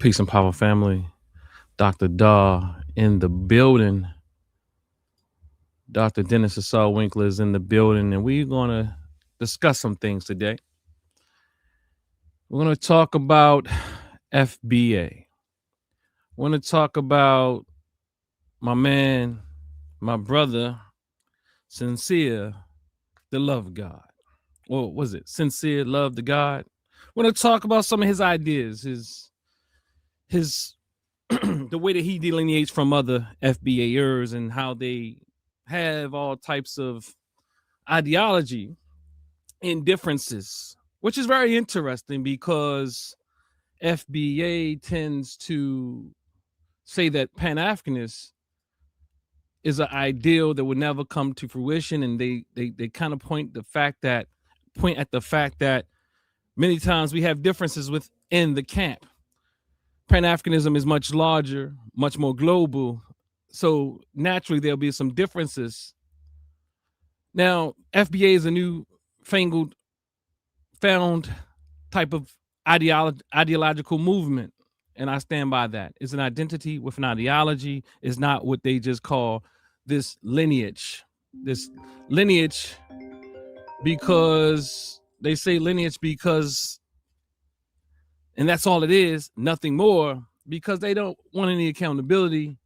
Peace and power, family. Dr. Daw in the building. Dr. Dennis Assault Winkler is in the building, and we're going to discuss some things today. We're going to talk about FBA. We're going to talk about my man, my brother, Sincere, the love God. Or was it Sincere Love the God? We're going to talk about some of his ideas, his the way that he delineates from other FBAers and how they have all types of ideology and differences, which is very interesting because FBA tends to say that Pan-Africanists is an ideal that would never come to fruition, and they kind of point at the fact that many times we have differences within the camp. Pan-Africanism is much larger, much more global, so naturally there'll be some differences. Now, FBA is a new found type of ideological movement, and I stand by that. It's an identity with an ideology. It's not what they just call this lineage. This lineage because they say lineage because, and that's all it is, nothing more, because they don't want any accountability,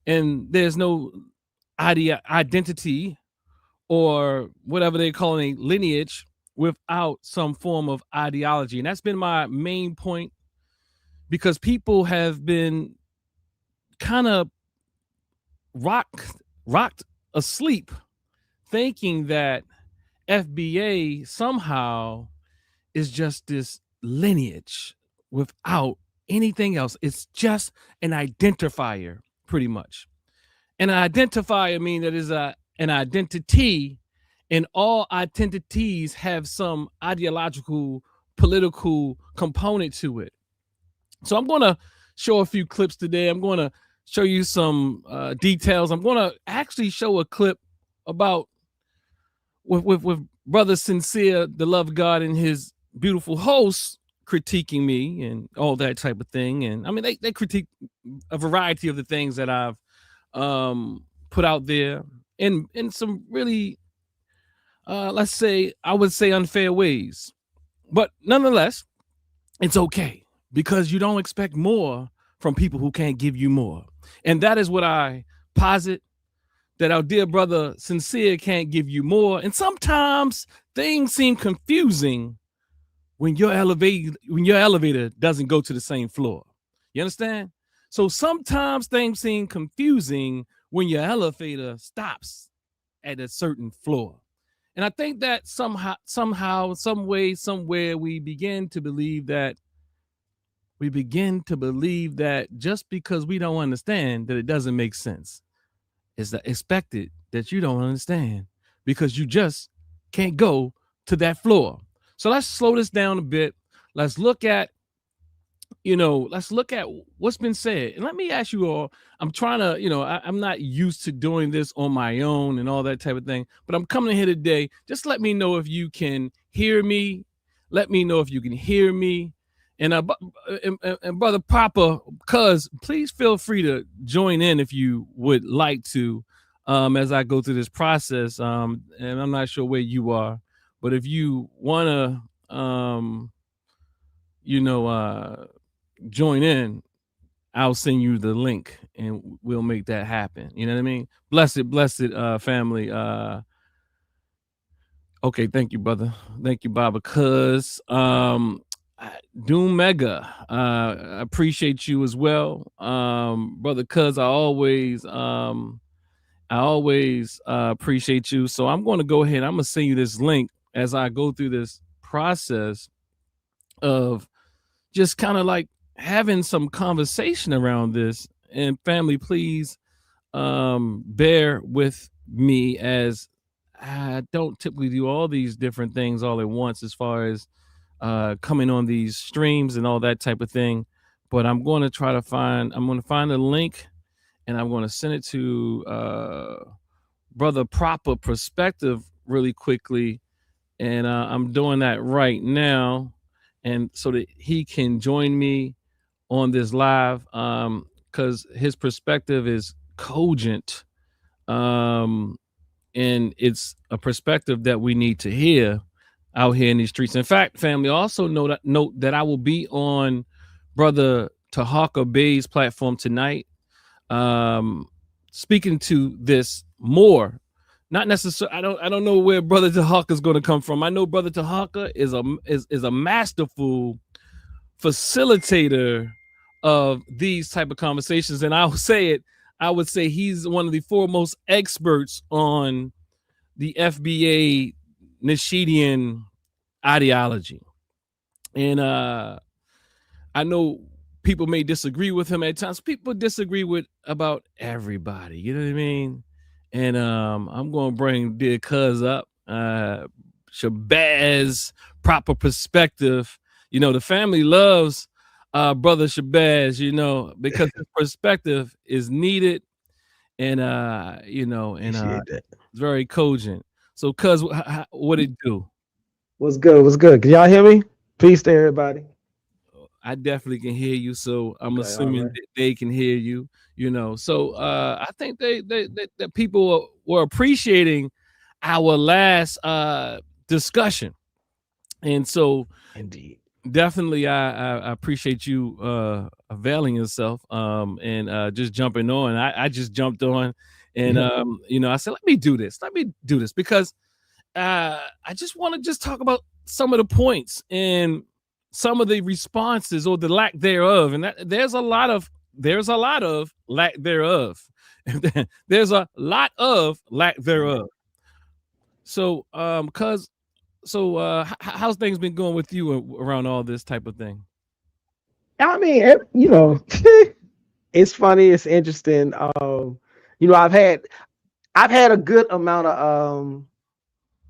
and there's no identity or whatever they call a lineage without some form of ideology. And that's been my main point, because people have been kind of rocked asleep thinking that FBA somehow is just this lineage without anything else. It's just an identifier, pretty much. And an identifier means that is an identity, and all identities have some ideological, political component to it. So I'm going to show a few clips today. I'm going to show you some details. I'm going to actually show a clip about with Brother Sincere, the love God, and his beautiful host critiquing me and all that type of thing. And I mean, they critique a variety of the things that I've put out there in some really, let's say, I would say unfair ways. But nonetheless, it's okay, because you don't expect more from people who can't give you more. And that is what I posit, that our dear brother Sincere can't give you more. And sometimes things seem confusing when your elevator doesn't go to the same floor. You understand? So sometimes things seem confusing when your elevator stops at a certain floor. And I think that somehow, some way, somewhere, we begin to believe that just because we don't understand, that it doesn't make sense. It's expected that you don't understand because you just can't go to that floor. So let's slow this down a bit. Let's look at what's been said. And let me ask you all, I'm trying to, I'm not used to doing this on my own and all that type of thing, but I'm coming here today. Just let me know if you can hear me. Let me know if you can hear me. And Brother Papa, cuz, please feel free to join in if you would like to, as I go through this process. And I'm not sure where you are, but if you want to, join in, I'll send you the link and we'll make that happen. You know what I mean? Blessed family. Okay, thank you, brother. Thank you, Baba. Because Doom Mega, I appreciate you as well, brother. Cuz I always appreciate you. So I'm going to go ahead. I'm going to send you this link as I go through this process of just kind of like having some conversation around this. And family, please bear with me, as I don't typically do all these different things all at once, as far as coming on these streams and all that type of thing. But I'm going to find a link, and I'm going to send it to Brother Proper Perspective really quickly. And I'm doing that right now, and so that he can join me on this live, because his perspective is cogent, um, and it's a perspective that we need to hear out here in these streets. In fact, family, also note that I will be on Brother Tahaka Bay's platform tonight, um, speaking to this more. Not necessarily. I don't know where Brother Tahaka is going to come from. I know Brother Tahaka is a masterful facilitator of these type of conversations, and I would say he's one of the foremost experts on the FBA Nasheedian ideology. And I know people may disagree with him at times. People disagree with about everybody, you know what I mean? And I'm gonna bring dear cuz up, Shabazz proper perspective. You know, the family loves brother Shabazz, you know, because his perspective is needed, and Appreciate that. it's very cogent. So cuz, what it do? What's good? What's good? Can y'all hear me? Peace to everybody. I definitely can hear you, so I'm Okay, all assuming right. that they can hear you. You know, so I think that people were appreciating our last discussion, and so Indeed. definitely I appreciate you availing yourself, and just jumping on. I just jumped on, and I said, let me do this because I just want to just talk about some of the points and some of the responses or the lack thereof, and there's a lot of lack thereof. There's a lot of lack thereof. So, cuz so how's things been going with you around all this type of thing? I mean, it's funny. It's interesting. You know, I've had a good amount of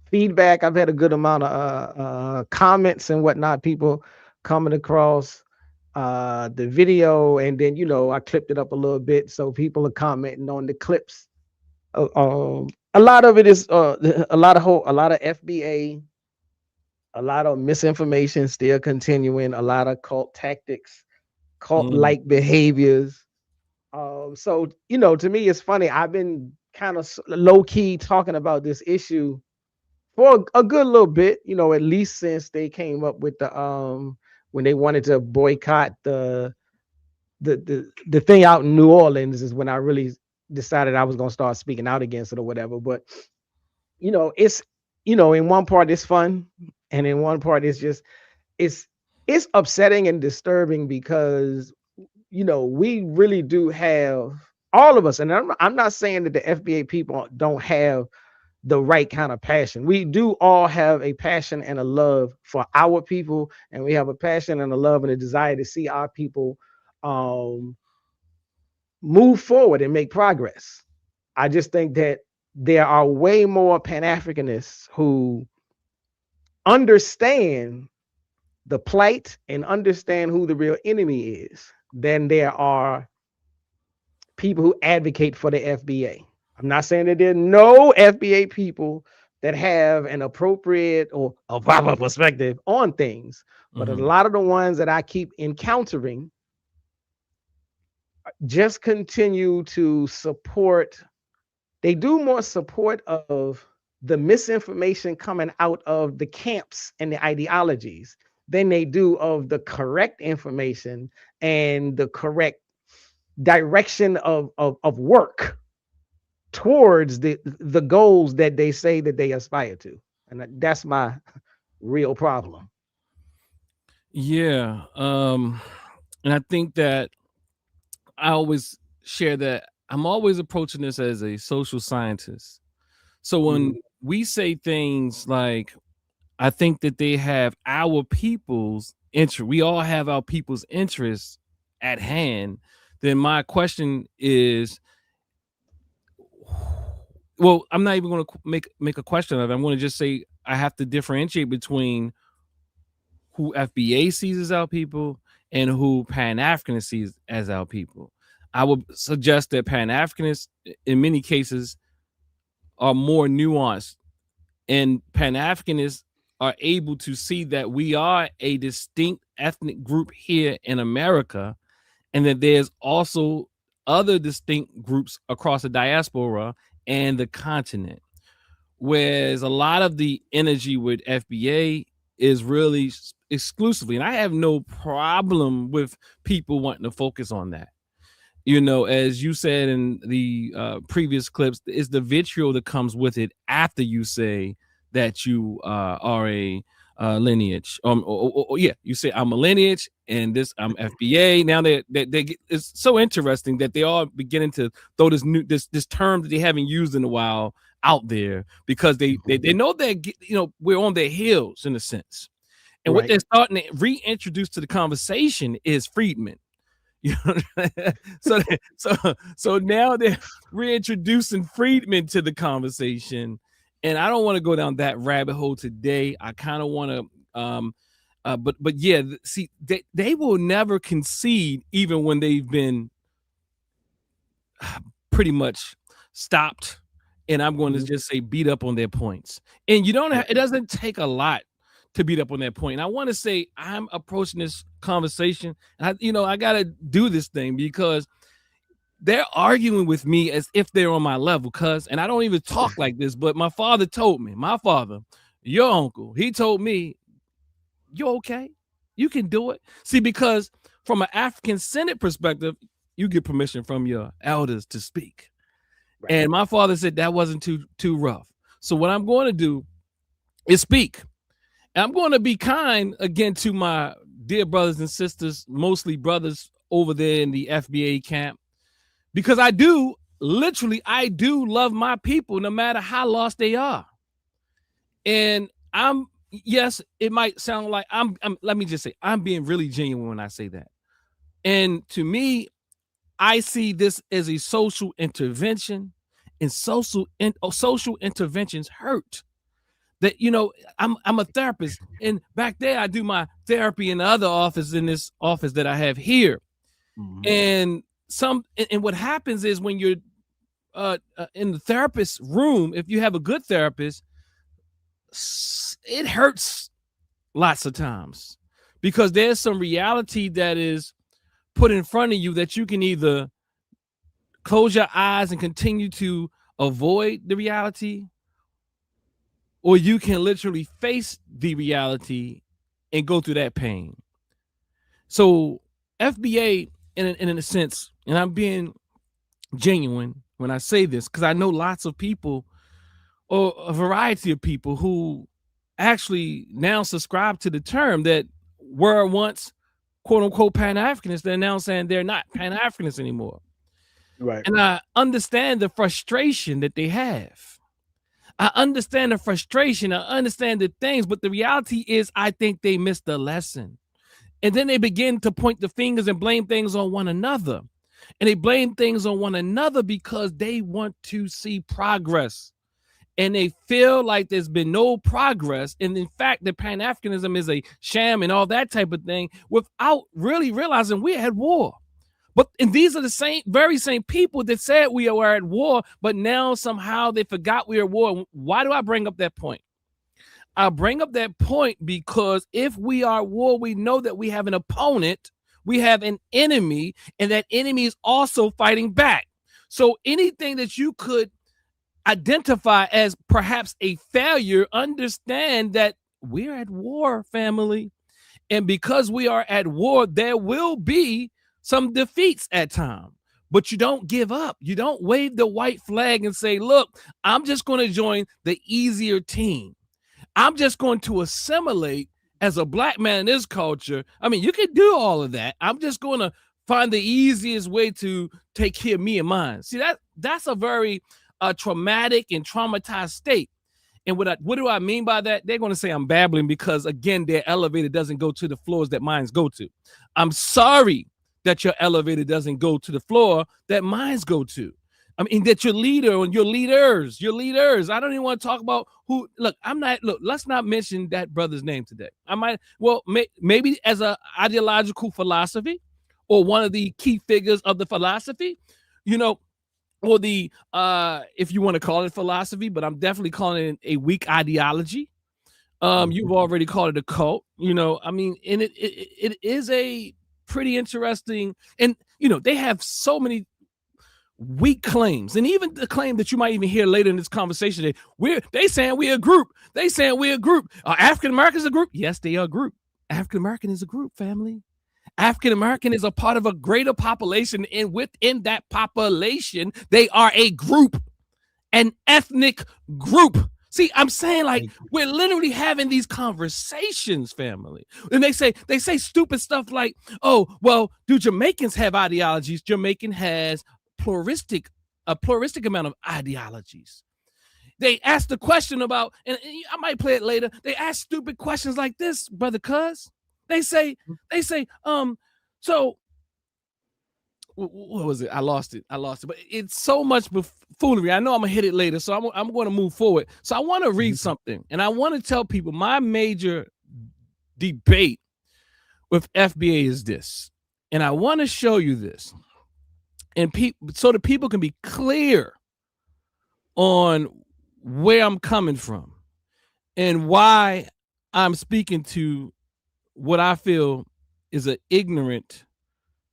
feedback. I've had a good amount of comments and whatnot. People coming across the video, and then I clipped it up a little bit, so people are commenting on the clips. A lot of it is a lot of FBA, a lot of misinformation still continuing, a lot of cult tactics, cult Mm, like behaviors. So to me, it's funny. I've been kind of low key talking about this issue for a good little bit, at least since they came up with the when they wanted to boycott the thing out in New Orleans is when I really decided I was gonna start speaking out against it or whatever. But it's in one part it's fun, and in one part it's it's upsetting and disturbing because we really do have all of us, and I'm not saying that the FBA people don't have the right kind of passion. We do all have a passion and a love for our people, and we have a passion and a love and a desire to see our people um, move forward and make progress. I just think that there are way more Pan Africanists who understand the plight and understand who the real enemy is than there are people who advocate for the FBA. I'm not saying that there are no FBA people that have an appropriate or a proper perspective on things, but a mhm. lot of the ones that I keep encountering just continue to support. They do more support of the misinformation coming out of the camps and the ideologies than they do of the correct information and the correct direction of work towards the goals that they say that they aspire to. And that's my real problem. Yeah, and I think that I always share that I'm always approaching this as a social scientist. So when Mhm. we say things like, I think that they have our people's interest, we all have our people's interests at hand, then my question is, well, I'm not even going to make a question of it. I'm going to just say I have to differentiate between who FBA sees as our people and who Pan Africanists sees as our people. I would suggest that Pan Africanists, in many cases, are more nuanced, and Pan Africanists are able to see that we are a distinct ethnic group here in America, and then there's also other distinct groups across the diaspora and the continent. Whereas a lot of the energy with FBA is really exclusively, and I have no problem with people wanting to focus on that. As you said in the previous clips, is the vitriol that comes with it after you say that you are a lineage. Yeah, you say I'm a lineage, and I'm FBA. Now they get, it's so interesting that they are beginning to throw this term that they haven't used in a while out there, because they know that we're on their heels in a sense, and what they're starting to reintroduce to the conversation is freedmen. So now they're reintroducing freedmen to the conversation, and I don't want to go down that rabbit hole today. I kind of want to but yeah, see, they will never concede, even when they've been pretty much stopped, and I'm going to just say beat up on their points. And it doesn't take a lot to beat up on that point. And I want to say I'm approaching this conversation, I got to do this thing because they're arguing with me as if they're on my level, and I don't even talk like this, but my father told me, your uncle, he told me, you're okay. You can do it. See, because from an African-centered perspective, you get permission from your elders to speak. Right. And my father said that wasn't too rough. So what I'm going to do is speak. And I'm going to be kind again to my dear brothers and sisters, mostly brothers over there in the FBA camp, because I do love my people no matter how lost they are. And yes, it might sound like let me just say, I'm being really genuine when I say that. And to me, I see this as a social intervention, and social interventions hurt. That I'm a therapist, and back there I do my therapy in the other office, in this office that I have here. And what happens is, when you're in the therapist room, if you have a good therapist, it hurts lots of times, because there's some reality that is put in front of you that you can either close your eyes and continue to avoid the reality, or you can literally face the reality and go through that pain. So FBA, in a sense, and I'm being genuine when I say this, because I know lots of people, or a variety of people, who actually now subscribe to the term that were once quote unquote Pan-Africanists. They're now saying they're not Pan-Africanists anymore. Right. And I understand the frustration that they have. I understand the frustration. I understand the things, but the reality is, I think they missed the lesson. And then they begin to point the fingers and blame things on one another. And they blame things on one another because they want to see progress. And they feel like there's been no progress. And in fact, the Pan-Africanism is a sham and all that type of thing, without really realizing we're at war. And these are the very same people that said we were at war, but now somehow they forgot we were at war. Why do I bring up that point? I bring up that point because if we are at war, we know that we have an opponent, we have an enemy, and that enemy is also fighting back. So anything that you could identify as perhaps a failure, understand that we're at war, family. And because we are at war, there will be some defeats at times, but you don't give up. You don't wave the white flag and say, look, I'm just going to join the easier team. I'm just going to assimilate as a black man in this culture. I mean, you can do all of that. I'm just going to find the easiest way to take care of me and mine. See, that's a very traumatic and traumatized state. And what do I mean by that? They're going to say I'm babbling because, again, their elevator doesn't go to the floors that mines go to. I'm sorry that your elevator doesn't go to the floor that mines go to. I mean, that your leader and your leaders, I don't even want to talk about who. Look, let's not mention that brother's name today. Maybe as an ideological philosophy, or one of the key figures of the philosophy, or the if you want to call it philosophy, but I'm definitely calling it a weak ideology. You've already called it a cult, and it is a pretty interesting. And, they have so many weak claims, and even the claim that you might even hear later in this conversation today, they saying we're a group. They saying we're a group. Are African Americans a group? Yes, they are a group. African American is a group, family. African American is a part of a greater population, and within that population, they are a group, an ethnic group. See, I'm saying, like, we're literally having these conversations, family. And they say stupid stuff like, oh, well, do Jamaicans have ideologies? Jamaican has a pluralistic amount of ideologies. They ask the question about, and I might play it later. They ask stupid questions like this, brother Cuz. They say, so what was it? I lost it. But it's so much buffoonery. I know I'm gonna hit it later, so I'm going to move forward. So I want to read something, and I want to tell people my major debate with FBA is this, and I want to show you this, and so that people can be clear on where I'm coming from and why I'm speaking to what I feel is an ignorant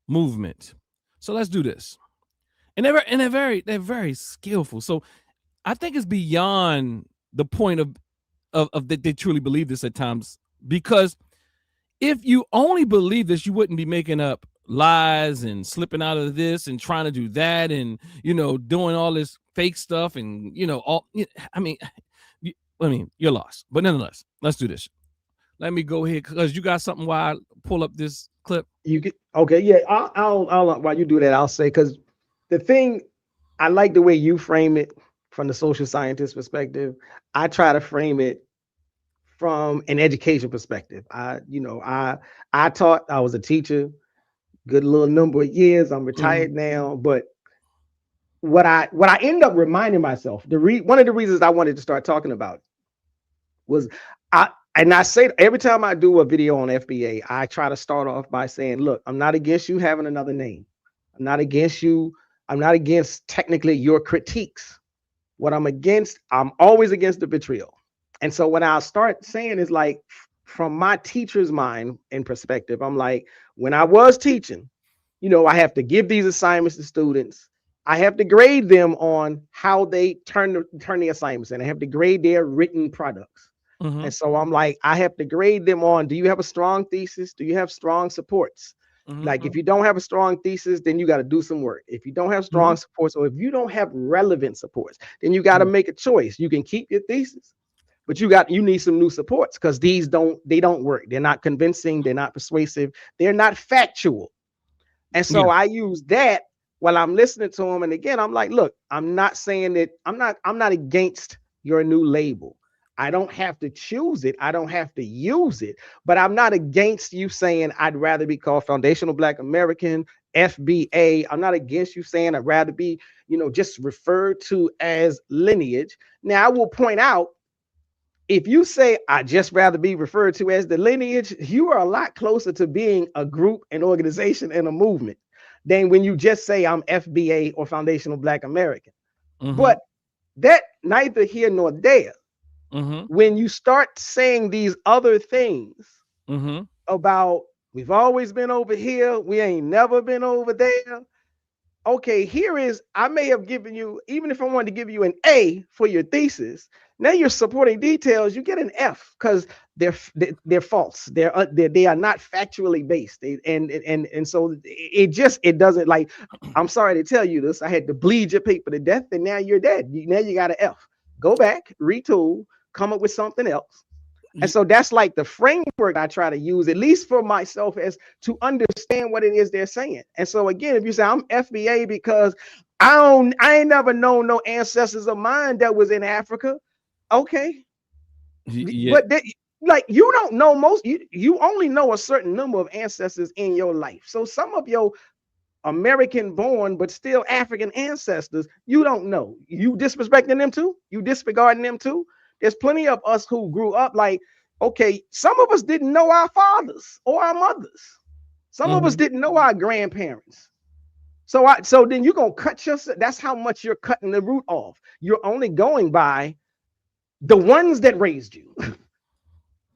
movement. So let's do this. And they're very skillful. So I think it's beyond the point of that they truly believe this at times, because if you only believe this, you wouldn't be making up lies and slipping out of this and trying to do that and doing all this fake stuff and you're lost. But nonetheless, let's do this. Let me go ahead, because you got something while I pull up this clip. You get okay, yeah. I'll while you do that, I'll say, because the thing, I like the way you frame it from the social scientist perspective. I try to frame it from an education perspective. I taught. I was a teacher, good little number of years. I'm retired now, but what I end up reminding myself, one of the reasons I wanted to start talking about was I say every time I do a video on FBA, I try to start off by saying, look, I'm not against you having another name. I'm not against you. I'm not against technically your critiques. What I'm always against the vitriol. And so when I start saying is like, from my teacher's mind and perspective, I'm like, when I was teaching, I have to give these assignments to students. I have to grade them on how they turn the assignments in. I have to grade their written products. And so I'm like, I have to grade them on, do you have a strong thesis? Do you have strong supports? Like, if you don't have a strong thesis, then you got to do some work. If you don't have strong supports, or if you don't have relevant supports, then you got to make a choice. You can keep your thesis, but you need some new supports, because they don't work. They're not convincing. They're not persuasive. They're not factual. And so I use that while I'm listening to them. And again, I'm like, look, I'm not saying that I'm not against your new label. I don't have to choose it. I don't have to use it, but I'm not against you saying I'd rather be called Foundational Black American, FBA. I'm not against you saying I'd rather be, just referred to as lineage. Now, I will point out, if you say I just rather be referred to as the lineage, you are a lot closer to being a group, an organization, and a movement than when you just say I'm FBA or Foundational Black American. But that neither here nor there. When you start saying these other things about we've always been over here, we ain't never been over there. Okay, I may have given you, even if I wanted to give you an A for your thesis, now your supporting details, you get an F, because they're false. They are not factually based. And so it doesn't, like, I'm sorry to tell you this, I had to bleed your paper to death, and now you're dead. Now you got an F. Go back, retool, come up with something else. And so that's like the framework I try to use, at least for myself, as to understand what it is they're saying. And so again, if you say I'm FBA because I ain't never known no ancestors of mine that was in Africa, okay. But like, you don't know you only know a certain number of ancestors in your life. So some of your American born but still African ancestors, you don't know. You disrespecting them too? You disregarding them too? There's plenty of us who grew up like, okay, some of us didn't know our fathers or our mothers. Some of us didn't know our grandparents. So then you're going to cut yourself. That's how much you're cutting the root off. You're only going by the ones that raised you.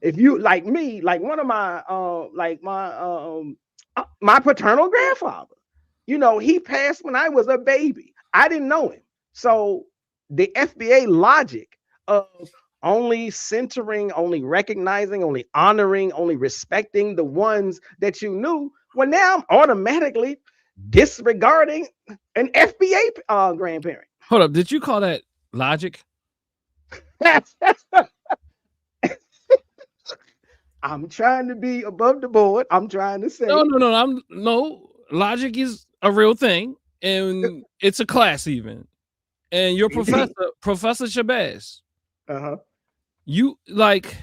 If you, like me, like one of my My paternal grandfather. He passed when I was a baby. I didn't know him. So the FBA logic of only centering, only recognizing, only honoring, only respecting the ones that you knew, well, now I'm automatically disregarding an FBA grandparent. Hold up. Did you call that logic? I'm trying to be above the board. I'm trying to No, say. no, no. No. Logic is a real thing, and it's a class even. And your professor, Professor Shabazz, Uh-huh. you like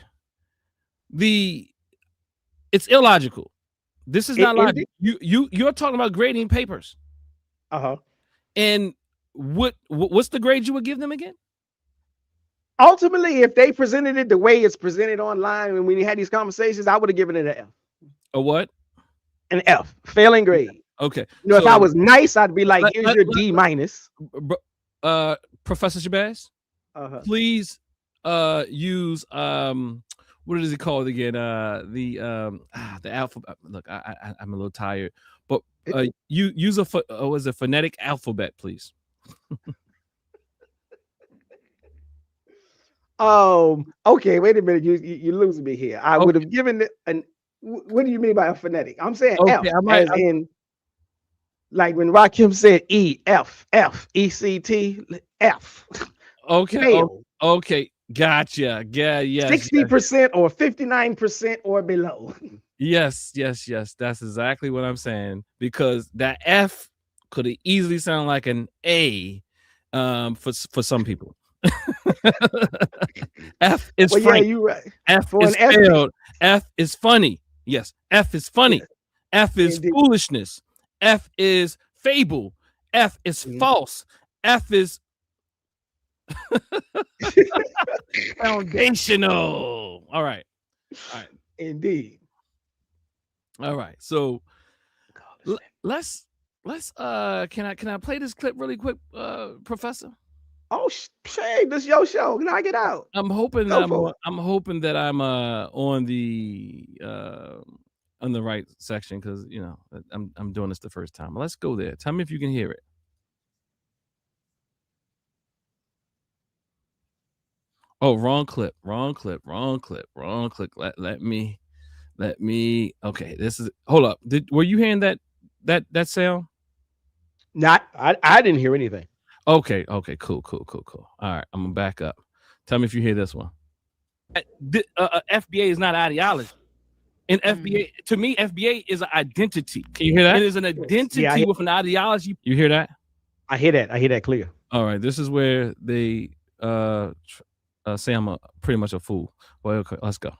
it's illogical. This is not logic. Indeed. You're talking about grading papers. Uh-huh. And what's the grade you would give them again? Ultimately, if they presented it the way it's presented online when we had these conversations, I would have given it an F. A what? An F, failing grade. Okay. If I was nice, I'd be like, here's your D minus. Professor Shabazz, please use what is it called again? The alphabet. Look, I'm a little tired, but you use a phonetic alphabet, please. Okay, wait a minute. You losing me here. I would have given it an. What do you mean by a phonetic? I'm saying F, in like when Rakim said E, F, F, ECT, F. Okay. Okay. Gotcha. Yeah. Yes. 60% or 59% or below. Yes. That's exactly what I'm saying, because that F could have easily sounded like an A for some people. F is well, frank. Yeah, you're right. F for is spelled. F is funny. Yes. F is funny. Yes. F is foolishness. F is fable. F is false. F is foundational. All right. Indeed. All right. So let's can I play this clip really quick, Professor? Oh, Shay, this is your show. Knock it out. I'm hoping that I'm on the right section, because I'm doing this the first time. Let's go there. Tell me if you can hear it. Oh, wrong clip. Let me. Okay, this is. Hold up. Were you hearing that sound? I didn't hear anything. Okay. Cool. All right, I'm gonna back up. Tell me if you hear this one. FBA is not ideology. In FBA, to me, FBA is an identity. Can you hear that? It is an identity with an ideology. You hear that? I hear that clear. All right, this is where they say I'm pretty much a fool. Well, okay, let's go.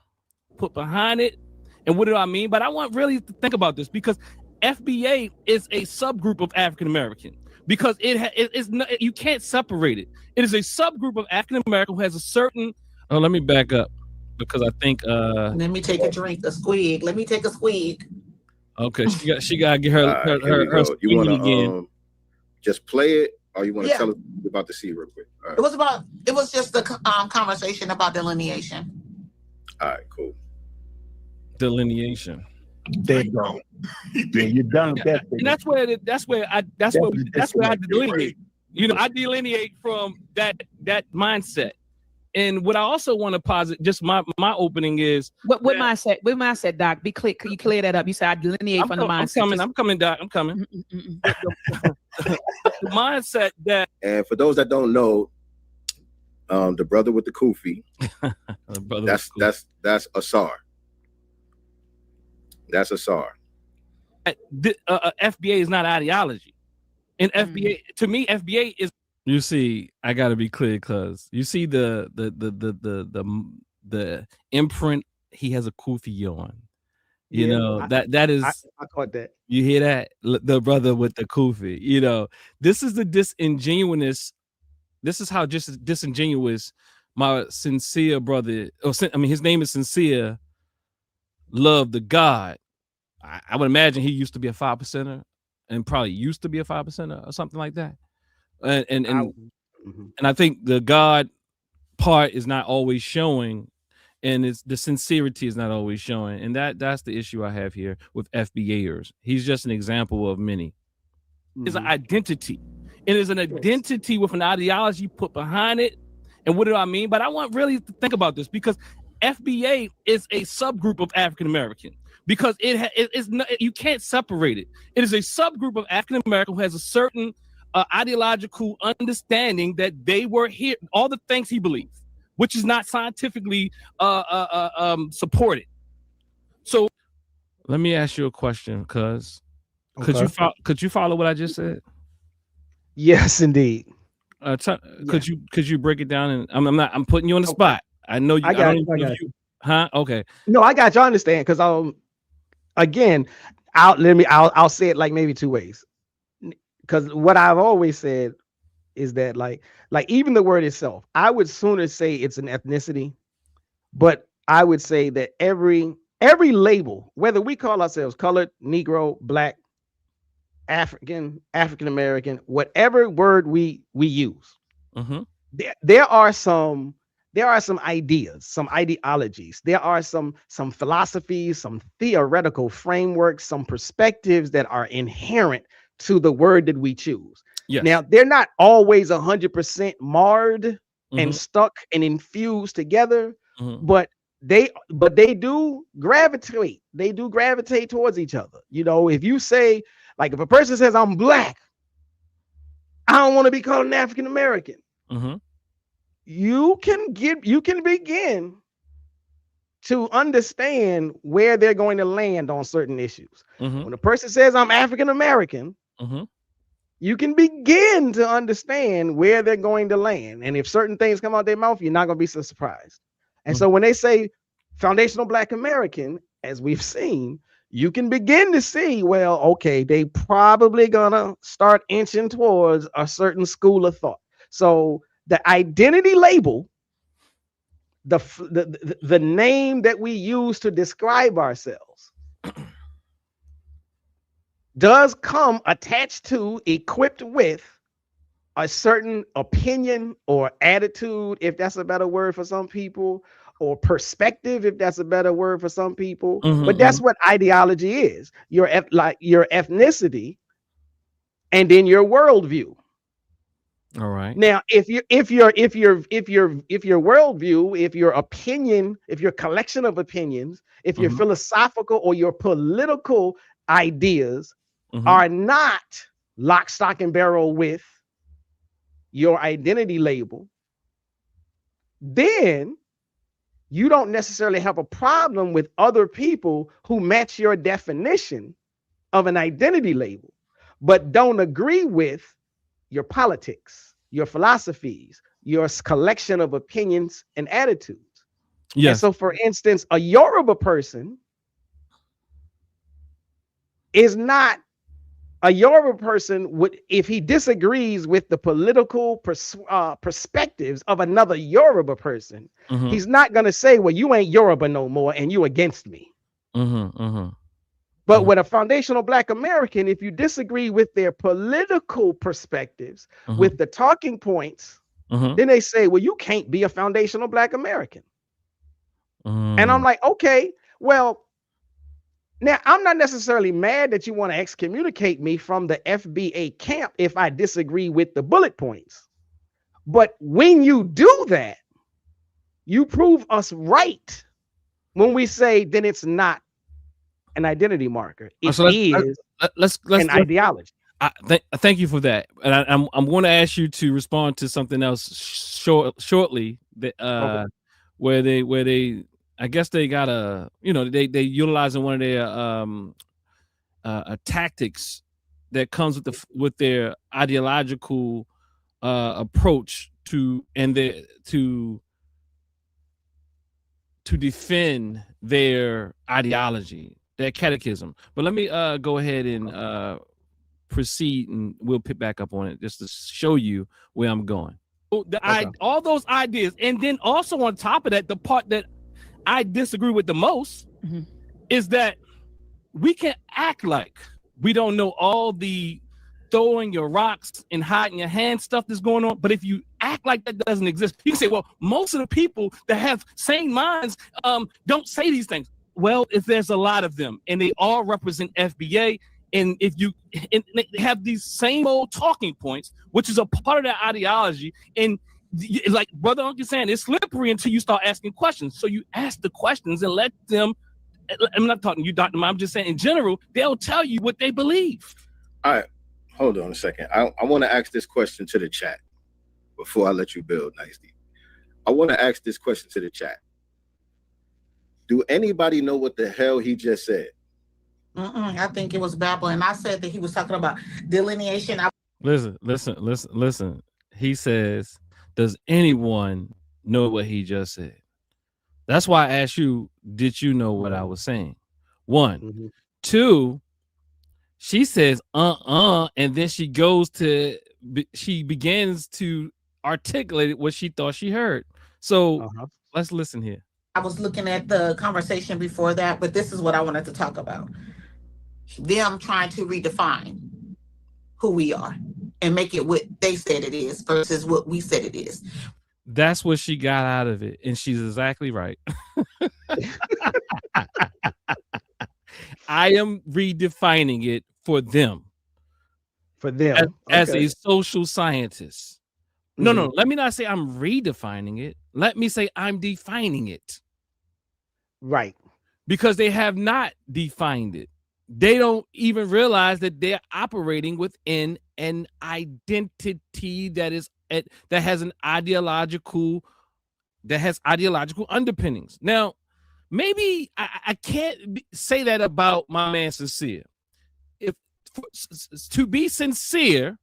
Put behind it, and what do I mean? But I want really to think about this, because FBA is a subgroup of African American, because you can't separate it. It is a subgroup of African American who has a certain. Oh, let me back up, because I think. Let me take a drink, a squeak. Let me take a squeak. Okay, she got to get her You want to again. Just play it, or you want to tell us about the C real quick? Right. It was just the conversation about delineation. All right, cool. Delineation. There you go. Yeah, you're done with that. And that's where I delineate. I delineate from that mindset. And what I also want to posit, just my opening is what mindset, Doc? Be clear. Can you clear that up? You said I delineate from the mindset. I'm coming, Doc. I'm coming. The mindset that, and for those that don't know, the brother with the kufi, that's Asar. That's Asar. FBA is not ideology. And FBA, to me, FBA is. You see, I gotta be clear, because you see the imprint. He has a kufi on. That is. I caught that. You hear that? The brother with the kufi. This is the disingenuous. This is how just disingenuous my sincere brother. His name is Sincere. Love the God. I would imagine he used to be a 5%er, and probably used to be a 5%er or something like that. And I think the God part is not always showing and it's the sincerity is not always showing, and that's the issue I have here with FBAers. He's just an example of many. It's an identity. It is an identity with an ideology put behind it. And what do I mean? But I want really to think about this, because FBA is a subgroup of African American, because it's not, you can't separate it. It is a subgroup of African American who has a certain ideological understanding that they were here, all the things he believes, which is not scientifically supported. So let me ask you a question, because could you follow what I just said? Yes, indeed. Could you break it down? And I'm putting you on the spot. I know you. Huh? Okay. No, I got you. I understand, because again, I'll say it like maybe two ways. Because what I've always said is that like even the word itself, I would sooner say it's an ethnicity, but I would say that every label, whether we call ourselves colored, Negro, Black, African American, whatever word we use, there are some ideas, some ideologies, there are some philosophies, some theoretical frameworks, some perspectives that are inherent to the word that we choose. Yes. Now, they're not always 100% marred and stuck and infused together, but they do gravitate. They do gravitate towards each other. You know, if you say, like, if a person says I'm Black, I don't want to be called an African American. You can begin to understand where they're going to land on certain issues. When a person says I'm African American, you can begin to understand where they're going to land. And if certain things come out their mouth, you're not going to be so surprised. And so when they say foundational Black American, as we've seen, you can begin to see, well, okay, they probably gonna start inching towards a certain school of thought. So the identity label, the name that we use to describe ourselves, does come attached to, equipped with a certain opinion or attitude, if that's a better word for some people, or perspective, if that's a better word for some people. But that's what ideology is: your ethnicity, and then your worldview. All right. Now, if your worldview, if your opinion, if your collection of opinions, if your philosophical or your political ideas are not lock, stock, and barrel with your identity label, then you don't necessarily have a problem with other people who match your definition of an identity label, but don't agree with your politics, your philosophies, your collection of opinions and attitudes. Yes. And so, for instance, a Yoruba person is not a Yoruba person if he disagrees with the political perspectives of another Yoruba person, he's not going to say, well, you ain't Yoruba no more and you against me. But with a foundational Black American, if you disagree with their political perspectives, with the talking points, then they say, well, you can't be a foundational Black American. And I'm like, okay, well, now I'm not necessarily mad that you want to excommunicate me from the FBA camp if I disagree with the bullet points. But when you do that, you prove us right when we say then it's not an identity marker. It is an ideology. Thank you for that. And I'm going to ask you to respond to something else shortly. That where they I guess they got they utilizing one of their tactics that comes with their ideological approach to defend their ideology, their catechism. But let me go ahead and proceed, and we'll pick back up on it just to show you where I'm going. So all those ideas, and then also on top of that, the part that I disagree with the most is that we can act like we don't know all the throwing your rocks and hiding your hand stuff that's going on. But if you act like that doesn't exist. You can say, well, most of the people that have sane minds don't say these things. Well, if there's a lot of them and they all represent FBA, and if you and they have these same old talking points, which is a part of that ideology, and like Brother Uncle saying, it's slippery until you start asking questions. So you ask the questions and let them. I'm not talking to you, Dr. I'm just saying in general, they'll tell you what they believe. All right, hold on a second. I want to ask this question to the chat before I let you build, Nicely. I want to ask this question to the chat. Do anybody know what the hell he just said? I think it was babble, and I said that he was talking about delineation. Listen. He says, does anyone know what he just said? That's why I asked you, did you know what I was saying? One. Two, she says, and then she begins to articulate what she thought she heard. So let's listen here. I was looking at the conversation before that, but this is what I wanted to talk about. Them trying to redefine who we are and make it what they said it is versus what we said it is. That's what she got out of it, and she's exactly right. I am redefining it for them. For them. As a social scientist. No, let me not say I'm redefining it. Let me say I'm defining it. Right. Because they have not defined it. They don't even realize that they're operating within an identity that has ideological underpinnings. Now, maybe I can't say that about my man Sincere. To be sincere,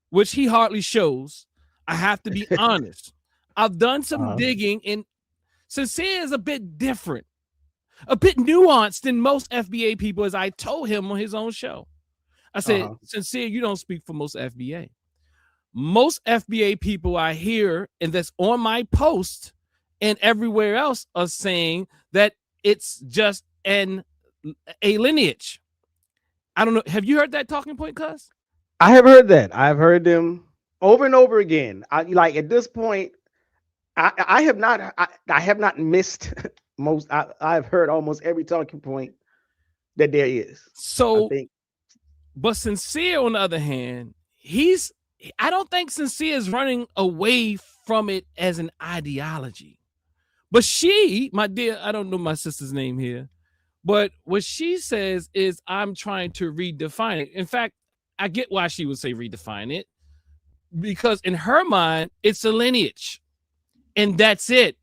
which he hardly shows, I have to be honest. I've done some digging, and Sincere is a bit different, a bit nuanced than most FBA people, as I told him on his own show. I said, Sincere, you don't speak for most FBA. Most FBA people I hear, and that's on my post and everywhere else, are saying that it's just a lineage. I don't know. Have you heard that talking point, cuz? I have heard that. I've heard them over and over again. Like at this point, I have not missed most. I've heard almost every talking point that there is. So, I think. But Sincere, on the other hand, I don't think Sincere is running away from it as an ideology. But she, my dear, I don't know my sister's name here, but what she says is, I'm trying to redefine it. In fact, I get why she would say redefine it, because in her mind, it's a lineage, and that's it.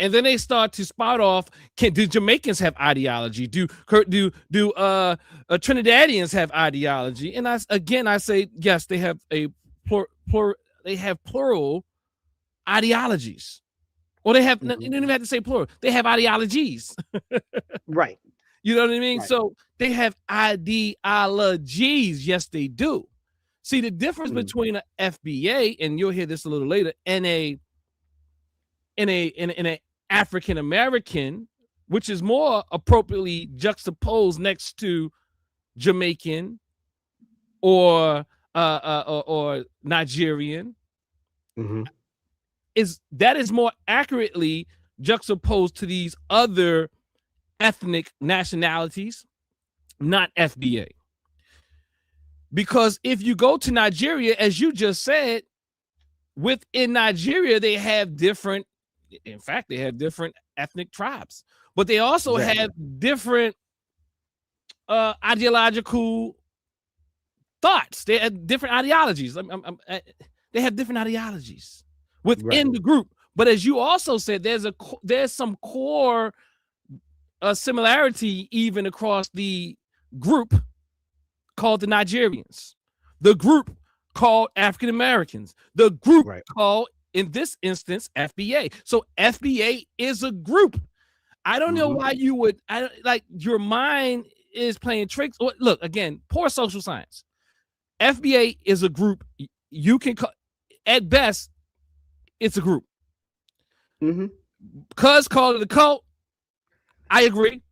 And then they start to spot off. Do Jamaicans have ideology? Do Trinidadians have ideology? And I say yes. They have plural ideologies. Or they have. You don't even have to say plural. They have ideologies. Right. You know what I mean? Right. So they have ideologies. Yes, they do. See, the difference between an FBA, and you'll hear this a little later, and an African American, which is more appropriately juxtaposed next to Jamaican or Nigerian, is more accurately juxtaposed to these other ethnic nationalities, not FBA. Because if you go to Nigeria, as you just said, within Nigeria, they have different ethnic tribes, but they also have different ideological thoughts. They have different ideologies. They have different ideologies within the group. But as you also said, there's some core similarity even across the group called the Nigerians, the group called African Americans, the group called, in this instance, FBA. So FBA is a group. I don't know why you would. Your mind is playing tricks. Look, again, poor social science. FBA is a group. You can call, at best, it's a group. Cuz call it a cult. I agree,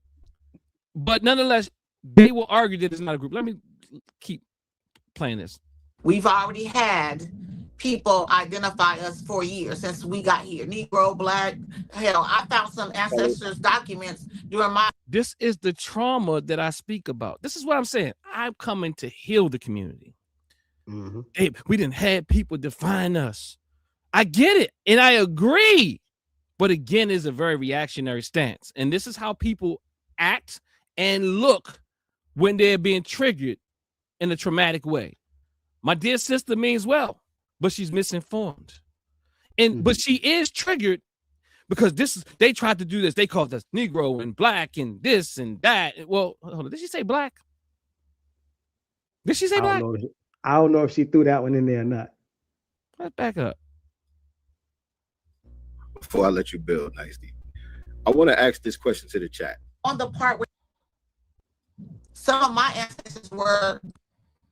but nonetheless, they will argue that it's not a group. Let me keep playing this. We've already had people identify us for years since we got here. Negro, Black, hell, I found some ancestors' documents during my. This is the trauma that I speak about. This is what I'm saying. I'm coming to heal the community. Hey, we didn't have people define us. I get it, and I agree. But again, it's a very reactionary stance. And this is how people act and look when they're being triggered in a traumatic way. My dear sister means well, but she's misinformed. And but she is triggered because they tried to do this. They called us Negro and Black and this and that. Well, hold on. Did she say Black? Did she say Black? I don't know if she threw that one in there or not. Let's back up. Before I let you build, Nicely, I want to ask this question to the chat. On the part where some of my ancestors were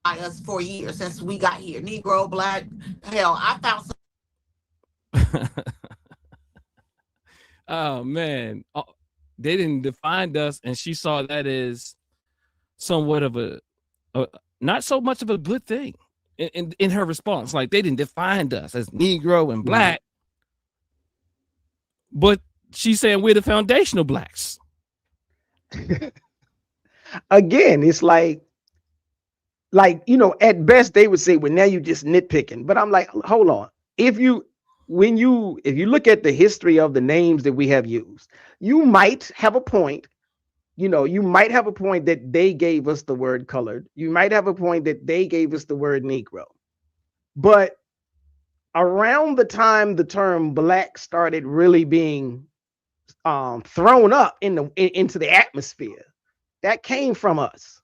by us for years since we got here. Negro, Black, hell, I found some. Oh man, they didn't define us, and she saw that as somewhat of a not so much of a good thing in her response. Like they didn't define us as Negro and Black, but she's saying we're the foundational Blacks. Again, it's like at best they would say, well, now you're just nitpicking. But I'm like, hold on. If you look at the history of the names that we have used, you might have a point. You might have a point that they gave us the word colored. You might have a point that they gave us the word Negro. But around the time the term Black started really being thrown up into the atmosphere, that came from us.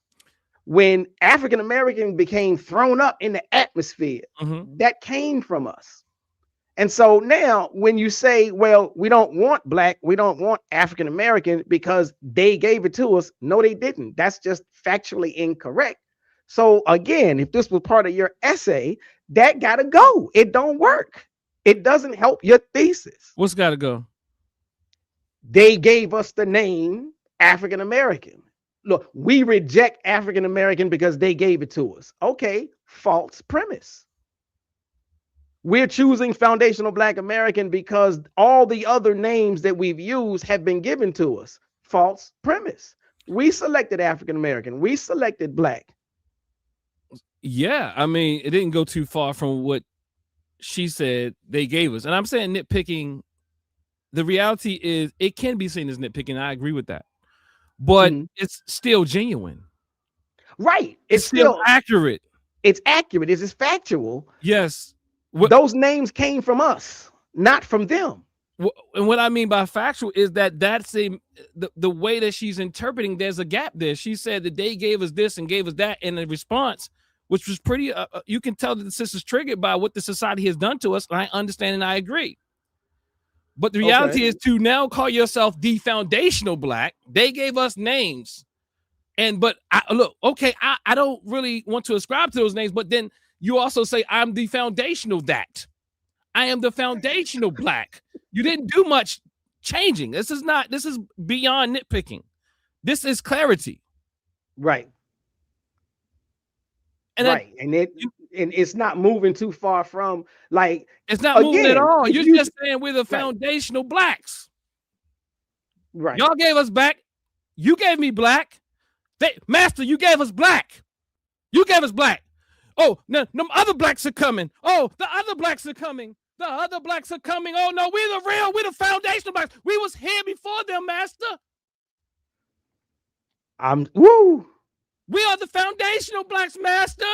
When African American became thrown up in the atmosphere, that came from us. And so now when you say, well, we don't want Black, we don't want African American because they gave it to us. No, they didn't. That's just factually incorrect. So again, if this was part of your essay, that got to go. It don't work. It doesn't help your thesis. What's got to go? They gave us the name African American. Look, we reject African American because they gave it to us. Okay, false premise. We're choosing foundational Black American because all the other names that we've used have been given to us. False premise. We selected African American. We selected Black. Yeah, I mean, it didn't go too far from what she said they gave us. And I'm saying nitpicking. The reality is it can be seen as nitpicking. I agree with that. But it's still genuine. Right. It's still accurate. It's accurate. It's factual. Yes. Those names came from us, not from them. And what I mean by factual is that that's the way that she's interpreting. There's a gap there. She said that they gave us this and gave us that in a response, which was pretty. You can tell that the sister's triggered by what the society has done to us. And I understand and I agree. But the reality is to now call yourself the foundational Black. They gave us names. But I don't really want to ascribe to those names, but then you also say I'm the foundational that. I am the foundational Black. You didn't do much changing. This is beyond nitpicking. This is clarity. Right. And right. And it's not moving too far from like it's not moving at all. You're just saying we're the foundational Blacks. Right. Y'all gave us back. You gave me Black. Master, you gave us Black. You gave us Black. Oh, no, them other Blacks are coming. Oh, the other Blacks are coming. The other Blacks are coming. Oh, no, we're the foundational Blacks. We was here before them, Master. We are the foundational Blacks, Master.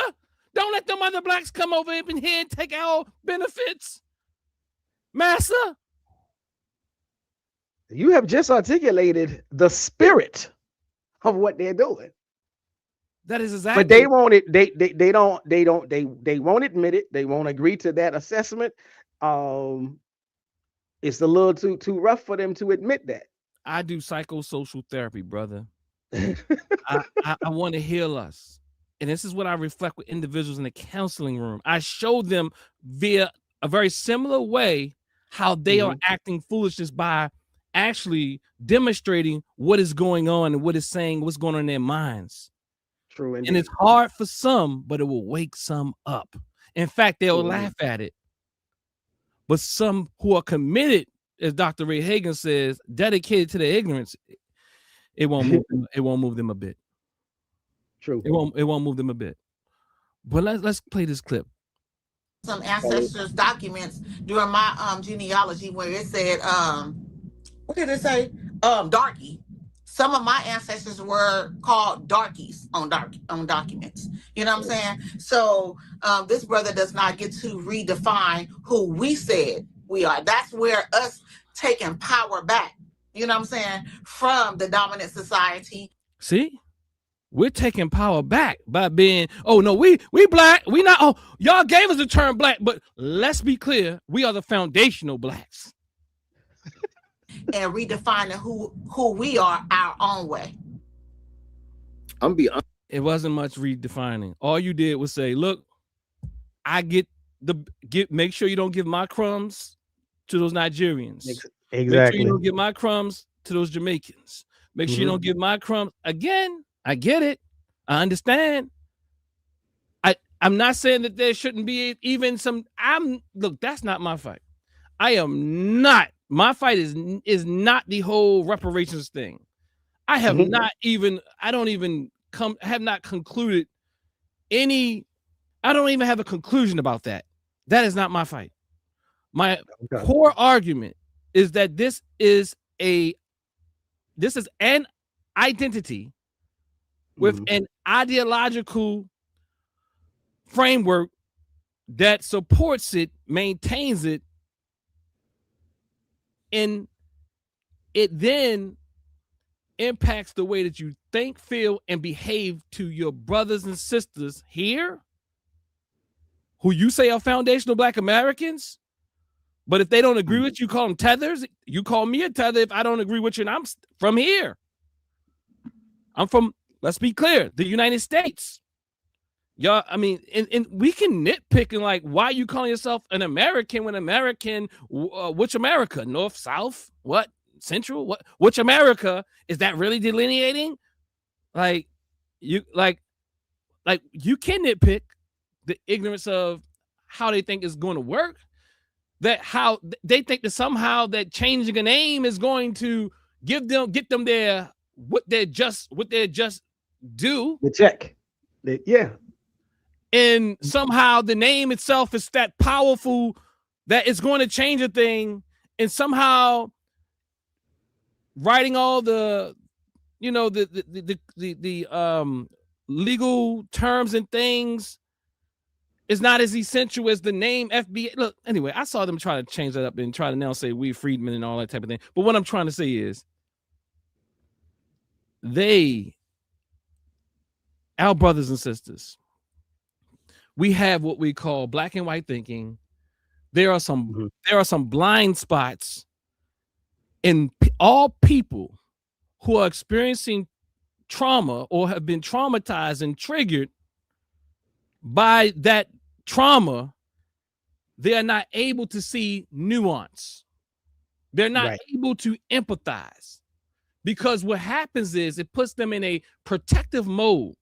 Don't let them other Blacks come over in here and take our benefits, Master. You have just articulated the spirit of what they're doing. That is exactly. But they won't. They won't admit it. They won't agree to that assessment. It's a little too rough for them to admit that. I do psychosocial therapy, brother. I want to heal us. And this is what I reflect with individuals in the counseling room. I show them via a very similar way how they are acting foolishness by actually demonstrating what is going on and what is saying, what's going on in their minds. True. And it's hard for some, but it will wake some up. In fact, they'll laugh at it. but some who are committed, as Dr. Ray Hagan says, dedicated to their ignorance, it won't move them, it won't move them a bit. True. It won't move them a bit. But let's play this clip. Some ancestors' documents during my genealogy where it said, what did it say? Darky. Some of my ancestors were called darkies on documents. You know what I'm saying? So this brother does not get to redefine who we said we are. That's where us taking power back, you know what I'm saying, from the dominant society. See? We're taking power back by being, oh no, we black, we not, oh, y'all gave us the term black, but let's be clear, we are the foundational blacks. And redefining who we are our own way. I'm be honest. It wasn't much redefining. All you did was say, look, I make sure you don't give my crumbs to those Nigerians. Exactly. Make sure you don't give my crumbs to those Jamaicans. Make sure you don't give my crumbs. Again, I get it. I understand. I'm not saying that there shouldn't be even some. Look, that's not my fight. I am not. My fight is not the whole reparations thing. I have not even. I don't even have not concluded any. I don't even have a conclusion about that. That is not my fight. My core argument is that this is an identity with an ideological framework that supports it, maintains it, and it then impacts the way that you think, feel, and behave to your brothers and sisters here, who you say are foundational Black Americans. But if they don't agree with you, call them tethers. You call me a tether if I don't agree with you, and I'm from here. I'm from, let's be clear, the United States. Y'all, I mean, and we can nitpick and like, why you calling yourself an American when American, which America? North, South, what? Central? What? Which America? Is that really delineating? Like, you can nitpick the ignorance of how they think it's going to work. That how they think that somehow that changing a name is going to get them their what they're just do. The check. Yeah. And somehow the name itself is that powerful that it's going to change a thing, and somehow writing all the legal terms and things is not as essential as the name FBA. Look, anyway, I saw them try to change that up and try to now say we freedmen and all that type of thing. But what I'm trying to say is our brothers and sisters, we have what we call black and white thinking. There are some blind spots in all people who are experiencing trauma or have been traumatized and triggered by that trauma. They are not able to see nuance. They're not able to empathize, because what happens is it puts them in a protective mode.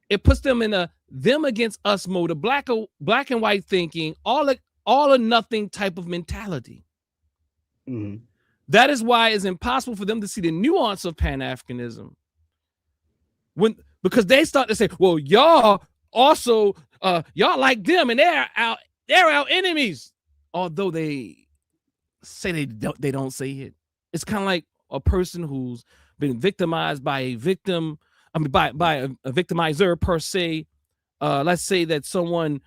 It puts them in a them against us mode, a black and white thinking, all or nothing type of mentality. That is why it's impossible for them to see the nuance of Pan-Africanism. Because they start to say, well, y'all also y'all like them and they're our enemies, although they say they don't say it. It's kind of like a person who's been victimized by a victim. I mean, by a victimizer per se. Let's say that someone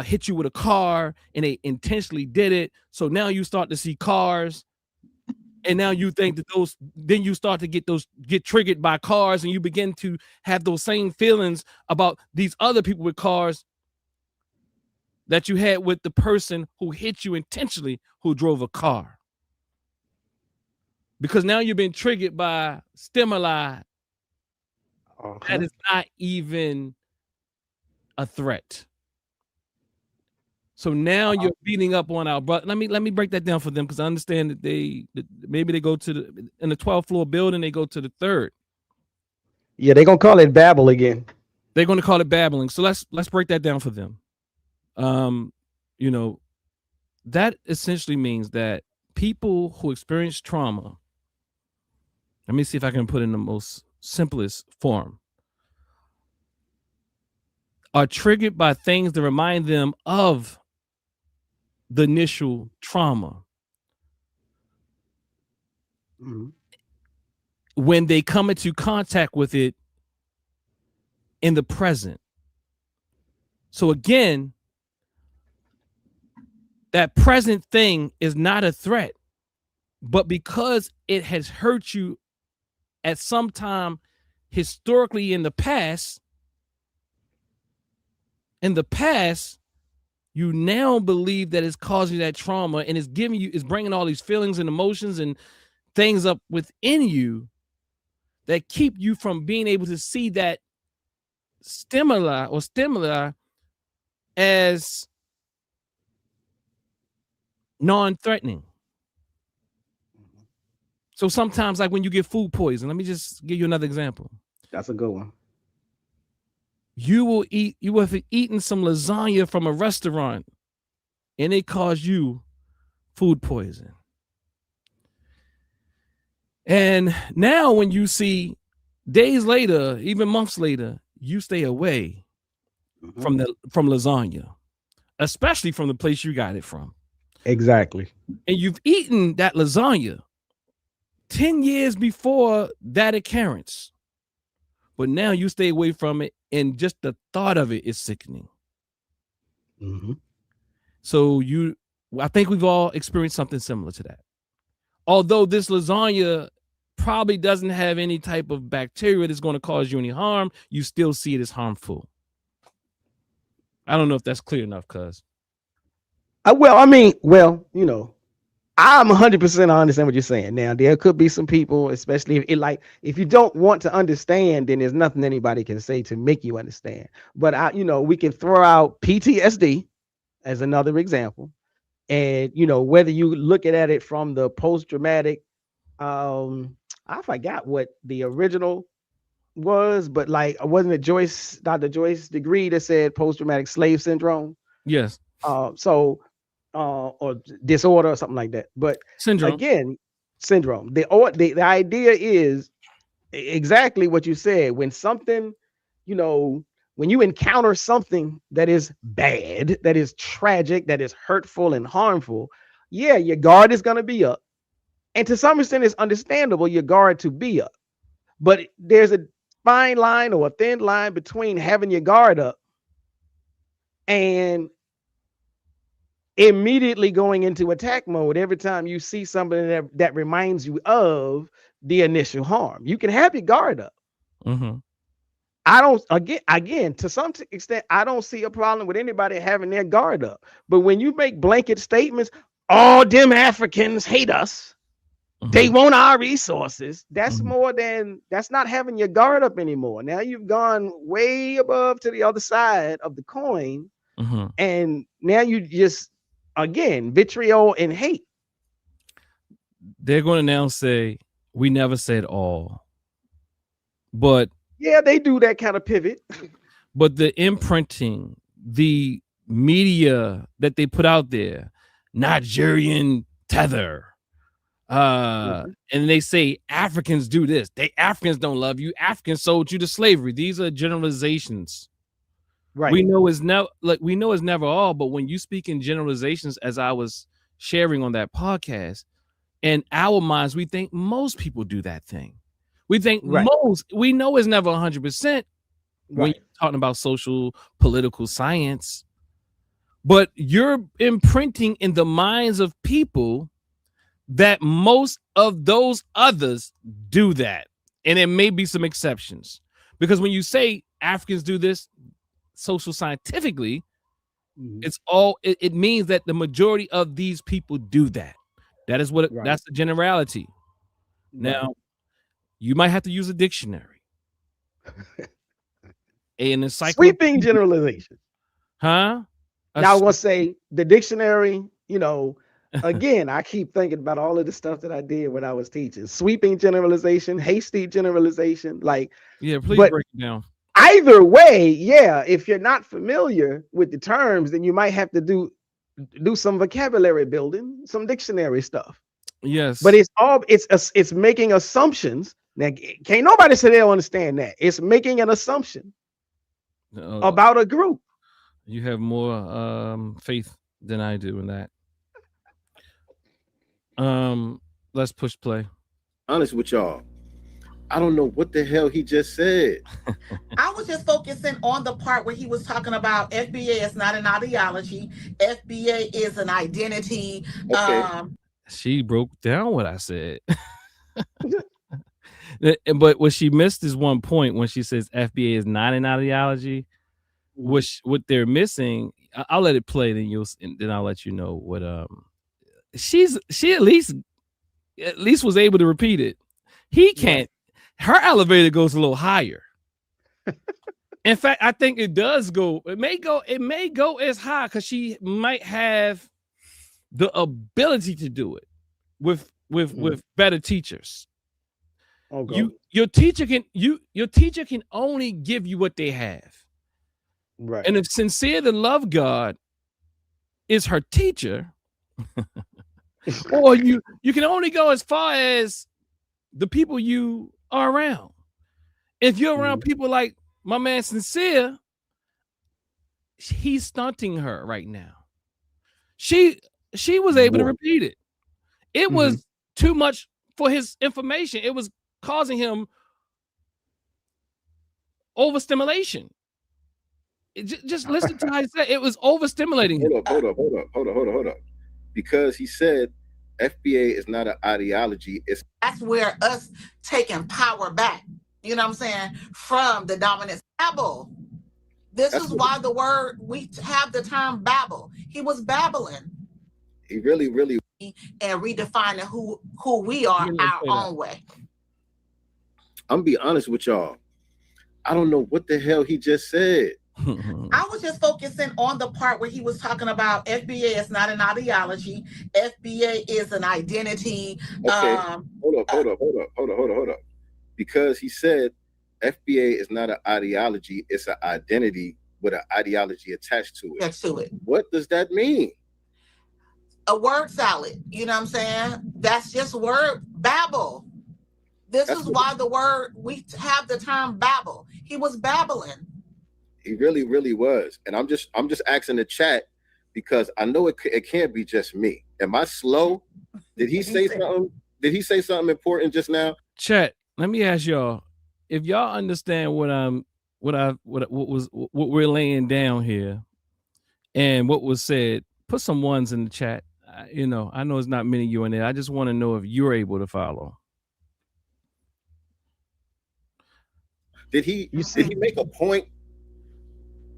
hit you with a car and they intentionally did it. So now you start to see cars, and now you think that then you start to get triggered by cars, and you begin to have those same feelings about these other people with cars that you had with the person who hit you intentionally, who drove a car. Because now you've been triggered by stimuli that is not even a threat. So now you're beating up on our brother. Let me break that down for them, because I understand that maybe they go to in the 12th floor building, they go to the 3rd. Yeah, they're gonna call it Babel again. They're gonna call it babbling. So let's break that down for them. that essentially means that people who experience trauma, let me see if I can put it in the most simplest form, are triggered by things that remind them of the initial trauma. Mhm. When they come into contact with it in the present. So again, that present thing is not a threat, but because it has hurt you at some time historically in the past, you now believe that it's causing that trauma and it's giving you, it's bringing all these feelings and emotions and things up within you that keep you from being able to see that stimuli as non-threatening. So sometimes, like when you get food poison, let me just give you another example. That's a good one. You have eaten some lasagna from a restaurant and it caused you food poison. And now when you see days later, even months later, you stay away from lasagna, especially from the place you got it from. Exactly. And you've eaten that lasagna 10 years before that occurrence. But now you stay away from it, and just the thought of it is sickening. Mm-hmm. So I think we've all experienced something similar to that. Although this lasagna probably doesn't have any type of bacteria that's going to cause you any harm, you still see it as harmful. I don't know if that's clear enough, cuz. Well, you know, I'm 100% understand what you're saying. Now, there could be some people, especially if you don't want to understand, then there's nothing anybody can say to make you understand. But we can throw out PTSD as another example. And, whether you look at it from the post-traumatic, I forgot what the original was, but like, wasn't it Dr. Joyce degree that said post-traumatic slave syndrome? Yes. Or disorder or something like that. But syndrome. Again, syndrome. The idea is exactly what you said. When something, when you encounter something that is bad, that is tragic, that is hurtful and harmful, yeah, your guard is going to be up. And to some extent, it's understandable your guard to be up. But there's a fine line or a thin line between having your guard up and immediately going into attack mode every time you see something that reminds you of the initial harm. You can have your guard up. Mm-hmm. I don't, again, to some extent, I don't see a problem with anybody having their guard up. But when you make blanket statements, all them Africans hate us, they want our resources, that's that's not having your guard up anymore. Now you've gone way above to the other side of the coin. And now you just, again, vitriol and hate. They're going to now say, we never said all. But yeah, they do that kind of pivot. But the imprinting, the media that they put out there, Nigerian tether, and they say Africans do this. Africans don't love you. Africans sold you to slavery. These are generalizations. Right. We know it's never all, but when you speak in generalizations, as I was sharing on that podcast, in our minds, we think most people do that thing. We think we know it's never 100% when you're talking about social political science, but you're imprinting in the minds of people that most of those others do that. And there may be some exceptions, because when you say Africans do this social scientifically, it means that the majority of these people do that. That is what that's the generality. Now, you might have to use a dictionary. An encyclopedia. Sweeping generalization. Huh? Now I want to say the dictionary, again, I keep thinking about all of the stuff that I did when I was teaching. Sweeping generalization, hasty generalization. Please break it down. Either way, yeah, if you're not familiar with the terms, then you might have to do do some vocabulary building, some dictionary stuff. Yes. But it's making assumptions. Now, can't nobody say they don't understand that. It's making an assumption about a group. You have more faith than I do in that. Let's push play. Honest with y'all, I don't know what the hell he just said. I was just focusing on the part where he was talking about FBA is not an ideology. FBA is an identity. Okay. She broke down what I said. But what she missed is one point when she says FBA is not an ideology. What they're missing, I'll let it play, then I'll let you know what she at least was able to repeat it. He can't. Her elevator goes a little higher. In fact, I think it does go. It may go as high because she might have the ability to do it with better teachers. Okay. Your teacher can only give you what they have. Right. And if sincere to love God is her teacher, or you can only go as far as the people you are around. If you're around people like my man Sincere, he's stunting her right now. She was able to repeat it. It was too much for his information. It was causing him overstimulation. Just listen to how he said it was overstimulating him. Hold up. Because he said FBA is not an ideology. That's where us taking power back, you know what I'm saying, from the dominant Babel. This is why the word, we have the term Babel. He was babbling. He really and redefining who we are our own way. I'm gonna be honest with y'all. I don't know what the hell he just said. I was just focusing on the part where he was talking about FBA is not an ideology. FBA is an identity. Okay. Hold up. Because he said FBA is not an ideology, it's an identity with an ideology attached to it. What does that mean? A word salad, you know what I'm saying? That's just word babble. This is why the word, we have the term babble. He was babbling. He really was. And I'm just asking the chat because I know it can't be just me. Am I slow? Did he say something? Did he say something important just now? Chat, let me ask y'all, if y'all understand what we're laying down here and what was said, put some ones in the chat. I know it's not many of you in there. I just want to know if you're able to follow. Did he make a point?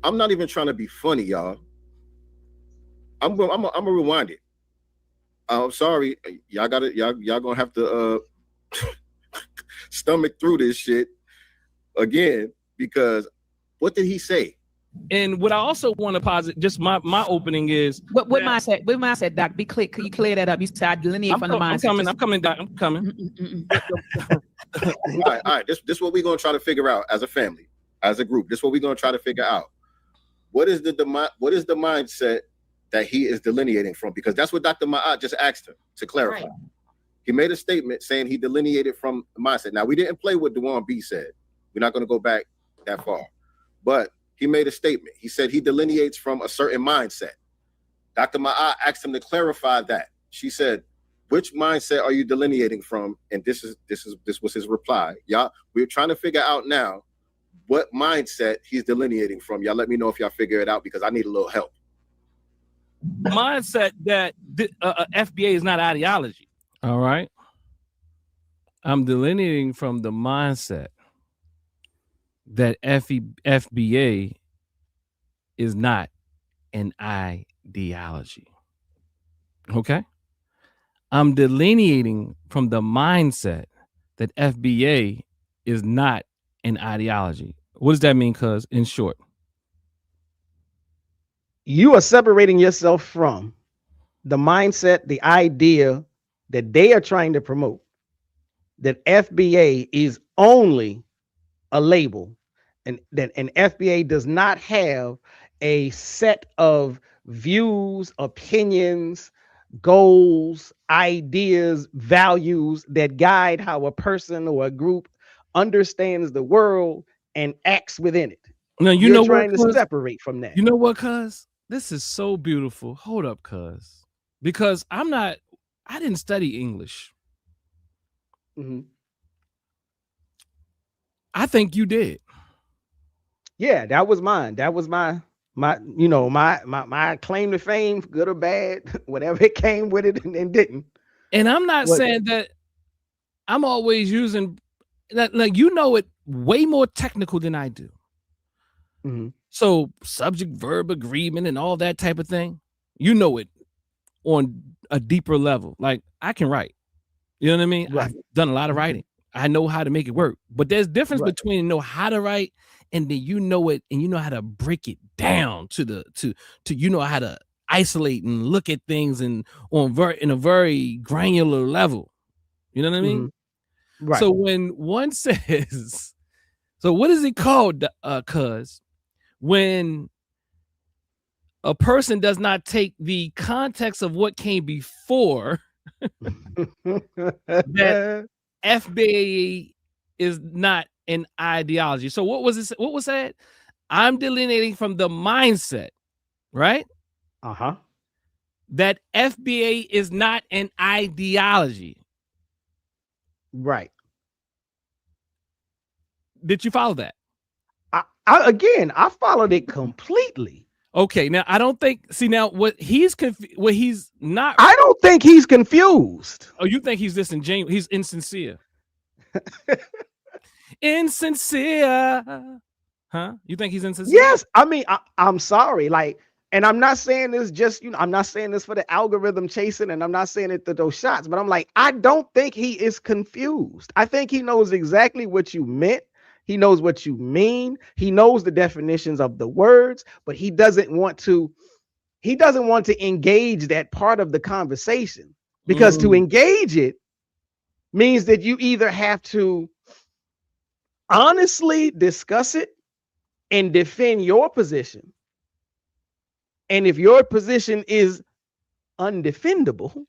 I'm not even trying to be funny, y'all. I'm gonna rewind it. I'm sorry, y'all gonna have to stomach through this shit again, because what did he say? And what I also want to posit, just my opening is what mindset, Doc, be clear. Can you clear that up? You said I delineate from the mindset. I'm coming, Doc. I'm coming. All right. This is what we're gonna try to figure out as a family, as a group. This is what we're gonna try to figure out. What is the mindset that he is delineating from? Because that's what Dr. Ma'at just asked him to clarify. Right. He made a statement saying he delineated from the mindset. Now, we didn't play what Dewan B said. We're not going to go back that far. But he made a statement. He said he delineates from a certain mindset. Dr. Ma'at asked him to clarify that. She said, which mindset are you delineating from? And this was his reply. Y'all, we're trying to figure out now what mindset he's delineating from. Y'all let me know if y'all figure it out, because I need a little help. Mindset that FBA is not ideology. All right. I'm delineating from the mindset that FBA is not an ideology. Okay. I'm delineating from the mindset that FBA is not an ideology. What does that mean? Because in short, you are separating yourself from the mindset, the idea that they are trying to promote, that FBA is only a label, and that an FBA does not have a set of views, opinions, goals, ideas, values that guide how a person or a group understands the world and acts within it. Now you You're know what, trying to cuz? separate from that. You know what, cuz? This is so beautiful. Hold up, cuz. Because I didn't study English. Mhm. I think you did. Yeah, that was mine. That was my claim to fame, good or bad, whatever it came with it and didn't. And I'm not What? saying that I'm always using like you know it way more technical than I do. Mhm. So subject verb agreement and all that type of thing, you know it on a deeper level. Like I can write. You know what I mean? Right. I've done a lot of writing. I know how to make it work. But there's difference Right. between know how to write and then you know it and you know how to break it down to you know how to isolate and look at things and in a very granular level. You know what I mean? Mhm. Right. So when one says, so what is it called, cuz when a person does not take the context of what came before that FBA is not an ideology. So what was it? What was said? I'm delineating from the mindset, right? Uh-huh. That FBA is not an ideology. Right. Did you follow that? I followed it completely. Okay, now I don't think. See now, what he's not. I don't think he's confused. Oh, you think he's disingenuous? He's insincere. Insincere, huh? You think he's insincere? Yes, I mean, I'm sorry, like, and I'm not saying this just, I'm not saying this for the algorithm chasing, and I'm not saying it to those shots, but I'm like, I don't think he is confused. I think he knows exactly what you meant. He knows what you mean. He knows the definitions of the words, but he doesn't want to engage that part of the conversation, because to engage it means that you either have to honestly discuss it and defend your position. And if your position is undefendable,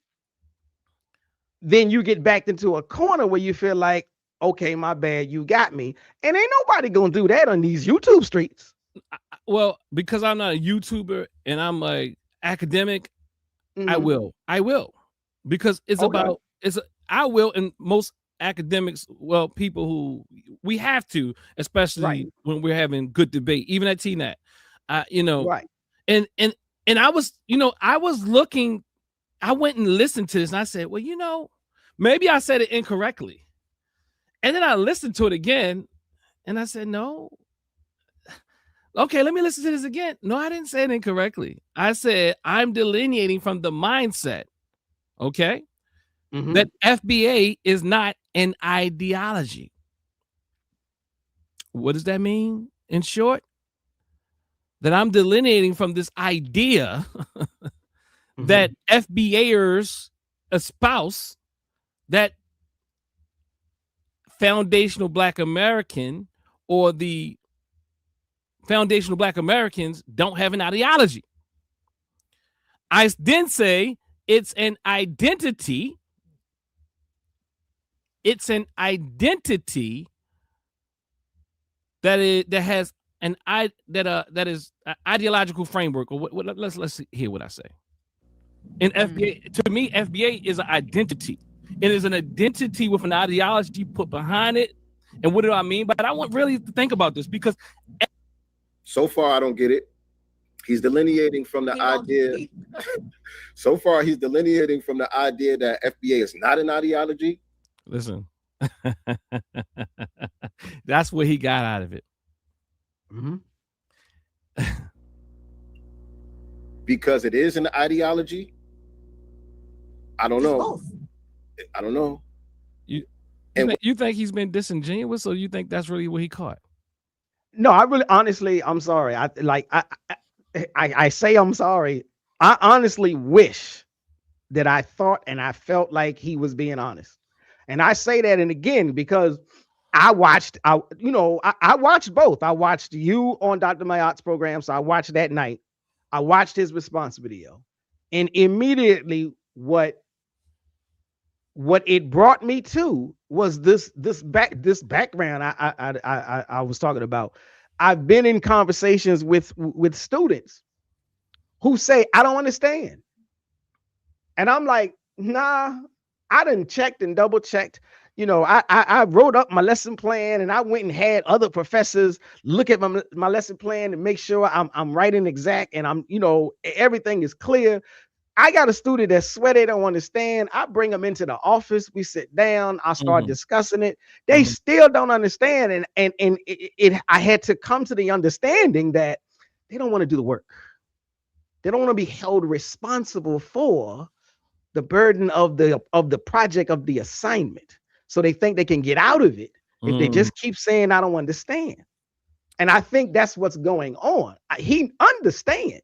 then you get backed into a corner where you feel like, okay, my bad, you got me. And ain't nobody gonna do that on these YouTube streets. Well, because I'm not a YouTuber and I'm like academic, I Mhm. will, because it's Okay. about I will, and most academics, well, people who we have to, especially Right. when we're having good debate, even at TNAT, Right. and I was, I was looking, I went and listened to this, and I said, well, maybe I said it incorrectly, and then I listened to it again, and I said, no. Okay, let me listen to this again. No, I didn't say it incorrectly. I said I'm delineating from the mindset, okay, Mhm. that FBA is not an ideology. What does that mean in short? That I'm delineating from this idea that FBAers espouse, that foundational Black American or the foundational Black Americans don't have an ideology. I then say it's an identity. It's an identity that has that is an ideological framework. Or let's hear what I say. In FBA, to me, FBA is an identity. It is an identity with an ideology put behind it. And what do I mean? But I want really to think about this, because so far I don't get it. He's delineating from the idea. So far, he's delineating from the idea that FBA is not an ideology. Listen, that's what he got out of it. Because it is an ideology. I don't know. Both. I don't know. You think he's been disingenuous, or you think that's really what he caught? No, I really, honestly, I'm sorry. I say I'm sorry. I honestly wish that I thought and I felt like he was being honest. And I say that, and again, because I watched both. I watched you on Dr. Mayot's program, so I watched that night. I watched his response video, and immediately what it brought me to was this background I was talking about. I've been in conversations with students who say, I don't understand. And I'm like, nah, I done checked and double checked. You know, I wrote up my lesson plan, and I went and had other professors look at my lesson plan and make sure I'm right and exact, and I'm, you know, everything is clear. I got a student that swear they don't understand. I bring them into the office. We sit down. I start discussing it. They still don't understand. And I had to come to the understanding that they don't want to do the work. They don't want to be held responsible for the burden of the project, of the assignment. So they think they can get out of it if they just keep saying, I don't understand. And I think that's what's going on. He understands.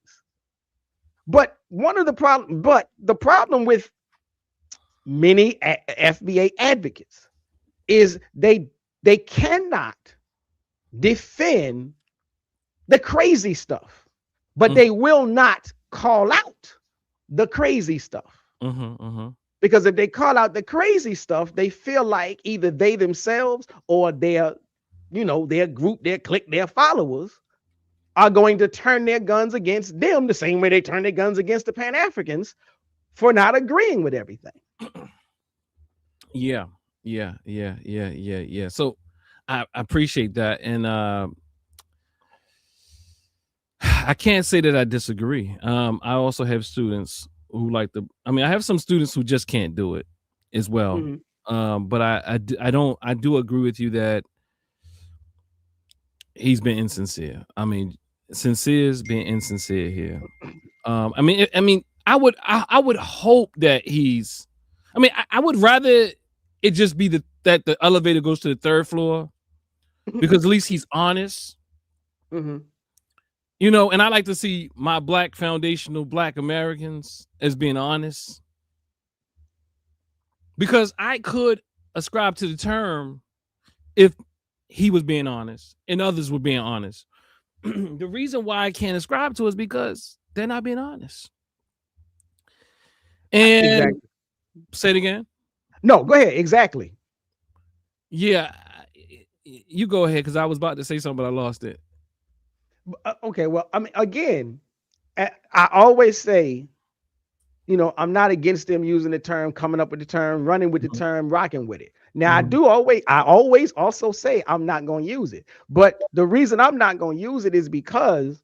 But the problem with many FBA advocates is they cannot defend the crazy stuff, but they will not call out the crazy stuff. Because if they call out the crazy stuff, they feel like either they themselves or their group, their clique, their followers are going to turn their guns against them the same way they turn their guns against the Pan-Africans for not agreeing with everything. Yeah. So I appreciate that. And I can't say that I disagree. I also have students who I have some students who just can't do it as well. But I do agree with you that he's been insincere. I mean, Sincere's being insincere here. I would hope that I would rather it just be that the elevator goes to the third floor, because at least he's honest. You know, and I like to see my foundational Black Americans as being honest, because I could ascribe to the term if he was being honest and others were being honest. The reason why I can't ascribe to it is because they're not being honest. And exactly. Say it again. No, go ahead. Exactly. Yeah, you go ahead, because I was about to say something, but I lost it. Okay, well, I mean, again, I always say, you know, I'm not against them using the term, coming up with the term, running with the term, rocking with it. Now, I always also say I'm not going to use it. But the reason I'm not going to use it is because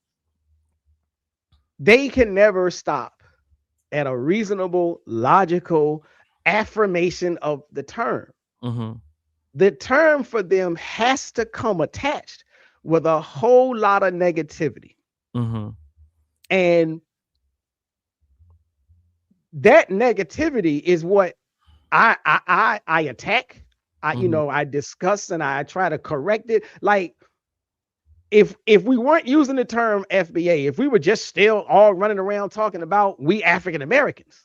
they can never stop at a reasonable, logical affirmation of the term. The term for them has to come attached with a whole lot of negativity. And that negativity is what I attack. I discuss and I try to correct it. Like, if we weren't using the term FBA, if we were just still all running around talking about we African Americans,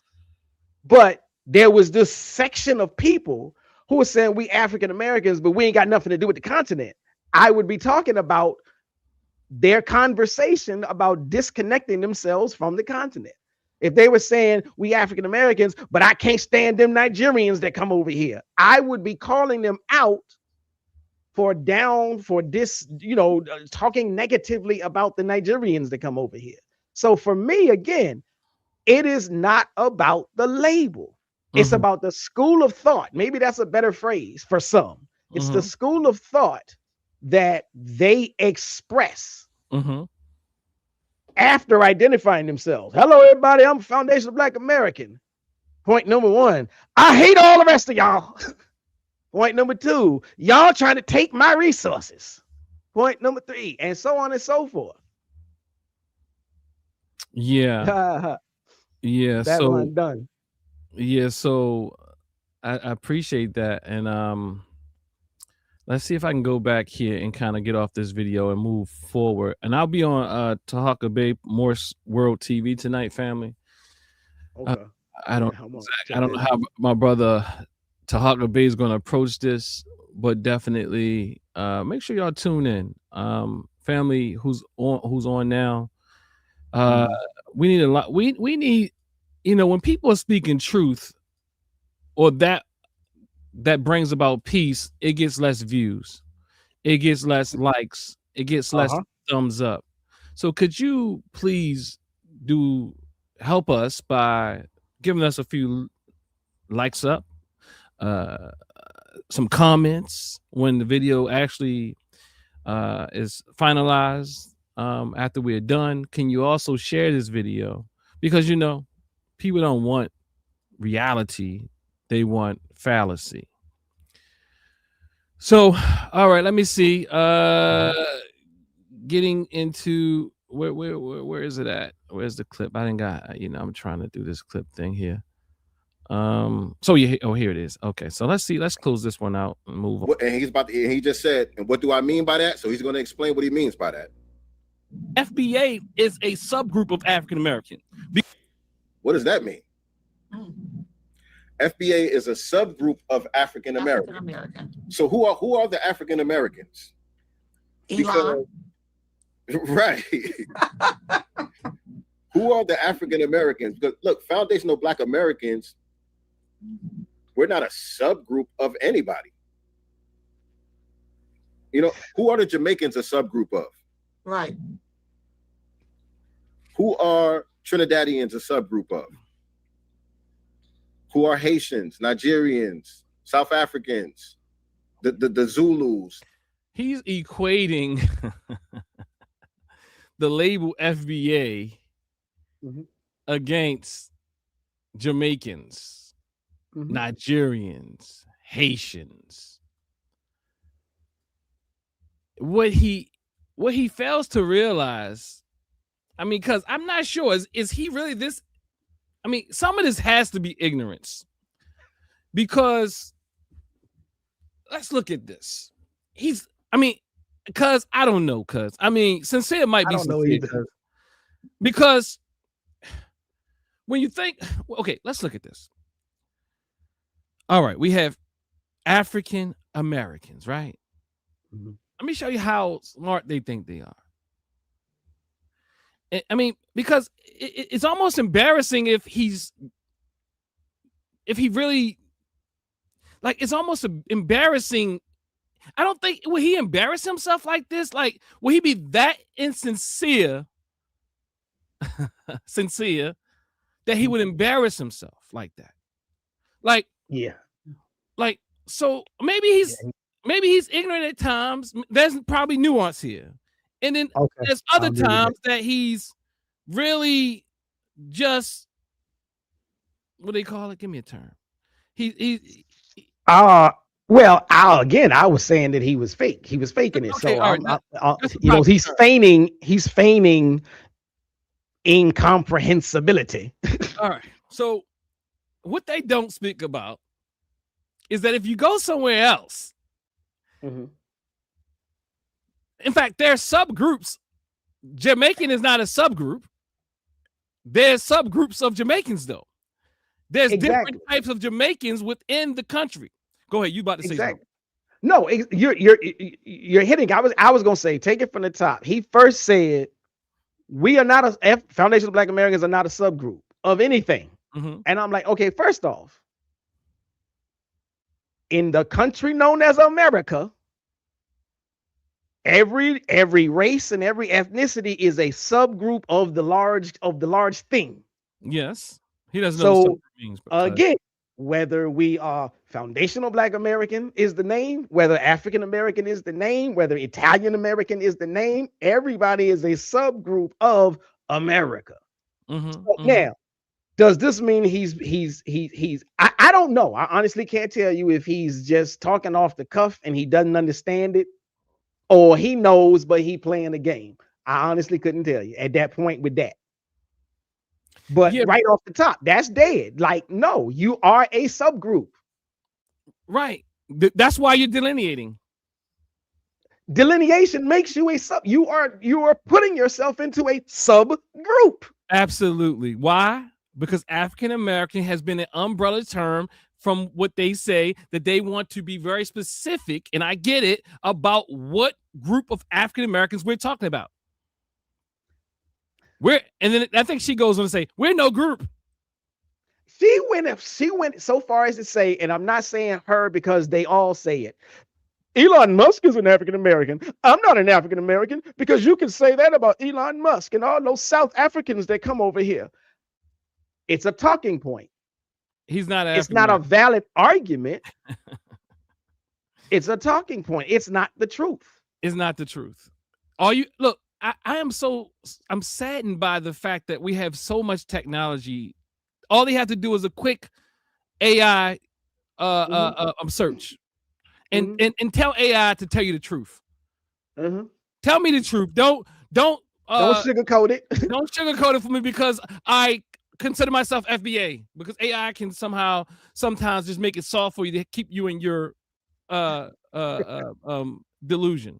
but there was this section of people who were saying we African Americans, but we ain't got nothing to do with the continent, I would be talking about their conversation about disconnecting themselves from the continent. If they were saying we African Americans, but I can't stand them Nigerians that come over here, I would be calling them out for this, talking negatively about the Nigerians that come over here. So for me, again, it is not about the label. It's about the school of thought. Maybe that's a better phrase for some. It's the school of thought that they express after identifying themselves. Hello, everybody. I'm a foundational Black American. Point number one, I hate all the rest of y'all. Point number two, y'all trying to take my resources. Point number three, and so on and so forth. Yeah. Yeah. That so one done. Yeah, so I appreciate that. And let's see if I can go back here and kind of get off this video and move forward. And I'll be on Tahaka Bay Morse World TV tonight, family. Okay. I don't know how my brother Tahaka Bay is going to approach this, but definitely make sure y'all tune in. Family who's on now, We need a lot. We need, when people are speaking truth, or that brings about peace, it gets less views, it gets less likes, it gets less thumbs up. So could you please help us by giving us a few likes up, some comments when the video actually is finalized, after we're done. Can you also share this video? Because people don't want reality, they want fallacy. So, all right, let me see. Getting into where is it at? Where's the clip? I didn't got, I'm trying to do this clip thing here. So here it is. Okay, so let's close this one out and move on. And he just said, and what do I mean by that? So he's going to explain what he means by that. FBA is a subgroup of African American. What does that mean? FBA is a subgroup of African American. So who are the African Americans? Elon. Right. Who are the African Americans? Because look, foundational Black Americans, we're not a subgroup of anybody. Who are the Jamaicans a subgroup of? Right. Who are Trinidadians a subgroup of? Who are Haitians, Nigerians, South Africans, the Zulus? He's equating the label FBA against Jamaicans, Nigerians, Haitians. What he fails to realize, because I'm not sure, is he really this? Some of this has to be ignorance, because let's look at this. Because I don't know, sincere might be sincere, because when you think, okay, let's look at this. All right, we have African Americans, right? Let me show you how smart they think they are. Because it's almost embarrassing if he really, it's almost embarrassing. I don't think, will he embarrass himself like this? Will he be that insincere, that he would embarrass himself like that? So maybe he's ignorant at times. There's probably nuance here. And then there's other times that he's really just, what do they call it? Give me a term. Well, I was saying that he was fake. He was faking it. Okay, so he's feigning incomprehensibility. All right. So what they don't speak about is that if you go somewhere else, in fact, there are subgroups. Jamaican is not a subgroup. There's subgroups of Jamaicans, though. There's different types of Jamaicans within the country. Go ahead. You about to say something? No, you're hitting. I was gonna say, take it from the top. He first said, we are not foundational Black Americans are not a subgroup of anything. And I'm like, okay, first off, in the country known as America, every race and every ethnicity is a subgroup of the large thing. Yes, he doesn't know what means. Again, whether we are foundational Black American is the name, whether African American is the name, whether Italian American is the name, everybody is a subgroup of America. Now, does this mean I don't know. I honestly can't tell you if he's just talking off the cuff and he doesn't understand it, or he knows but he playing the game. I honestly couldn't tell you at that point with that. But right off the top, that's dead. No, you are a subgroup. Right. That's why you're delineating. Delineation makes you a sub. You are putting yourself into a subgroup. Absolutely. Why? Because African American has been an umbrella term from what they say, that they want to be very specific, and I get it, about what group of African Americans we're talking about. And then I think she goes on to say, we're no group. She went so far as to say, and I'm not saying her because they all say it. Elon Musk is an African American. I'm not an African American because you can say that about Elon Musk and all those South Africans that come over here. It's a talking point. He's not. It's not a valid argument. It's a talking point. It's not the truth. It's not the truth. Look, I'm saddened by the fact that we have so much technology. All they have to do is a quick AI search and tell AI to tell you the truth. Tell me the truth. Don't sugarcoat it. Don't sugarcoat it for me because I consider myself FBA, because AI can sometimes just make it soft for you to keep you in your delusion.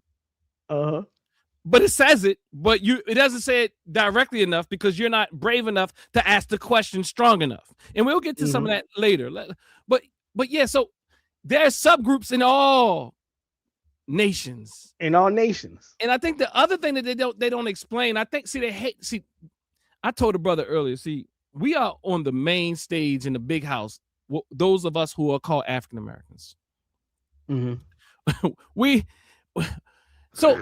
But it says it, but it doesn't say it directly enough because you're not brave enough to ask the question strong enough. And we'll get to some of that later. But yeah, so there are subgroups in all nations. In all nations. And I think the other thing that they don't explain, I think, I told a brother earlier, we are on the main stage in the big house, those of us who are called African Americans. So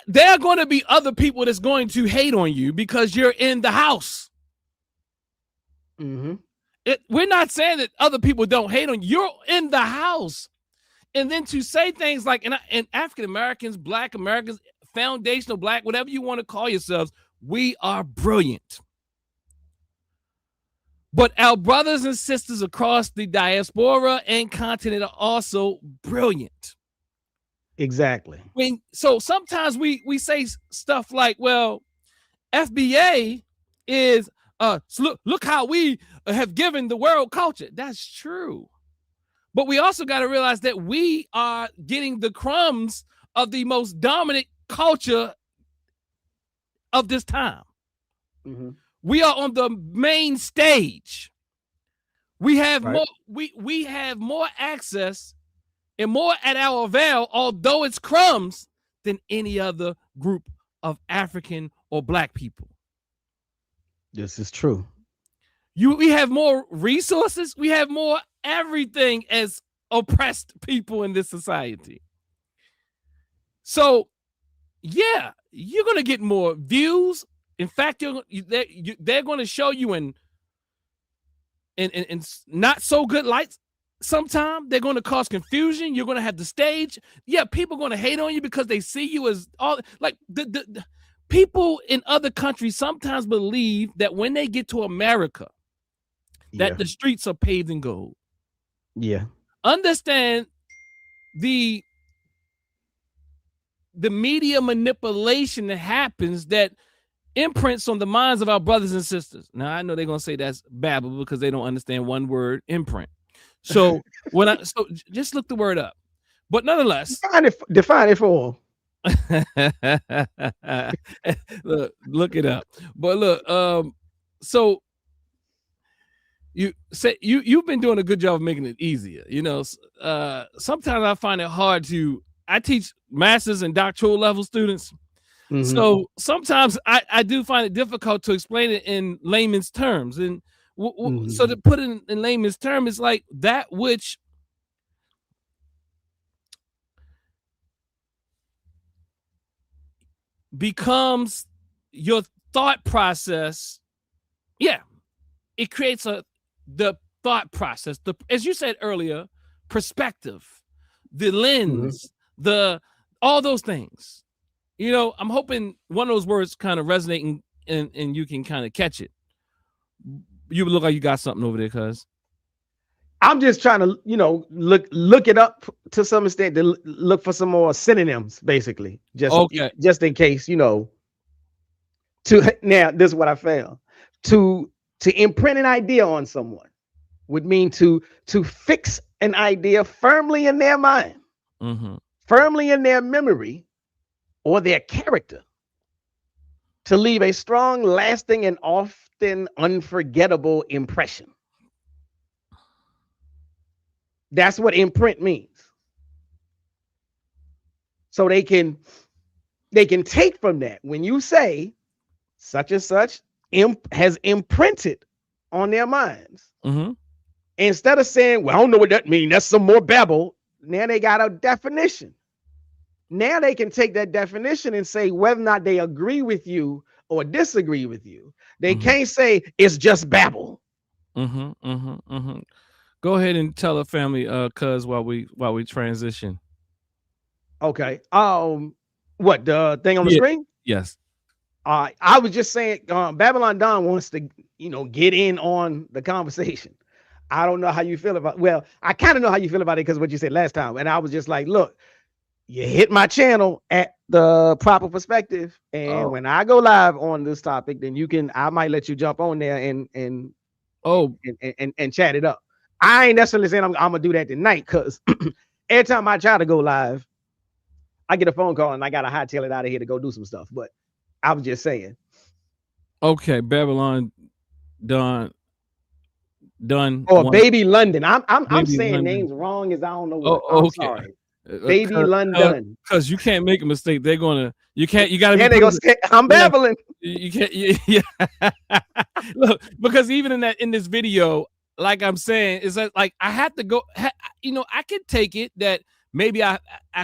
there are going to be other people that's going to hate on you because you're in the house. We're not saying that other people don't hate on you. You're in the house. And then to say things like, and African Americans, Black Americans, foundational Black, whatever you want to call yourselves, we are brilliant. But our brothers and sisters across the diaspora and continent are also brilliant. Exactly. So sometimes we say stuff like, well, FBA is look how we have given the world culture. That's true. But we also got to realize that we are getting the crumbs of the most dominant culture of this time. We are on the main stage. We have more. We have more access and more at our avail, although it's crumbs, than any other group of African or Black people. This is true. We have more resources. We have more everything as oppressed people in this society. So, yeah, you're going to get more views. In fact, they're going to show you in not so good lights. Sometimes they're going to cause confusion. You're going to have the stage. Yeah, people are going to hate on you because they see you as all like the people in other countries sometimes believe that when they get to America, that the streets are paved in gold. Yeah. Understand the media manipulation that happens that imprints on the minds of our brothers and sisters. Now, I know they're going to say that's babble because they don't understand one word, imprint. So just look the word up. But nonetheless, define it for them. look it up. But look, so you've been doing a good job of making it easier. Sometimes I find it hard I teach master's and doctoral level students. So sometimes I do find it difficult to explain it in layman's terms. And so to put it in layman's terms, it's like that which becomes your thought process. Yeah, it creates the thought process. As you said earlier, perspective, the lens, all those things. I'm hoping one of those words kind of resonate and you can kind of catch it. You look like you got something over there, cuz. I'm just trying to, look it up to some extent to look for some more synonyms, basically. Just in case, now this is what I found. To imprint an idea on someone would mean to fix an idea firmly in their mind, firmly in their memory or their character, to leave a strong, lasting, and often unforgettable impression. That's what imprint means. So they can take from that when you say such and such has imprinted on their minds. Mm-hmm. Instead of saying, well, I don't know what that means, that's some more babble, now they got a definition. Now they can take that definition and say whether or not they agree with you or disagree with you. They can't say it's just babble. Go ahead and tell the family, cuz while we transition. Okay. What, the thing on the screen? Yes. I was just saying, Babylon Don wants to, get in on the conversation. I don't know how you feel about. Well, I kind of know how you feel about it because what you said last time, and I was just like, look, you hit my channel at the proper perspective, and when I go live on this topic, then I might let you jump on there and chat it up. I ain't necessarily saying I'm gonna do that tonight, because every time I try to go live, I get a phone call and I gotta hightail it out of here to go do some stuff. But I was just saying. Okay, Babylon done. Or Baby London. I'm saying London. Names wrong as I don't know what. I'm sorry. Baby London. Because you can't make a mistake. They're gonna. You can't. You gotta. And they gonna say I'm babbling. You can't. Yeah. Look, because even in this video, like I'm saying, is that like I have to go. I could take it that maybe I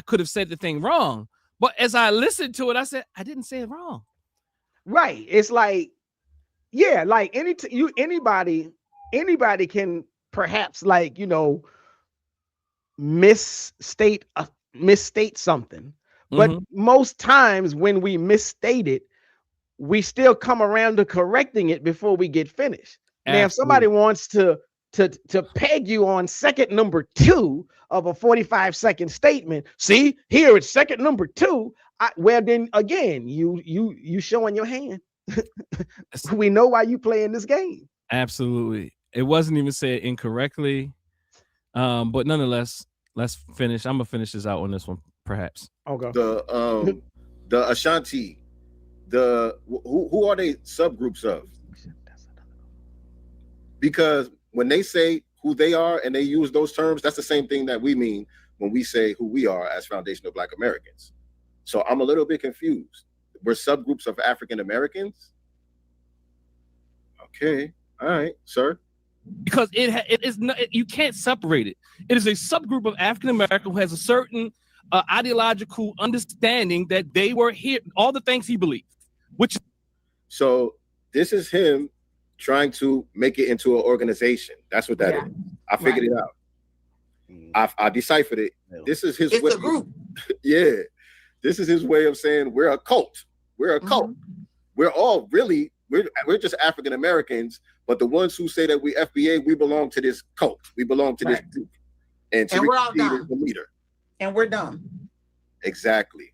could have said the thing wrong, but as I listened to it, I said I didn't say it wrong. Right. It's like, yeah, like anybody can perhaps misstate something, but most times when we misstate it, we still come around to correcting it before we get finished. Now, if somebody wants to peg you on second number 2 of a 45-second statement, see here it's second number 2. Well, then again, you showing your hand. We know why you playing this game. Absolutely. It wasn't even said incorrectly. But nonetheless, let's finish. I'm gonna finish this out on this one, perhaps. Okay. The Ashanti, who are they subgroups of? Because when they say who they are and they use those terms, that's the same thing that we mean when we say who we are as foundational Black Americans. So I'm a little bit confused. We're subgroups of African Americans. Okay. All right, sir. Because it is not, you can't separate it. It is a subgroup of African American who has a certain ideological understanding that they were here, all the things he believed. So this is him trying to make it into an organization. That's what that is. I figured it out. I deciphered it. This is his way. It's a group. Yeah. This is his way of saying we're a cult. We're a cult. We're all really, we're just African Americans, but the ones who say that we FBA, we belong to this cult. We belong to this group. And we're all Nasheed is the leader. And we're done. Exactly.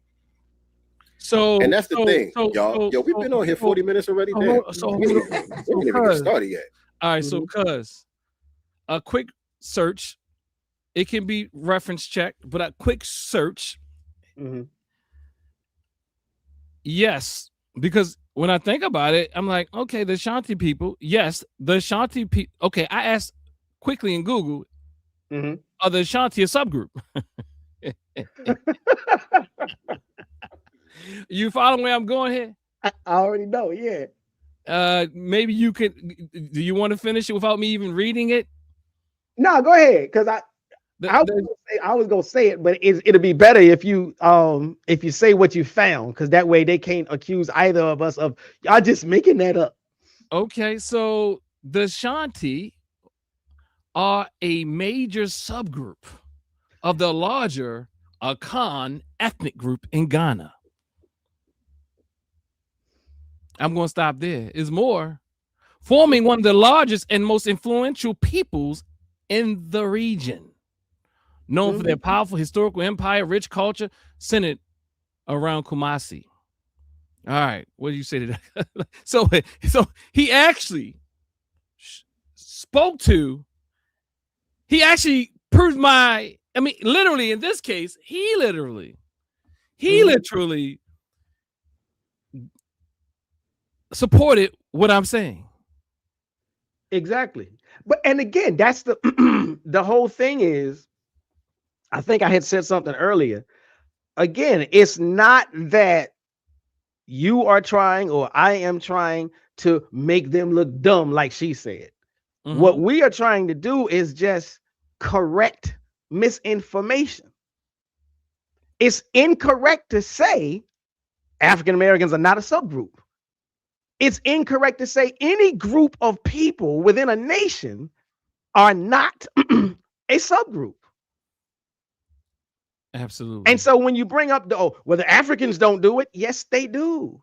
So, and that's the thing, y'all. Yo, we've been on here 40 minutes already. We haven't even get started yet. All right, so cuz a quick search, it can be reference checked, but a quick search. Yes, because when I think about it, I'm like, okay, the Ashanti people. Yes, the Ashanti people. Okay, I asked quickly in Google, are the Ashanti a subgroup? You follow where I'm going here? I already know, yeah. Maybe you could. Do you want to finish it without me even reading it? No, go ahead, because I was gonna say it, but it'll be better if you say what you found, because that way they can't accuse either of us of y'all just making that up. Okay, so the Ashanti are a major subgroup of the larger Akan ethnic group in Ghana. I'm going to stop there. Is more, forming one of the largest and most influential peoples in the region, known for their powerful historical empire, rich culture, centered around Kumasi. All right, what do you say to that? So he actually spoke to. He actually proved my. I mean, literally in this case, he literally supported what I'm saying. Exactly. But and again, that's the the whole thing is, I think I had said something earlier. Again, it's not that you are trying, or I am trying to make them look dumb, like she said. What we are trying to do is just correct misinformation. It's incorrect to say African Americans are not a subgroup. It's incorrect to say any group of people within a nation are not a subgroup. Absolutely. And so when you bring up the Africans don't do it, yes, they do.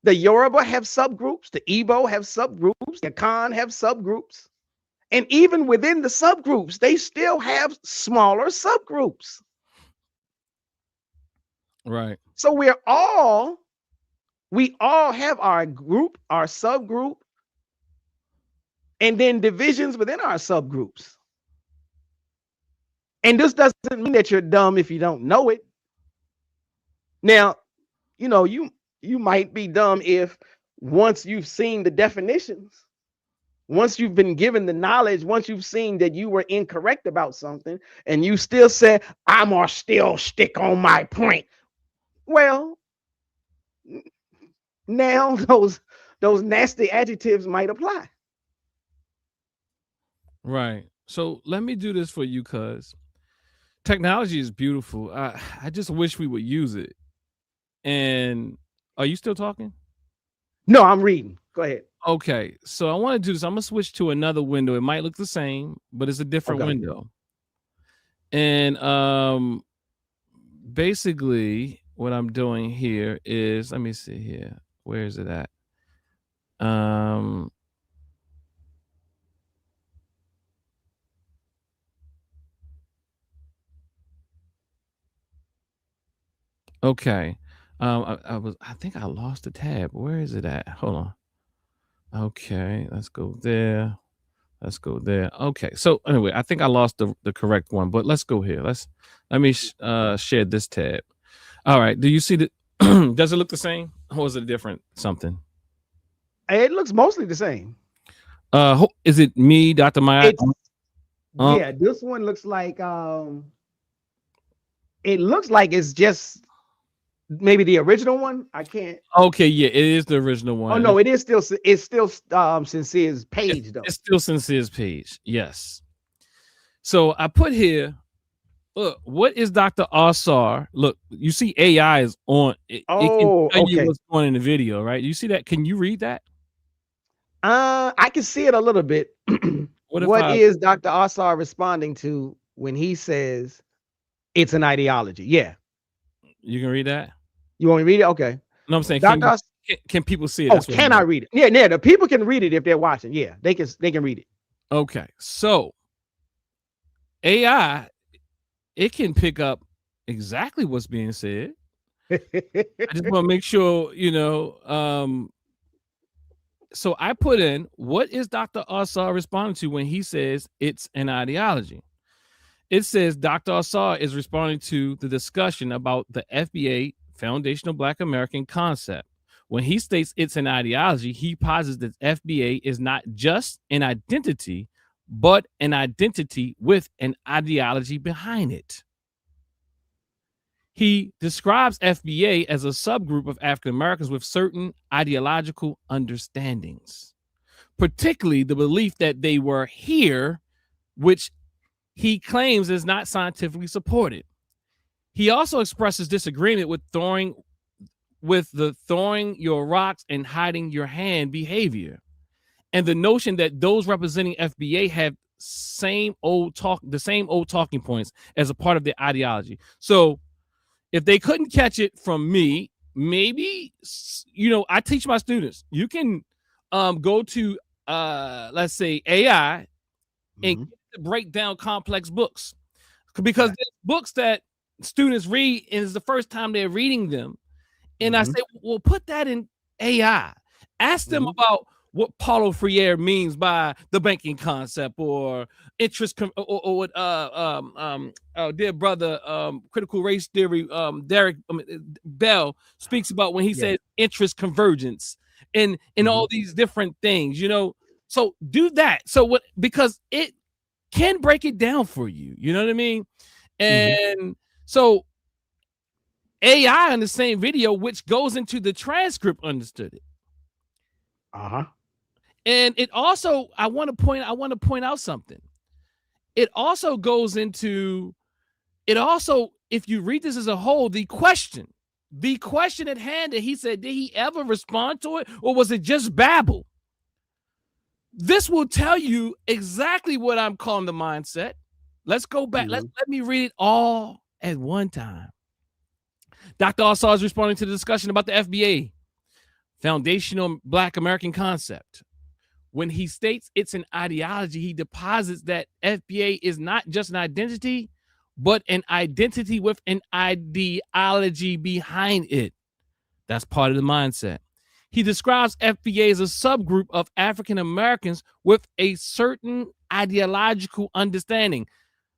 The Yoruba have subgroups, the Igbo have subgroups, the Khan have subgroups. And even within the subgroups, they still have smaller subgroups. Right. So we all have our group, our subgroup, and then divisions within our subgroups. And this doesn't mean that you're dumb if you don't know it. Now, you might be dumb if once you've seen the definitions, once you've been given the knowledge, once you've seen that you were incorrect about something, and you still say, I'm gonna still stick on my point. Well, now those nasty adjectives might apply. Right. So let me do this for you, cuz technology is beautiful. I just wish we would use it. And are you still talking? No, I'm reading. Go ahead. Okay. So I want to do this. I'm gonna switch to another window. It might look the same, but it's a different window. And basically what I'm doing here is, let me see here. Where is it at? Okay. I think I lost the tab. Where is it at? Hold on. Okay, let's go there. Let's go there. Okay. So anyway, I think I lost the correct one, but let's go here. Let me share this tab. All right. Do you see the does it look the same? Or is it a different something? It looks mostly the same. Is it me, Dr. Maya? Yeah, this one looks like it looks like it's just maybe the original one. I can't. Okay, yeah, it is the original one. Oh no, it's still Sincere's page though. It's still Sincere's page. Yes. So I put here. Look, what is Dr. Asar? Look, you see AI is on. It can tell you what's going in the video, right? You see that? Can you read that? I can see it a little bit. What is Dr. Asar responding to when he says it's an ideology? Yeah. You can read that? You want me to read it? Okay. No, I'm saying, can people see it? Oh, can I read it? Yeah, the people can read it if they're watching. Yeah, they can read it. Okay. So AI, it can pick up exactly what's being said. I just want to make sure, so I put in, what is Dr. Asar responding to when he says it's an ideology? It says Dr. Asar is responding to the discussion about the FBA, Foundational Black American Concept. When he states it's an ideology, he posits that FBA is not just an identity, but an identity with an ideology behind it. He describes FBA as a subgroup of African Americans with certain ideological understandings, particularly the belief that they were here, which he claims is not scientifically supported. He also expresses disagreement with throwing your rocks and hiding your hand behavior, and the notion that those representing FBA have the same old talking points as a part of their ideology. So if they couldn't catch it from me, maybe, I teach my students, you can go to, let's say, AI and break down complex books, because there's books that students read and it's the first time they're reading them. And I say, well, put that in AI. Ask them about what Paulo Freire means by the banking concept, or interest, or what dear brother, critical race theory, Derek Bell speaks about when he says interest convergence and all these different things, So do that. So because it can break it down for you, you know what I mean? And so AI in the same video, which goes into the transcript, understood it. And it also, I want to point out something. It also goes into, if you read this as a whole, the question at hand that he said, did he ever respond to it, or was it just babble? This will tell you exactly what I'm calling the mindset. Let's go back. Let me read it all at one time. Dr. Assar is responding to the discussion about the FBA, foundational Black American concept. When he states it's an ideology, he deposits that FBA is not just an identity, but an identity with an ideology behind it. That's part of the mindset. He describes FBA as a subgroup of African Americans with a certain ideological understanding.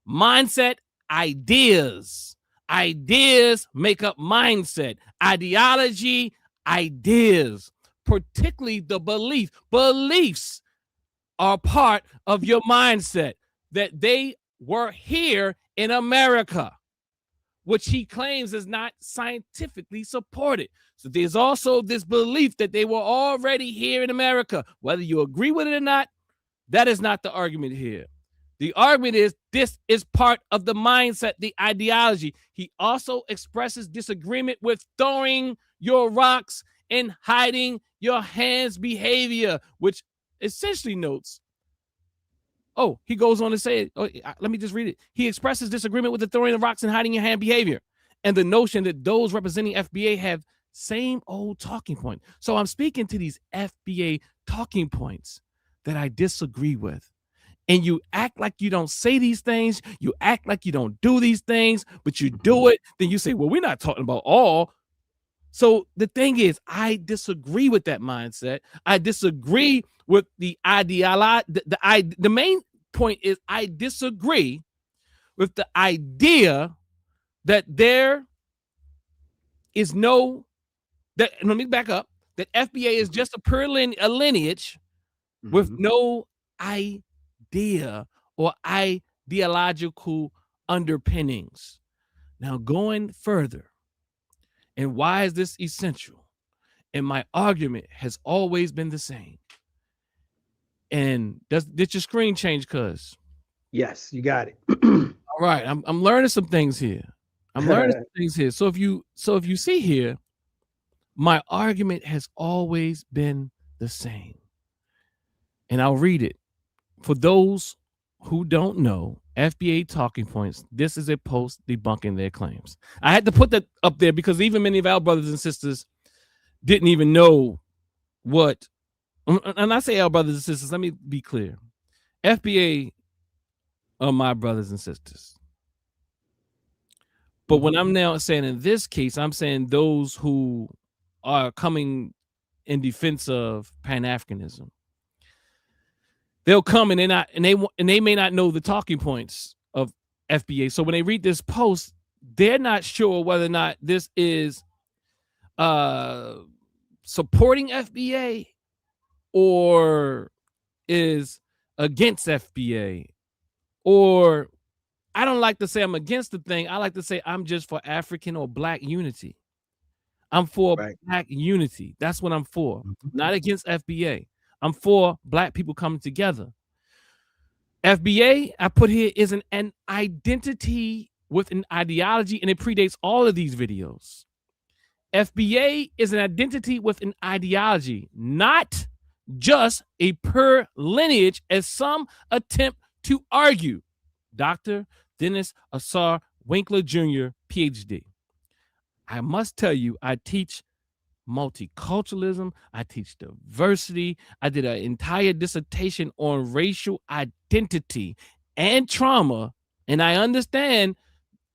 Mindset, ideas. Ideas make up mindset. Ideology, ideas. Particularly the belief. Beliefs are part of your mindset, that they were here in America, which he claims is not scientifically supported. So there's also this belief that they were already here in America. Whether you agree with it or not, that is not the argument here. The argument is this is part of the mindset, the ideology. He also expresses disagreement with throwing your rocks and hiding your hands behavior, which essentially notes, he goes on to say, let me just read it. He expresses disagreement with the throwing of rocks and hiding your hand behavior, and the notion that those representing FBA have same old talking point. So I'm speaking to these FBA talking points that I disagree with. And you act like you don't say these things. You act like you don't do these things, but you do it. Then you say, well, we're not talking about all. So the thing is, I disagree with that mindset. I disagree with the ideology. The main point is I disagree with the idea that there is no, that, let me back up, that FBA is just a pure lineage with no idea or ideological underpinnings. Now, going further, and why is this essential? And my argument has always been the same. And did your screen change, cuz? Yes, you got it. All right, I'm learning some things here. So if you see here, my argument has always been the same. And I'll read it. For those who don't know, FBA talking points, this is a post debunking their claims. I had to put that up there because even many of our brothers and sisters didn't even know what, and I say our brothers and sisters, let me be clear. FBA are my brothers and sisters. But when I'm now saying in this case, I'm saying those who are coming in defense of Pan-Africanism. They'll come and they may not know the talking points of FBA. So when they read this post, they're not sure whether or not this is supporting FBA or is against FBA. Or I don't like to say I'm against the thing. I like to say I'm just for African or Black unity. I'm for Black unity. That's what I'm for. Not against FBA. I'm for Black people coming together. FBA, I put here, is an identity with an ideology, and it predates all of these videos. FBA is an identity with an ideology, not just a pure lineage, as some attempt to argue. Dr. Dennis Assar Winkler Jr., PhD. I must tell you, I teach multiculturalism. I teach diversity. I did an entire dissertation on racial identity and trauma, and I understand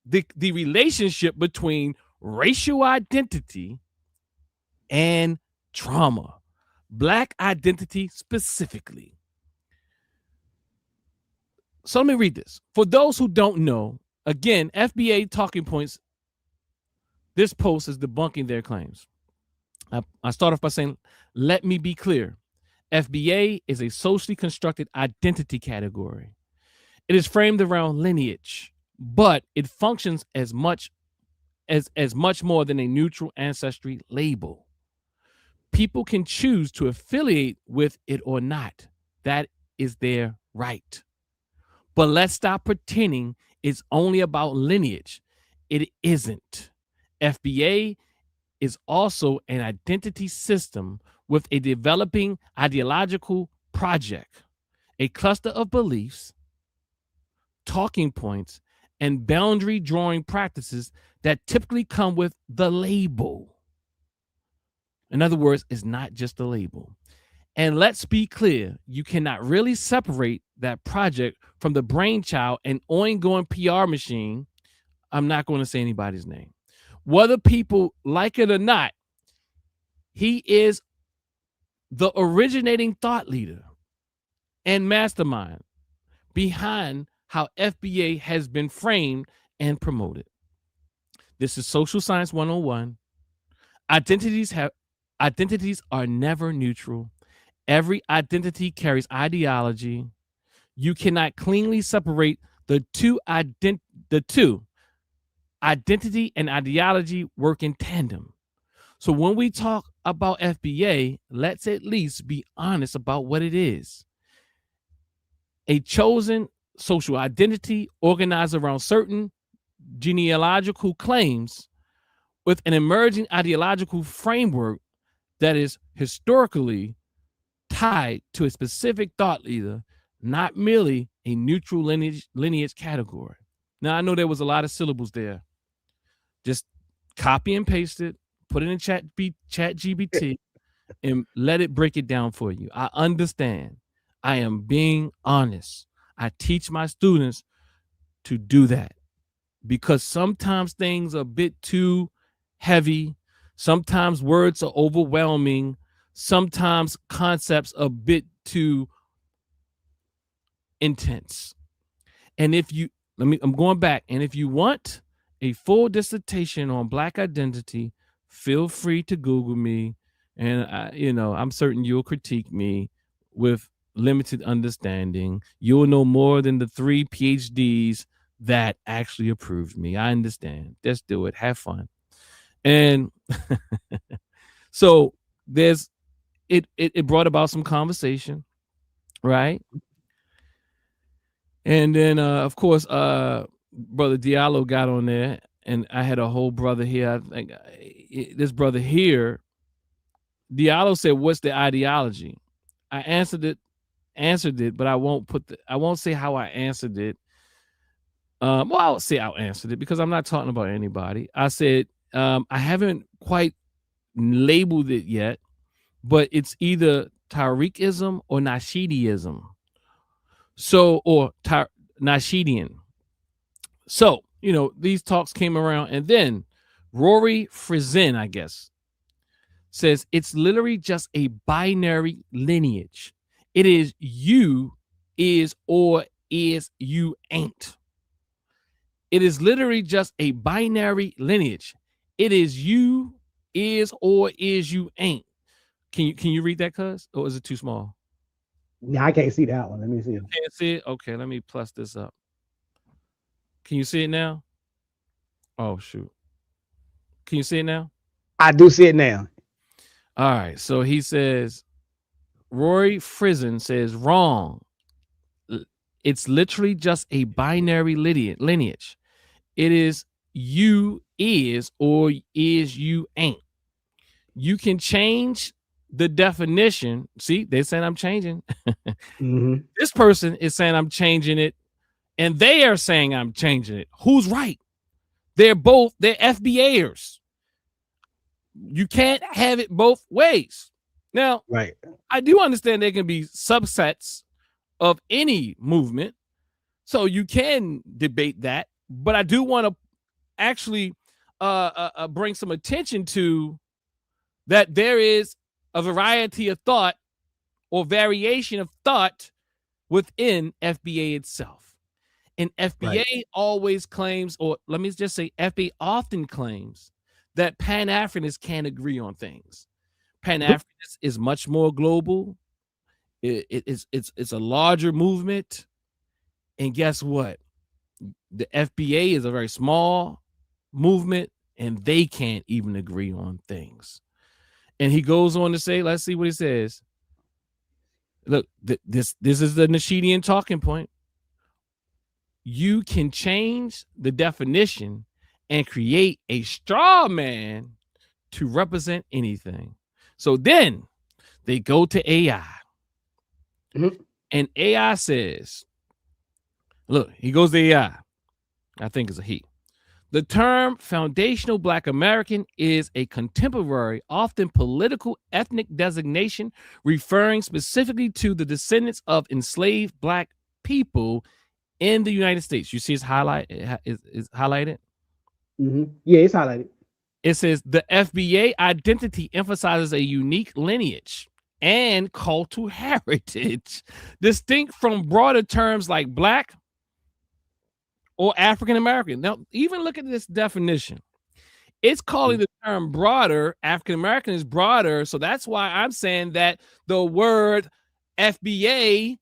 the relationship between racial identity and trauma, Black identity specifically. So let me read this. For those who don't know, again, FBA talking points, this post is debunking their claims. I start off by saying, let me be clear. FBA is a socially constructed identity category. It is framed around lineage, but it functions as much as much more than a neutral ancestry label. People can choose to affiliate with it or not. That is their right. But let's stop pretending it's only about lineage. It isn't. FBA is also an identity system with a developing ideological project, a cluster of beliefs, talking points, and boundary drawing practices that typically come with the label. In other words, it's not just a label. And let's be clear, you cannot really separate that project from the brainchild and ongoing PR machine. I'm not going to say anybody's name. Whether people like it or not, he is the originating thought leader and mastermind behind how FBA has been framed and promoted. This is Social Science 101. Identities are never neutral. Every identity carries ideology. You cannot cleanly separate the two. Identity and ideology work in tandem. So when we talk about FBA, let's at least be honest about what it is. A chosen social identity organized around certain genealogical claims with an emerging ideological framework that is historically tied to a specific thought leader, not merely a neutral lineage category. Now, I know there was a lot of syllables there. Just copy and paste it, put it in chat GBT, and let it break it down for you. I understand. I am being honest. I teach my students to do that because sometimes things are a bit too heavy. Sometimes words are overwhelming. Sometimes concepts are a bit too intense. And if you, I'm going back. And if you want a full dissertation on Black identity, feel free to Google me. And I'm certain you'll critique me with limited understanding. You'll know more than the 3 PhDs that actually approved me. I understand. Let's do it. Have fun. And so there's it brought about some conversation, right? And then of course Brother Diallo got on there, and I had a whole brother here. I think this brother here, Diallo said, "What's the ideology?" I answered it, but I won't say how I answered it. Well, I'll say I answered it because I'm not talking about anybody. I said I haven't quite labeled it yet, but it's either Tariqism or Nasheedism. So, or Nasheedian. So, these talks came around, and then Rory Frizen, I guess, says it's literally just a binary lineage. It is you is or is you ain't. It is literally just a binary lineage. It is you is or is you ain't. Can you read that, cuz? Or is it too small? Yeah, I can't see that one. Let me see. You can't see it? Okay, let me plus this up. Can you see it now? Oh, shoot. Can you see it now? I do see it now. All right. So he says, Rory Frizen says, wrong. It's literally just a binary lineage. It is you is or is you ain't. You can change the definition. See, they're saying I'm changing. Mm-hmm. This person is saying I'm changing it, and they are saying I'm changing it. Who's right? They're FBAers. You can't have it both ways. Now, right. I do understand there can be subsets of any movement, so you can debate that. But I do want to actually bring some attention to that there is a variety of thought or variation of thought within FBA itself. And FBA always claims, or let me just say, FBA often claims that Pan-Africanists can't agree on things. Pan-Africanism is much more global. It's a larger movement. And guess what? The FBA is a very small movement and they can't even agree on things. And he goes on to say, let's see what he says. Look, this is the Nasheedian talking point. You can change the definition and create a straw man to represent anything. So then they go to AI. Mhm. And AI says, look, he goes to AI. I think it's a he. The term foundational Black American is a contemporary, often political ethnic designation referring specifically to the descendants of enslaved Black people in the United States. You see it's highlighted? Yeah, it's highlighted. It says the FBA identity emphasizes a unique lineage and cultural heritage, distinct from broader terms like Black or African American. Now, even look at this definition. It's calling the term broader. African American is broader. So that's why I'm saying that the word FBA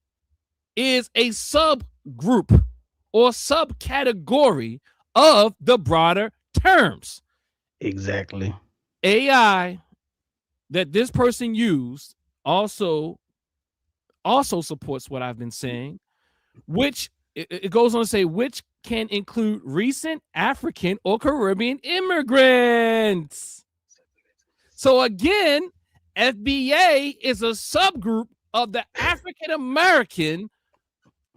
is a subgroup or subcategory of the broader terms. Exactly. AI that this person used also supports what I've been saying, which it goes on to say, which can include recent African or Caribbean immigrants. So again, FBA is a subgroup of the African American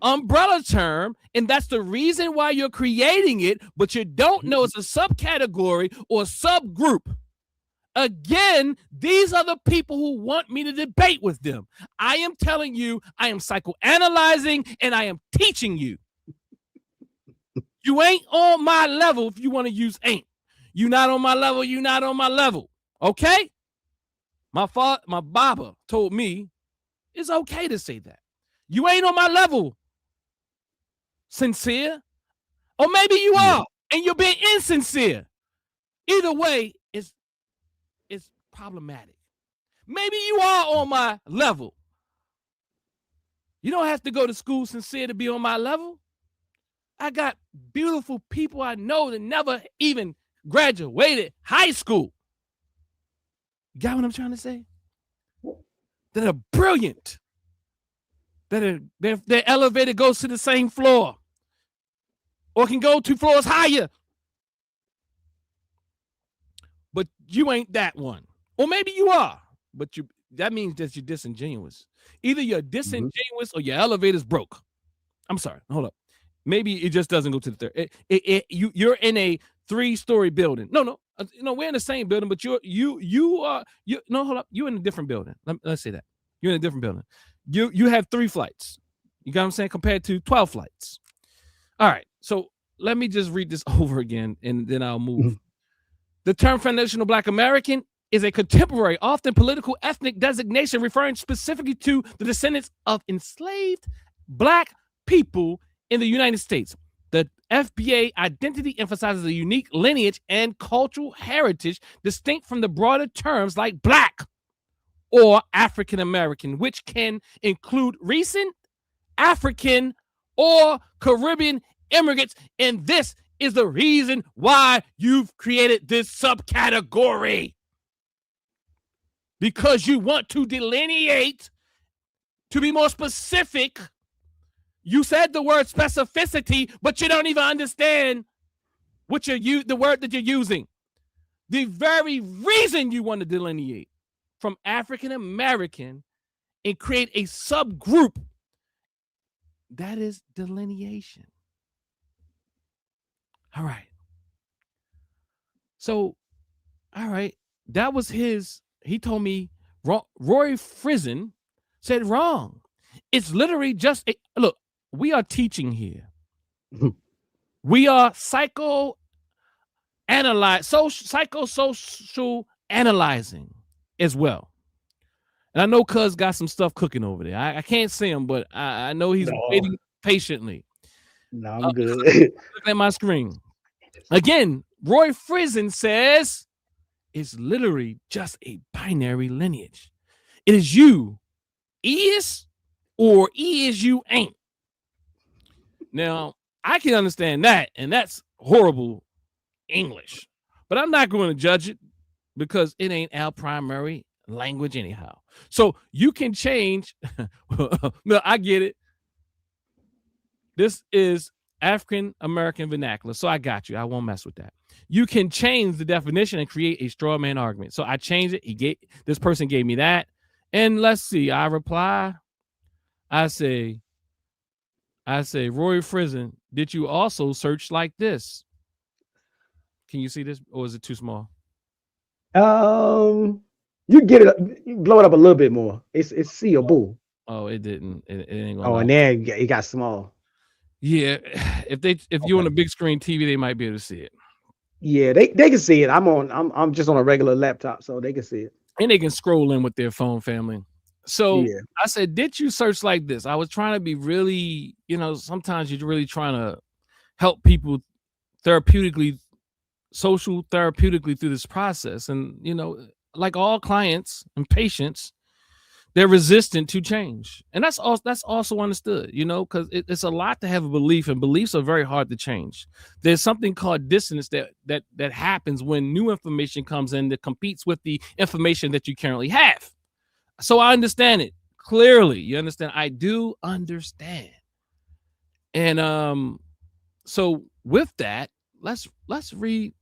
umbrella term, and that's the reason why you're creating it, but you don't know it's a subcategory or subgroup. Again, these are the people who want me to debate with them. I am telling you, I am psychoanalyzing and I am teaching you. You ain't on my level if you want to use ain't. You not on my level, you not on my level. Okay? My Baba told me it's okay to say that. You ain't on my level, sincere. Or maybe you are, and you're being insincere. Either way, it's problematic. Maybe you are on my level. You don't have to go to school sincere to be on my level. I got beautiful people I know that never even graduated high school. You got what I'm trying to say? That are brilliant. That their elevator goes to the same floor or can go 2 floors higher. But you ain't that one. Or maybe you are, but that means that you're disingenuous. Either you're disingenuous or your elevator's broke. I'm sorry. Hold up. Maybe it just doesn't go to the third. You're in a 3-story building. No, we're in the same building, but hold up. You're in a different building. Let's say that. You're in a different building. You have 3 flights. You got what I'm saying? Compared to 12 flights. All right. So let me just read this over again and then I'll move. The term foundational Black American is a contemporary, often political ethnic designation referring specifically to the descendants of enslaved Black people in the United States. The FBA identity emphasizes a unique lineage and cultural heritage distinct from the broader terms like Black or African American, which can include recent African or Caribbean immigrants. And this is the reason why you've created this subcategory. Because you want to delineate, to be more specific. You said the word specificity, but you don't even understand the word that you're using. The very reason you want to delineate from African American and create a subgroup, that is delineation. All right. So, all right, that was he told me Roy Friesen said wrong. It's literally just look, we are teaching here. We are psychosocial analyzing as well. And I know Cuz got some stuff cooking over there. I can't see him, but I know he's waiting patiently. No, I'm good. Look at my screen. Again, Roy Friesen says it's literally just a binary lineage. It is you is or is you ain't. Now, I can understand that, and that's horrible English. but I'm not going to judge it because it ain't our primary language anyhow. So you can change. No, I get it. This is African American vernacular, so I got you. I won't mess with that. You can change the definition and create a straw man argument. So I changed it. This person gave me that, and let's see. I reply. I say, Roy Frizen, did you also search like this? Can you see this, or is it too small? You get it. You blow it up a little bit more. It's seeable. Oh, it didn't. It ain't gonna. Oh, and then it got small. Yeah, if you're on a big screen TV, they might be able to see it. Yeah, they can see it. I'm just on a regular laptop, so they can see it. And they can scroll in with their phone, family. So yeah. I said, did you search like this? I was trying to be really, sometimes you're really trying to help people therapeutically through this process. And, like all clients and patients, they're resistant to change. And that's also understood, because it's a lot to have a belief, and beliefs are very hard to change. There's something called dissonance that happens when new information comes in that competes with the information that you currently have. So I understand it clearly. You understand? I do understand. And so with that, let's read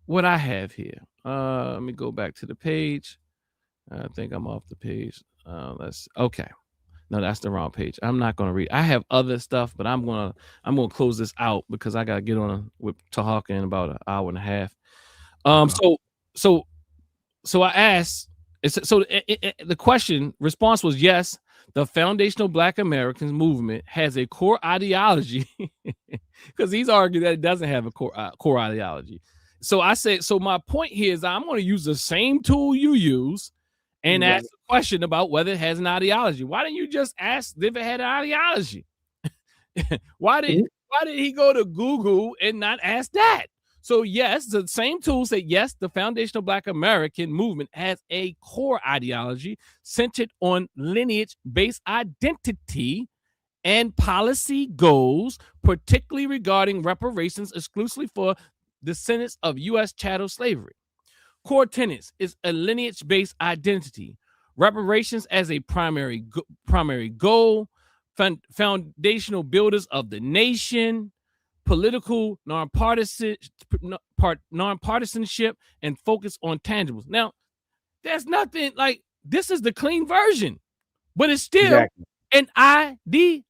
what I have here. Let me go back to the page. I think I'm off the page. Okay. No, that's the wrong page. I'm not gonna read. I have other stuff, but I'm gonna close this out because I gotta get on with Tahaka in about an hour and a half. So I asked. The response was yes. The foundational Black Americans movement has a core ideology, because he's argued that it doesn't have a core ideology. So I said, so my point here is I'm going to use the same tool you use and ask a question about whether it has an ideology. Why didn't you just ask if it had an ideology? Why did he go to Google and not ask that? So yes, the same tool said yes, the foundational Black American movement has a core ideology centered on lineage-based identity and policy goals, particularly regarding reparations exclusively for descendants of U.S. chattel slavery. Core tenets is a lineage-based identity, reparations as a primary goal, foundational builders of the nation, political nonpartisanship, and focus on tangibles. Now, there's nothing like this is the clean version, but it's still an ideology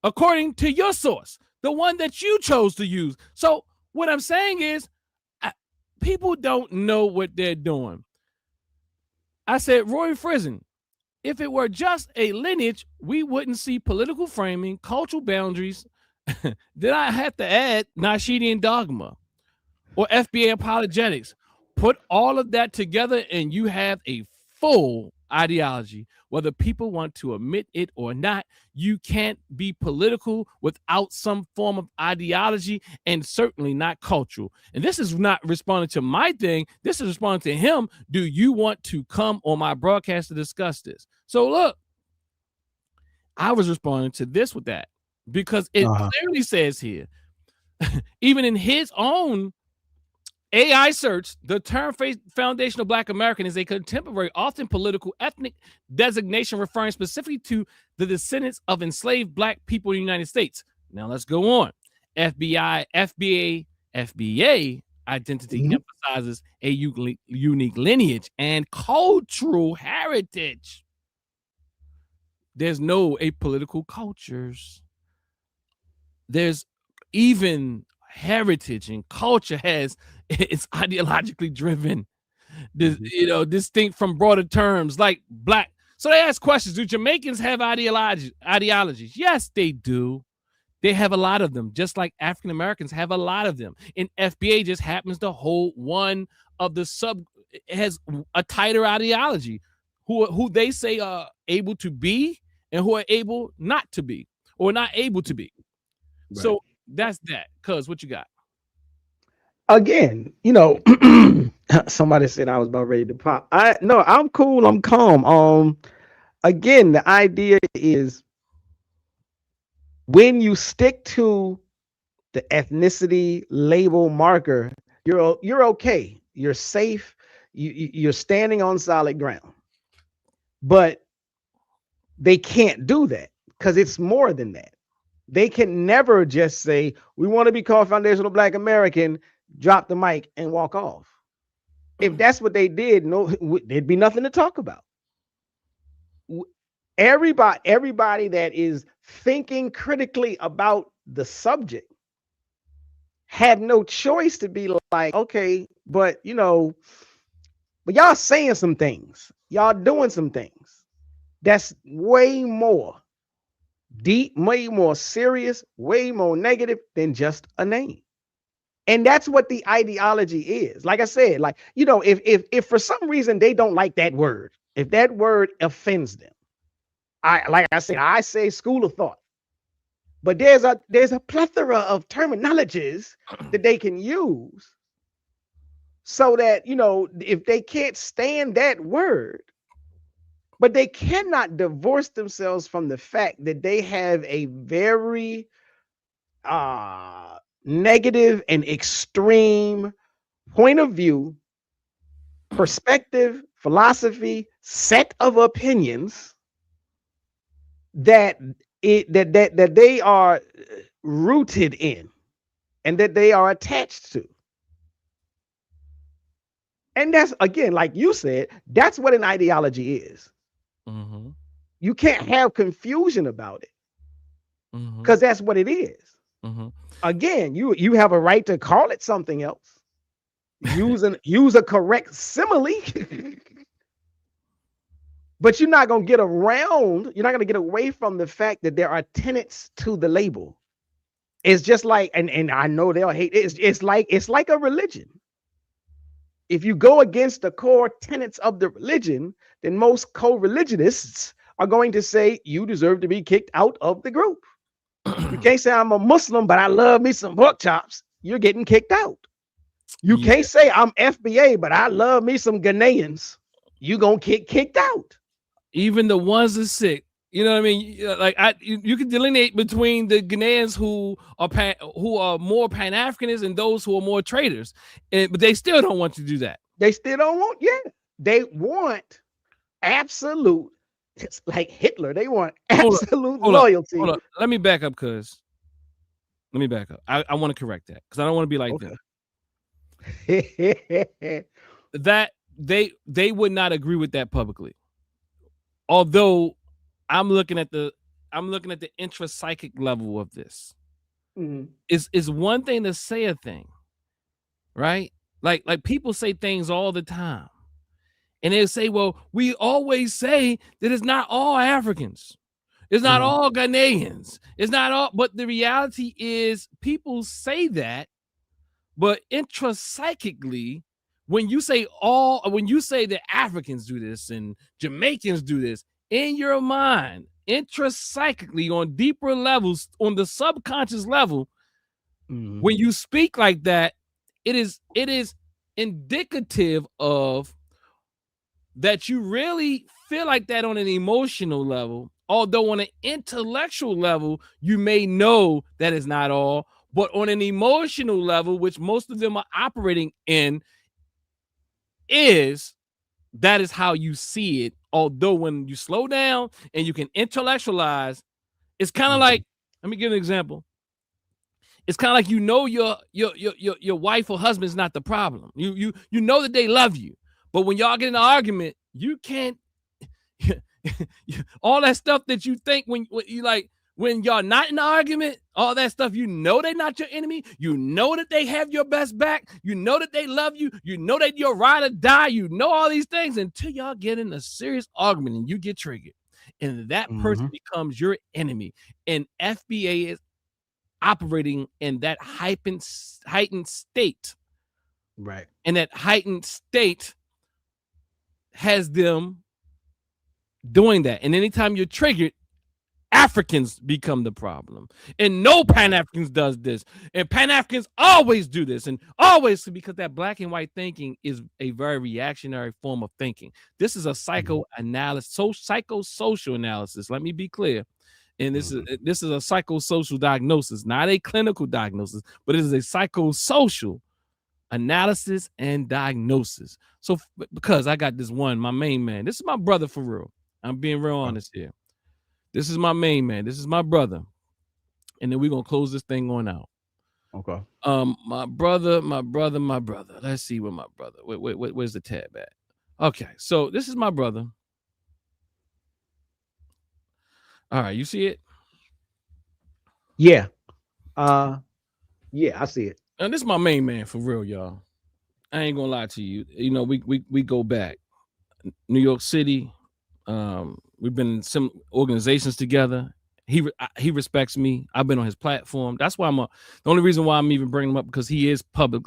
according to your source, the one that you chose to use. So what I'm saying is people don't know what they're doing. I said, Roy Frizen, if it were just a lineage, we wouldn't see political framing, cultural boundaries. Then I have to add Nasheedian dogma or FBA apologetics. Put all of that together and you have a full ideology. Whether people want to admit it or not, you can't be political without some form of ideology, and certainly not cultural. And this is not responding to my thing. This is responding to him. Do you want to come on my broadcast to discuss this? So look, I was responding to this with that because it clearly says here, even in his own AI search, the term foundational Black American is a contemporary, often political, ethnic designation referring specifically to the descendants of enslaved Black people in the United States. Now let's go on. FBA identity emphasizes a unique lineage and cultural heritage. There's no apolitical cultures. There's even heritage and culture it's ideologically driven, distinct from broader terms like Black. So they ask questions. Do Jamaicans have ideologies? Yes, they do. They have a lot of them, just like African Americans have a lot of them. And FBA just happens to hold one of the has a tighter ideology, who they say are able to be and who are able not to be or not able to be. Right. So that's that. Cuz what you got? Again, somebody said I was about ready to pop. I'm cool. I'm calm. Again, the idea is when you stick to the ethnicity label marker, you're okay. You're safe. You're standing on solid ground. But they can't do that because it's more than that. They can never just say, we want to be called foundational Black American, drop the mic and walk off. If that's what they did, no, there'd be nothing to talk about. Everybody that is thinking critically about the subject had no choice to be like, okay, but but y'all saying some things, y'all doing some things that's way more deep, way more serious, way more negative than just a name. And that's what the ideology is. Like I said, like, if for some reason they don't like that word, if that word offends them, I say school of thought. But there's a plethora of terminologies that they can use so that, if they can't stand that word, but they cannot divorce themselves from the fact that they have a very negative and extreme point of view, perspective, philosophy, set of opinions that they are rooted in and that they are attached to. And that's, again, like you said, that's what an ideology is. Mm-hmm. You can't have confusion about it Mm-hmm. because that's what it is. Mm-hmm. Again, you have a right to call it something else. Use a correct simile. But you're not going to get away from the fact that there are tenets to the label. It's just like, and I know they'll hate it. It's like a religion. If you go against the core tenets of the religion, then most co-religionists are going to say you deserve to be kicked out of the group. You can't say I'm a Muslim, but I love me some pork chops. You're getting kicked out. You can't say I'm FBA, but I love me some Ghanaians. You're going to get kicked out. Even the ones that sick, you know what I mean? Like you can delineate between the Ghanaians who are more Pan-Africanists and those who are more traders, but they still don't want to do that. They still don't want, they want absolute. It's like Hitler. They want absolute loyalty. Hold up. Let me back up, I want to correct that because I don't want to be like them. That they would not agree with that publicly. Although I'm looking at the intrapsychic level of this. Mm-hmm. It's one thing to say a thing, right? Like people say things all the time. And they say, well, we always say that it's not all Africans. It's not all Ghanaians. It's not all, but the reality is people say that, but intrapsychically, when you say that Africans do this and Jamaicans do this, in your mind, intrapsychically, on deeper levels, on the subconscious level, when you speak like that, it is indicative of that you really feel like that on an emotional level, although on an intellectual level, you may know that it's not all, but on an emotional level, which most of them are operating in, that is how you see it. Although when you slow down and you can intellectualize, it's kind of like, let me give an example. It's kind of like, your wife or husband's not the problem. You know that they love you, but when y'all get in an argument, you can't all that stuff that you think when y'all not in an argument, all that stuff, you know they're not your enemy. You know that they have your best back. You know that they love you. You know that you're ride or die. You know all these things until y'all get in a serious argument and you get triggered. And that person becomes your enemy. And FBA is operating in that heightened state. Right. And that heightened state has them doing that. And anytime you're triggered, Africans become the problem. And no Pan-Africans does this. And Pan-Africans always do this. And always, because that black and white thinking is a very reactionary form of thinking. This is a psychosocial analysis. Let me be clear. And this is a psychosocial diagnosis, not a clinical diagnosis, but it is a psychosocial analysis and diagnosis. So because I got this one, my main man, this is my brother for real. I'm being real honest here. This is my main man. This is my brother. And then we're gonna close this thing on out. Okay. My brother. Let's see where my brother. Where's the tab at? Okay, so this is my brother. All right, you see it? Yeah. Yeah, I see it. And this is my main man for real, y'all. I ain't gonna lie to you. You know, we go back. New York City. We've been in some organizations together. He respects me. I've been on his platform. That's why the only reason why I'm even bringing him up, because he is public,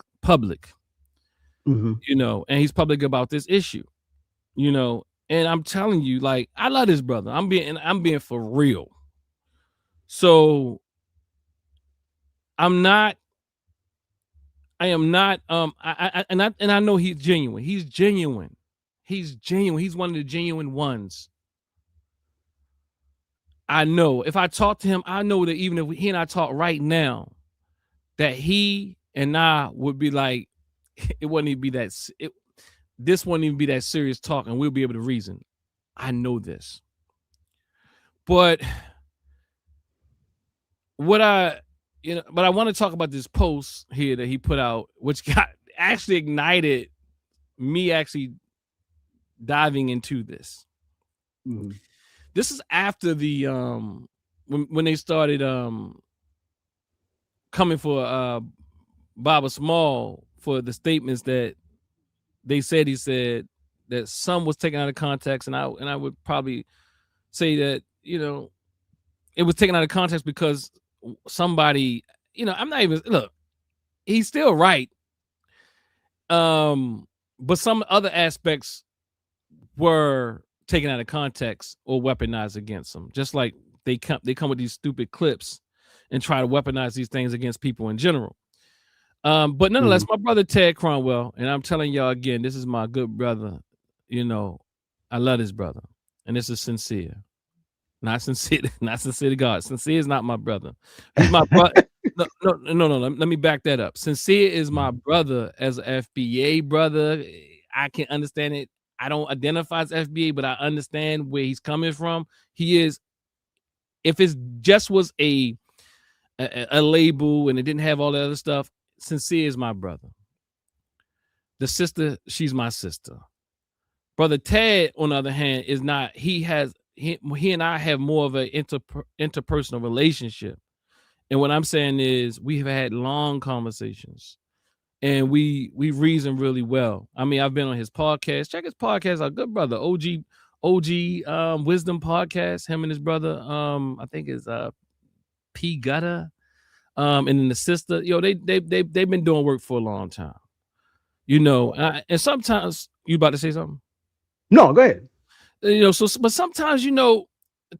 you know, and he's public about this issue, you know. And I'm telling you, like, I love this brother. I'm being for real. So I am not I know he's genuine. He's genuine. He's one of the genuine ones. I know if I talk to him, I know that even if he and I talk right now, that he and I would be like, it wouldn't even be this wouldn't even be that serious talk, and we'll be able to reason. I know this. But but I want to talk about this post here that he put out, which actually ignited me actually diving into this. This is after the when they started coming for Baba Small for the statements that he said that some was taken out of context, and I would probably say that, you know, it was taken out of context because somebody, you know, I'm not even, look, he's still right, but some other aspects were taken out of context or weaponized against them. Just like they come with these stupid clips and try to weaponize these things against people in general. But nonetheless, my brother Ted Cromwell, and I'm telling y'all again, this is my good brother. You know, I love this brother, and this is sincere. Not sincere to God. Sincere is not my brother. He's my brother. No. Let me back that up. Sincere is my brother as an FBA brother. I can understand it. I don't identify as FBA, but I understand where he's coming from. He is, if it just was a label and it didn't have all that other stuff, Sincere is my brother. The sister, she's my sister. Brother Ted, on the other hand, is not. He and I have more of an interpersonal relationship. And what I'm saying is we have had long conversations. And we reason really well. I mean, I've been on his podcast. Check his podcast out. Good brother, OG Wisdom Podcast. Him and his brother, I think is P Gutter, and then the sister. Yo, they've been doing work for a long time. You know, and sometimes you about to say something. No, go ahead. You know, but sometimes, you know,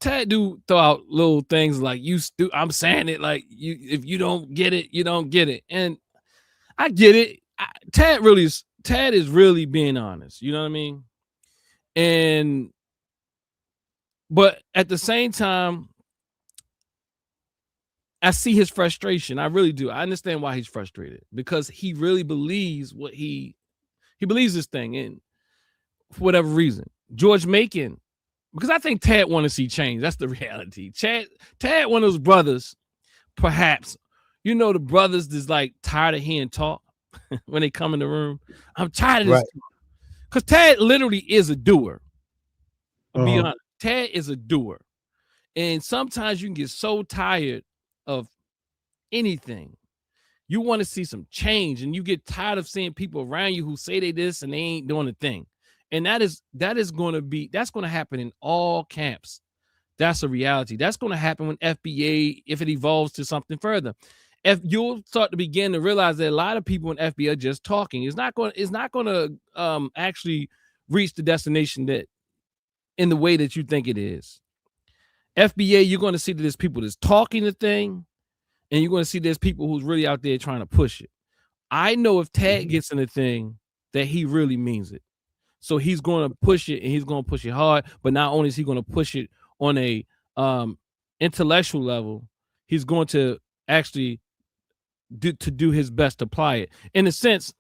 Tad do throw out little things like I'm saying it like if you don't get it, you don't get it, and I get it. Tad is really being honest. You know what I mean? But at the same time, I see his frustration. I really do. I understand why he's frustrated, because he really believes what he believes this thing, and for whatever reason, George Macon, because I think Tad want to see change. That's the reality. Tad, one of those brothers, perhaps, you know, the brothers that's like tired of hearing talk when they come in the room. I'm tired of this. Because Tad literally is a doer. I'll be honest. Tad is a doer. And sometimes you can get so tired of anything. You want to see some change, and you get tired of seeing people around you who say they this and they ain't doing a thing. And that's going to happen in all camps. That's a reality. That's going to happen when FBA, if it evolves to something further. If you'll start to begin to realize that a lot of people in FBA are just talking, it's not going to actually reach the destination that in the way that you think it is. FBA, you're going to see that there's people that's talking the thing, and you're going to see there's people who's really out there trying to push it. I know if Tad gets in the thing, that he really means it. So he's going to push it, and he's going to push it hard. But not only is he going to push it on a intellectual level, he's going to actually do his best to apply it. In a sense,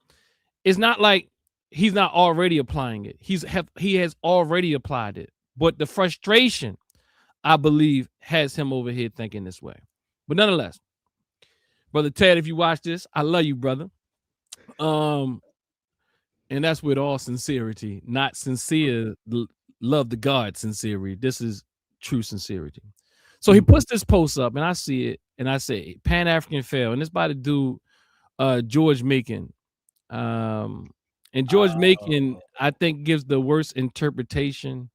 it's not like he's not already applying it. He has already applied it. But the frustration, I believe, has him over here thinking this way. But nonetheless, Brother Ted, if you watch this, I love you, brother. And that's with all sincerity, not sincere love to God sincerity. This is true sincerity. So he puts this post up, and I see it, and I say Pan-African fail, and it's by the dude George Macon. And George Macon, I think, gives the worst interpretation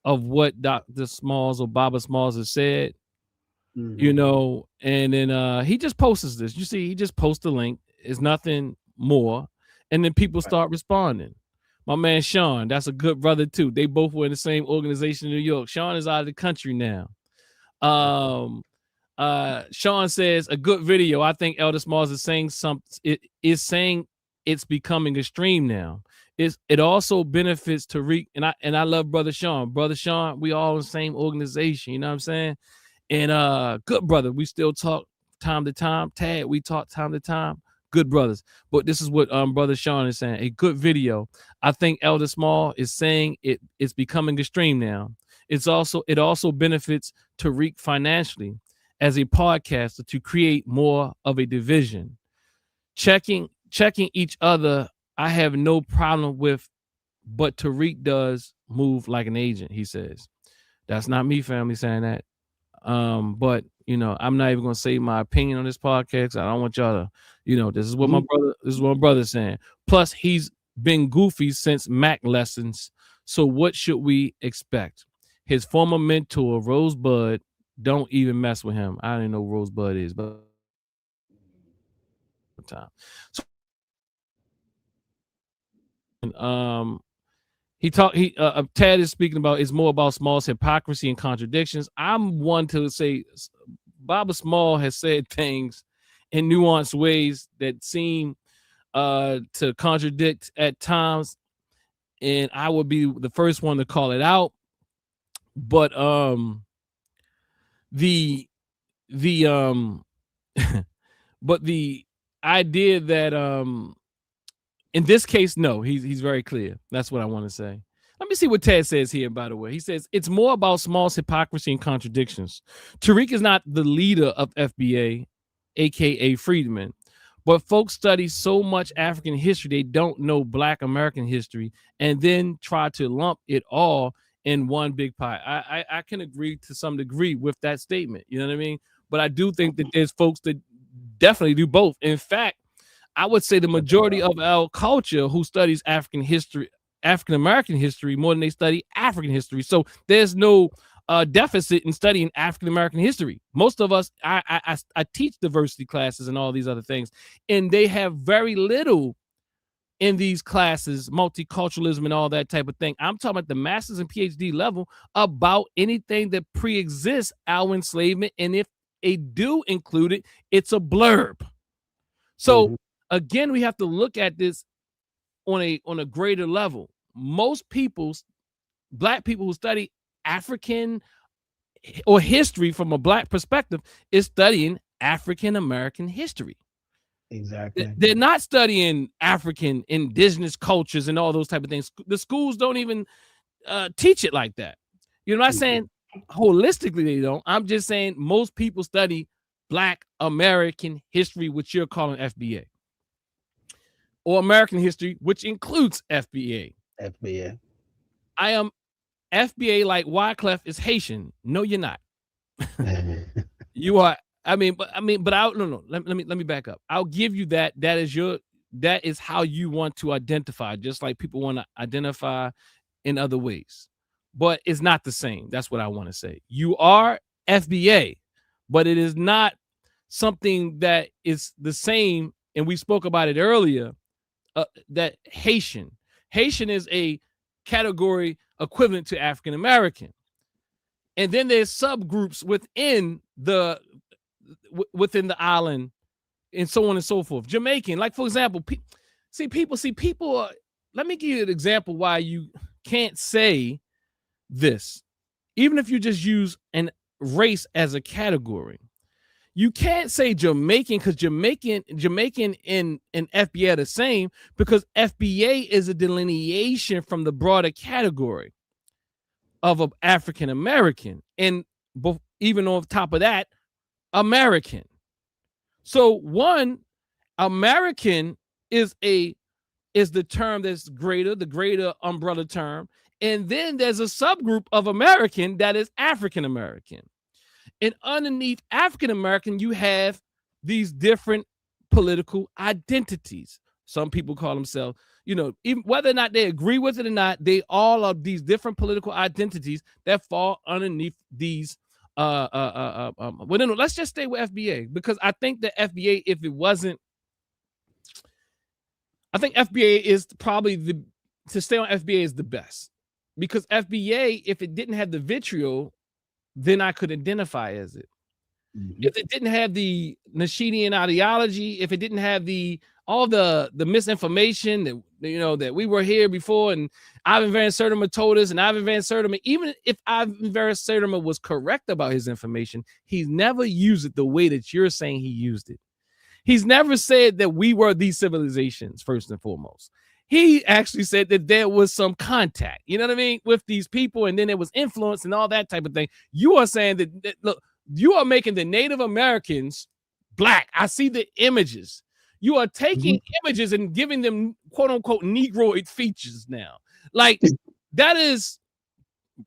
of what Dr. Smalls or Baba Smalls has said. You know, and then he just posts this. You see, he just posts the link. It's nothing more, and then people start responding. My man Sean, that's a good brother too. They both were in the same organization in New York. Sean is out of the country now. Sean says a good video. I think Elder Smalls is saying something. It is saying it's becoming extreme now. It also benefits Tariq, and I love Brother Sean. Brother Sean, we all in the same organization. You know what I'm saying? And good brother, we still talk time to time. Tad, we talk time to time. Good brothers. But this is what Brother Sean is saying. A good video. I think Elder Small is saying it's becoming extreme now. It also benefits Tariq financially as a podcaster to create more of a division. Checking each other, I have no problem with, but Tariq does move like an agent, he says. That's not me, family, saying that. But you know, I'm not even gonna say my opinion on this podcast. I don't want y'all to, you know, this is what my brother's saying. Plus, he's been goofy since Mac lessons. So what should we expect? His former mentor, Rosebud, don't even mess with him. I don't even know who Rosebud is, but so, Tad is speaking about it's more about Small's hypocrisy and contradictions. I'm one to say Baba Small has said things in nuanced ways that seem to contradict at times, and I would be the first one to call it out. But the but the idea that in this case, no, he's very clear. That's what I want to say. Let me see what Ted says here, by the way. He says, it's more about Small's hypocrisy and contradictions. Tariq is not the leader of FBA, a.k.a. Freedmen, but folks study so much African history, they don't know Black American history, and then try to lump it all in one big pie. I can agree to some degree with that statement. You know what I mean? But I do think that there's folks that definitely do both. In fact, I would say the majority of our culture who studies African history, African American history, more than they study African history. So there's no deficit in studying African American history. Most of us, I teach diversity classes and all these other things, and they have very little in these classes, multiculturalism and all that type of thing. I'm talking about the master's and PhD level about anything that pre-exists our enslavement, and if they do include it, it's a blurb. So again, we have to look at this on a greater level. Most people, Black people who study African or history from a Black perspective, is studying African American history. Exactly. They're not studying African indigenous cultures and all those type of things. The schools don't even teach it like that. You're not saying holistically they don't. I'm just saying most people study Black American history, which you're calling FBA, or American history, which includes FBA. FBA. I am FBA like Wyclef is Haitian. No, you're not. You are. But no. Let me back up. I'll give you that. That is how you want to identify, just like people want to identify in other ways. But it's not the same. That's what I want to say. You are FBA, but it is not something that is the same. And we spoke about it earlier. That Haitian is a category equivalent to African American, and then there's subgroups within the island, and so on and so forth. Jamaican, like for example, people. Let me give you an example why you can't say this, even if you just use race as a category. You can't say Jamaican because Jamaican and FBA are the same, because FBA is a delineation from the broader category of an African American, and even on top of that, American. So one, American is the term that's greater, the greater umbrella term, and then there's a subgroup of American that is African American. And underneath African American, you have these different political identities. Some people call themselves, even whether or not they agree with it or not, they all are these different political identities that fall underneath these. Well, no, let's just stay with FBA, because I think that FBA, if it wasn't, I think FBA is probably to stay on FBA is the best, because FBA, if it didn't have the vitriol, then I could identify as it. Mm-hmm. If it didn't have the Nasheedian ideology, if it didn't have all the misinformation that that we were here before, and Ivan Van Sertima told us, and Ivan Van Sertima, even if Ivan Van Sertima was correct about his information, he's never used it the way that you're saying he used it. He's never said that we were these civilizations, first and foremost. He actually said that there was some contact, you know what I mean, with these people, and then there was influence and all that type of thing. You are saying that look, you are making the Native Americans black. I see the images. You are taking images and giving them quote unquote Negroid features now. Like, that is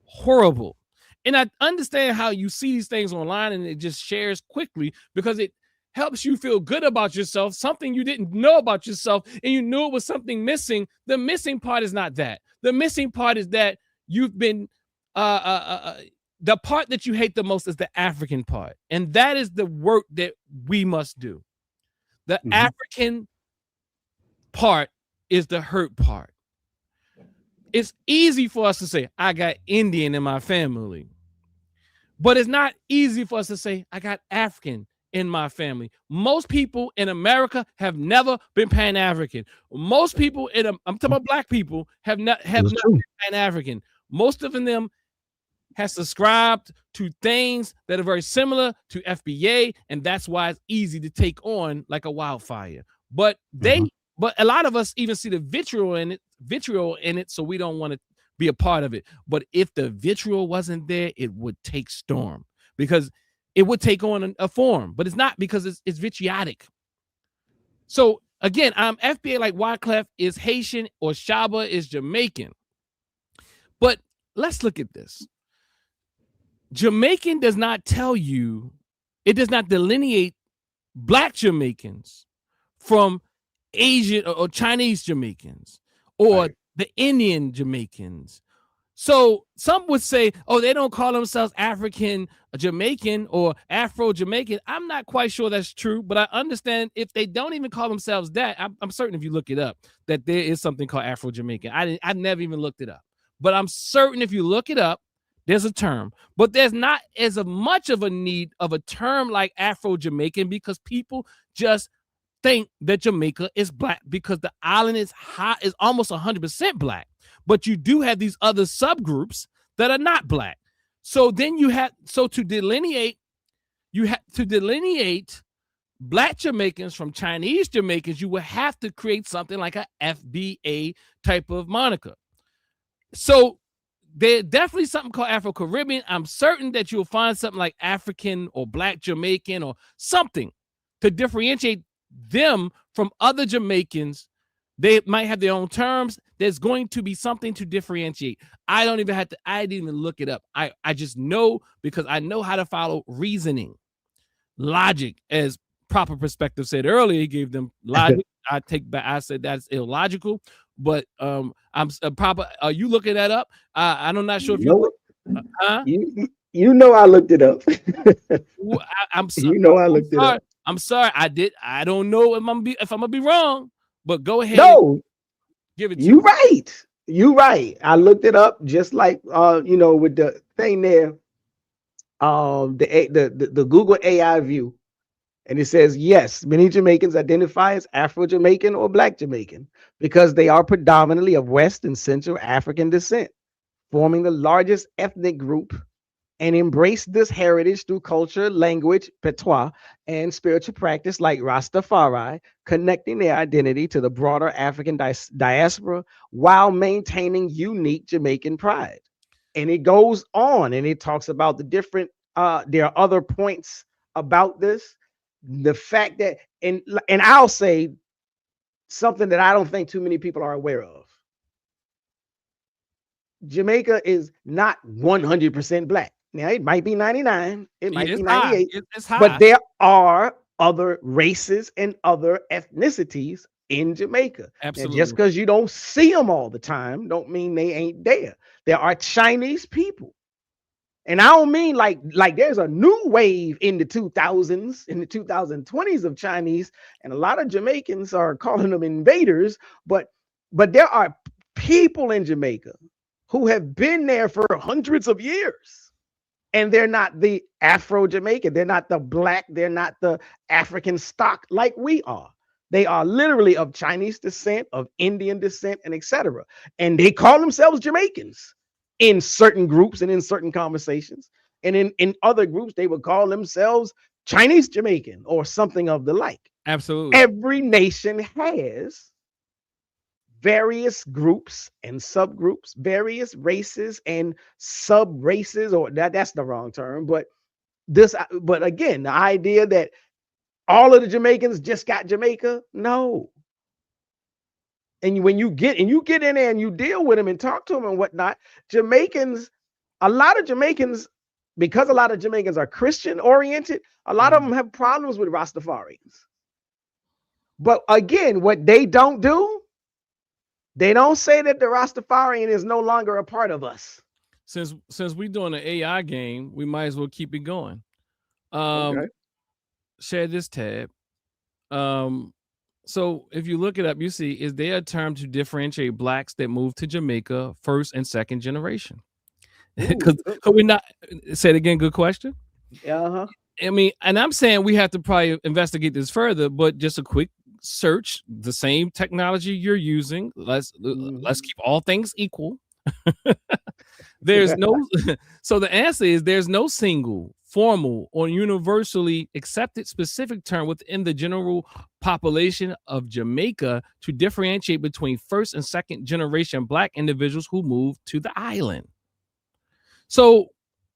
horrible. And I understand how you see these things online and it just shares quickly, because it helps you feel good about yourself, something you didn't know about yourself, and you knew it was something missing. The missing part is not that. The missing part is that you've been, the part that you hate the most is the African part. And that is the work that we must do. The African part is the hurt part. It's easy for us to say, I got Indian in my family. But it's not easy for us to say, I got African in my family. Most people in America have never been Pan-African. Most people I'm talking about black people, have not been Pan-African. Most of them has subscribed to things that are very similar to FBA, and that's why it's easy to take on like a wildfire. But but a lot of us even see the vitriol in it, so we don't want to be a part of it. But if the vitriol wasn't there, it would take storm, because it would take on a form, but it's not, because it's vitriotic. So again, FBA, like Wyclef, is Haitian, or Shaba is Jamaican. But let's look at this. Jamaican does not tell you, it does not delineate black Jamaicans from Asian or Chinese Jamaicans, or the Indian Jamaicans. So some would say, oh, they don't call themselves African Jamaican or Afro Jamaican. I'm not quite sure that's true, but I understand if they don't even call themselves that. I'm certain if you look it up, that there is something called Afro Jamaican. I've never even looked it up, but I'm certain if you look it up, there's a term. But there's not as much of a need of a term like Afro Jamaican, because people just think that Jamaica is black, because the island is almost 100% black. But you do have these other subgroups that are not black. So then you have to delineate black Jamaicans from Chinese Jamaicans. You would have to create something like a FBA type of moniker. So there's definitely something called Afro-Caribbean. I'm certain that you'll find something like African or black Jamaican or something to differentiate them from other Jamaicans. They might have their own terms. There's going to be something to differentiate. I didn't even look it up. I just know, because I know how to follow reasoning. Logic, as Proper Perspective said earlier, he gave them logic. I take back, I said that's illogical, but I'm Proper. Are you looking that up? I'm not sure if you know I looked it up. I'm I looked it up. I'm sorry, I did. I don't know if I'm gonna be wrong, but go ahead. No, give it to you. Right. You right. I looked it up, just like with the thing there, the Google AI view, and it says yes, many Jamaicans identify as Afro-Jamaican or Black Jamaican because they are predominantly of West and Central African descent, forming the largest ethnic group and embrace this heritage through culture, language, patois, and spiritual practice like Rastafari, connecting their identity to the broader African diaspora while maintaining unique Jamaican pride. And it goes on and it talks about the different, there are other points about this. The fact that, and I'll say something that I don't think too many people are aware of. Jamaica is not 100% black. Now, it might be 99, it might It's be high. 98, It's high. but there are other races and other ethnicities in Jamaica. Absolutely. Now, just because you don't see them all the time, don't mean they ain't there. There are Chinese people. And I don't mean like there's a new wave in the 2000s, in the 2020s of Chinese, and a lot of Jamaicans are calling them invaders, but there are people in Jamaica who have been there for hundreds of years. And they're not the Afro-Jamaican, they're not the black, they're not the African stock like we are. They are literally of Chinese descent, of Indian descent, and etc. And they call themselves Jamaicans in certain groups and in certain conversations. And in other groups, they would call themselves Chinese Jamaican or something of the like. Absolutely. Every nation has various groups and subgroups, various races and sub races, or that's the wrong term, but again, the idea that all of the Jamaicans just got Jamaica, no. And when you get in there and you deal with them and talk to them and whatnot, Jamaicans, a lot of Jamaicans, because a lot of Jamaicans are Christian oriented, a lot of them have problems with Rastafarians. But again, what they don't do, they don't say that the Rastafarian is no longer a part of us. Since we're doing an AI game, we might as well keep it going. Okay. Share this tab. So if you look it up, you see, is there a term to differentiate blacks that moved to Jamaica first and second generation? Because we not say it again. Good question. Uh-huh. I mean, and I'm saying we have to probably investigate this further, but just a quick search, the same technology you're using. Let's keep all things equal. There's no so the answer is there's no single formal or universally accepted specific term within the general population of Jamaica to differentiate between first and second generation black individuals who moved to the island. So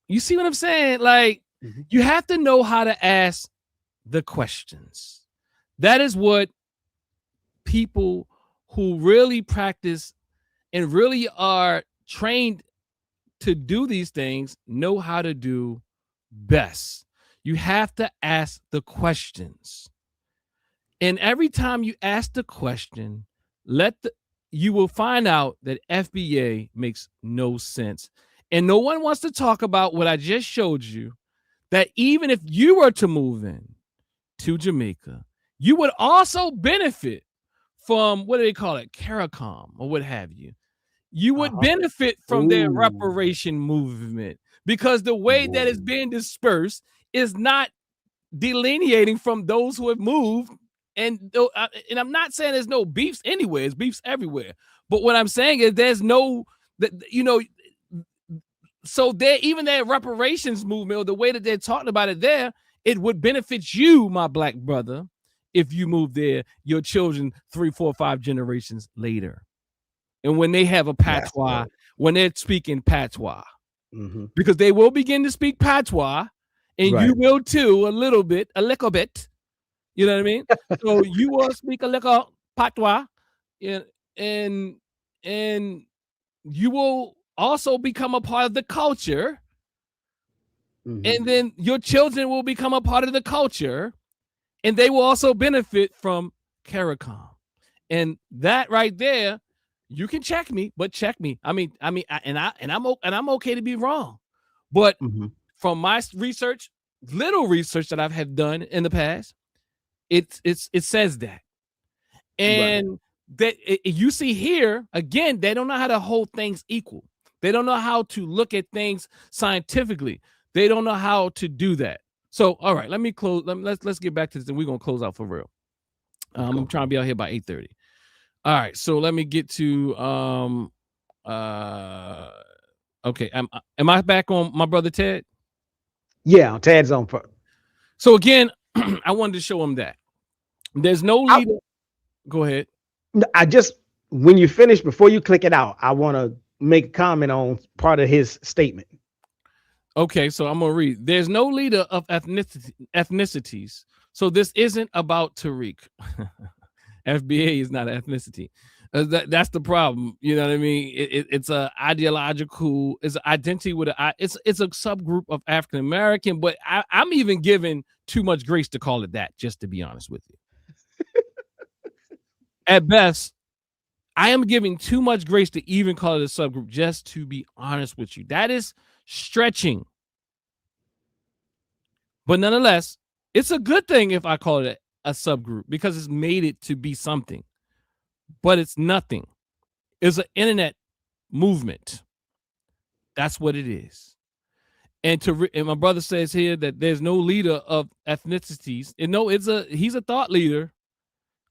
you see what I'm saying? Like, you have to know how to ask the questions. That is what people who really practice and really are trained to do these things know how to do best. You have to ask the questions. And every time you ask the question, you will find out that FBA makes no sense. And no one wants to talk about what I just showed you, that even if you were to move in to Jamaica, you would also benefit from, what do they call it, CARICOM or what have you. You would benefit from their reparation movement, because the way that it's being dispersed is not delineating from those who have moved. And I'm not saying there's no beefs anywhere. It's beefs everywhere. But what I'm saying is there's no, so there, even that reparations movement, or the way that they're talking about it there, it would benefit you, my black brother, if you move there, your children 3, 4, 5 generations later. And when they have a patois, when they're speaking patois, because they will begin to speak patois, and you will too, a little bit. You know what I mean? So you will speak a little patois, and you will also become a part of the culture. And then your children will become a part of the culture, and they will also benefit from CARICOM. And that right there, you can check me, but check me. I'm okay to be wrong. But from my research, little research that I've had done in the past, it says that. And that you see here, again, they don't know how to hold things equal. They don't know how to look at things scientifically. They don't know how to do that. So, all right, let me close. Let's get back to this, and we're gonna close out for real. I'm trying to be out here by 8:30. All right, so let me get to okay. Okay, am I back on my brother Ted? Yeah, Ted's on. So again, I wanted to show him that there's no leader. Go ahead. I just, when you finish, before you click it out, I want to make a comment on part of his statement. Okay, so I'm gonna read. There's no leader of ethnicities, so this isn't about Tariq. FBA is not an ethnicity. That's the problem. You know what I mean? It's a ideological. It's an identity with a. It's a subgroup of African American, but I'm even giving too much grace to call it that. Just to be honest with you, at best, I am giving too much grace to even call it a subgroup. Just to be honest with you, that is stretching. But nonetheless, it's a good thing if I call it a subgroup because it's made it to be something. But it's nothing. It's an internet movement. That's what it is. And my brother says here that there's no leader of ethnicities. And no, he's a thought leader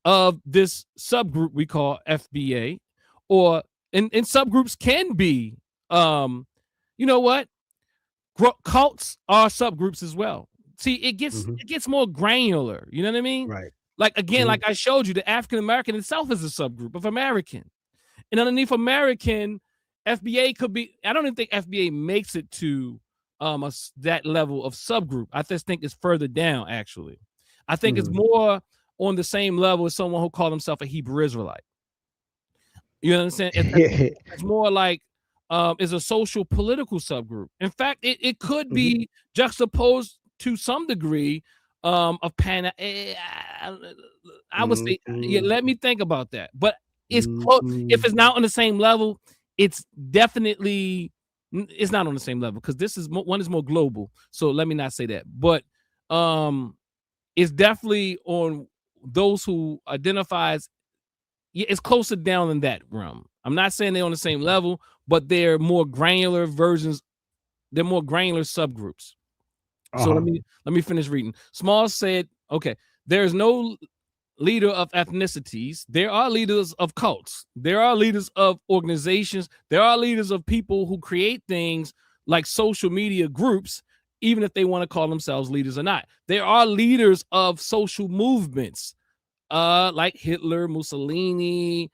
of this subgroup we call FBA, or and subgroups can be, you know what? Cults are subgroups as well. See, it gets more granular. You know what I mean? Right. Like again, like I showed you, the African American itself is a subgroup of American, and underneath American, FBA could be. I don't even think FBA makes it to that level of subgroup. I just think it's further down. Actually, I think it's more on the same level as someone who called himself a Hebrew Israelite. You know what I'm saying? It's more like is a social political subgroup. In fact, it could be juxtaposed to some degree of I would say, yeah, let me think about that. But it's close. If it's not on the same level, it's definitely it's not on the same level because this is one is more global. So let me not say that. But it's definitely on those who identifies. Yeah, it's closer down in that realm. I'm not saying they're on the same level, but they're more granular versions. They're more granular subgroups. So let me finish reading. Small said, okay, there's no leader of ethnicities. There are leaders of cults. There are leaders of organizations. There are leaders of people who create things like social media groups, even if they want to call themselves leaders or not. There are leaders of social movements, like Hitler, Mussolini,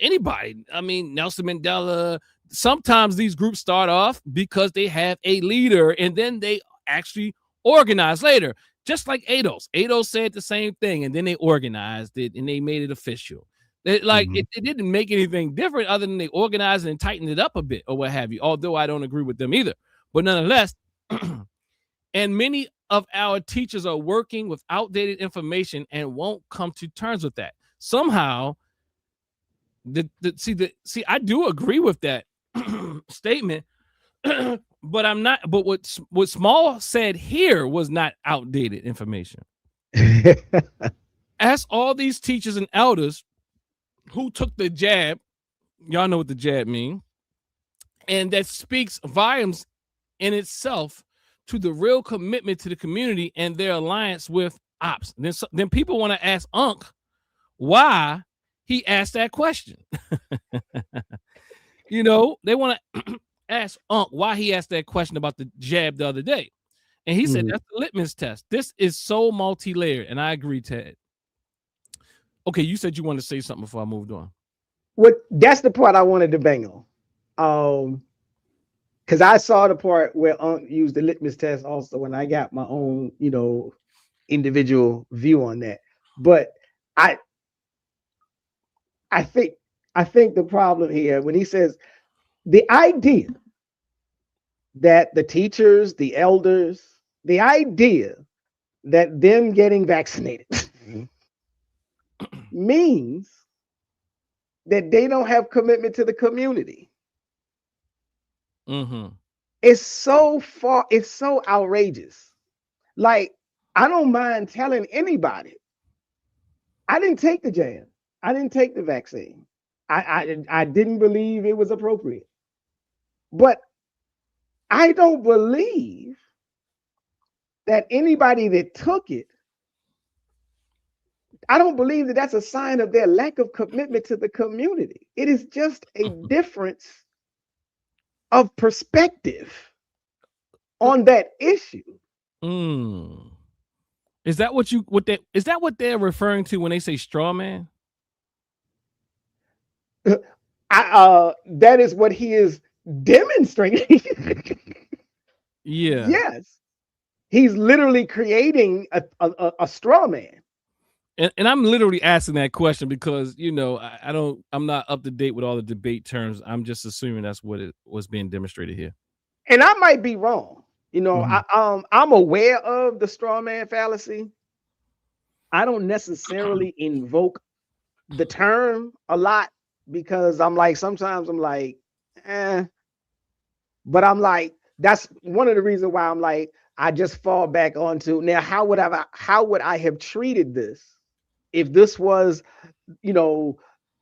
anybody. I mean, Nelson Mandela. Sometimes these groups start off because they have a leader and then they actually organize later. Just like ADOS. ADOS said the same thing and then they organized it and they made it official. It didn't make anything different other than they organized and tightened it up a bit or what have you, although I don't agree with them either. But nonetheless, and many of our teachers are working with outdated information and won't come to terms with that. Somehow, I do agree with that statement, but I'm not. But what Small said here was not outdated information. Ask all these teachers and elders who took the jab. Y'all know what the jab means, and that speaks volumes in itself to the real commitment to the community and their alliance with ops. Then people want to ask Unc why he asked that question. You know, they want to ask Unc why he asked that question about the jab the other day. And he said, that's the litmus test. This is so multi-layered. And I agree, Ted. Okay, you said you wanted to say something before I moved on. That's the part I wanted to bang on. Because I saw the part where Unc used the litmus test also when I got my own, individual view on that. But I think the problem here when he says the idea that the teachers, the elders, the idea that them getting vaccinated means that they don't have commitment to the community. It's so outrageous. Like, I don't mind telling anybody, I didn't take the jab. I didn't take the vaccine. I didn't believe it was appropriate. But I don't believe that anybody that took it, I don't believe that that's a sign of their lack of commitment to the community. It is just a difference of perspective on that issue. Is that what they're referring to when they say straw man? That is what he is demonstrating. Yeah. Yes. He's literally creating a straw man. And I'm literally asking that question because, you know, I'm not up to date with all the debate terms. I'm just assuming that's what it was being demonstrated here. And I might be wrong. You know, I'm aware of the straw man fallacy. I don't necessarily invoke the term a lot because I'm like, sometimes I'm like, but I'm like, that's one of the reasons why I'm like, I just fall back onto now, how would I have treated this if this was, you know,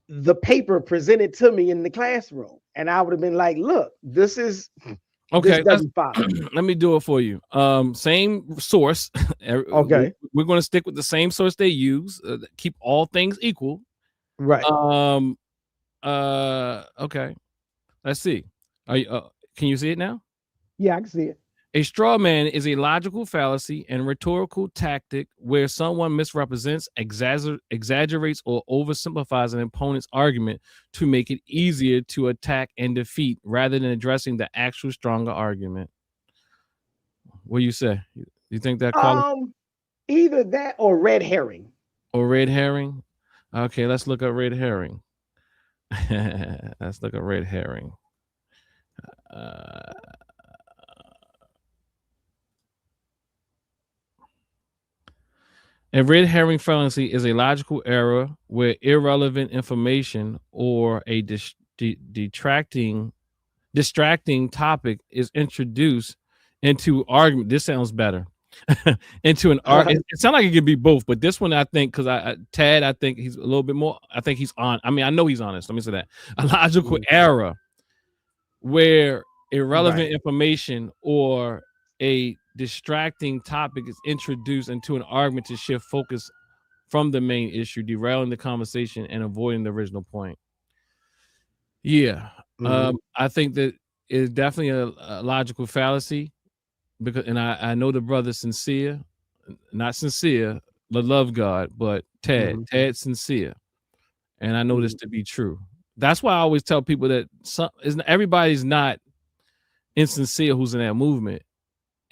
the paper presented to me in the classroom? And I would have been like, look, this okay. doesn't follow. Let me do it for you. Same source. Okay. We're going to stick with the same source they use. Keep all things equal. Right. Okay. Let's see. Can you see it now? Yeah, I can see it. A straw man is a logical fallacy and rhetorical tactic where someone misrepresents, exaggerates, or oversimplifies an opponent's argument to make it easier to attack and defeat rather than addressing the actual stronger argument. What do you say? You think that qualifies? Either that or red herring. Or red herring? Okay, let's look at red herring. Let's look at red herring. A red herring fallacy is a logical error where irrelevant information or a distracting topic is introduced into argument. This sounds better. Into an argument. It sounds like it could be both, but this one I think, because Tad, I think he's a little bit more. I think he's on. I mean, I know he's honest. Let me say that. A logical error where irrelevant information or a distracting topic is introduced into an argument to shift focus from the main issue, derailing the conversation and avoiding the original point. Yeah. I think that is definitely a logical fallacy because, and I know the brother sincere, not sincere, but love God, but Tad sincere. And I know this to be true. That's why I always tell people that everybody's not insincere who's in that movement.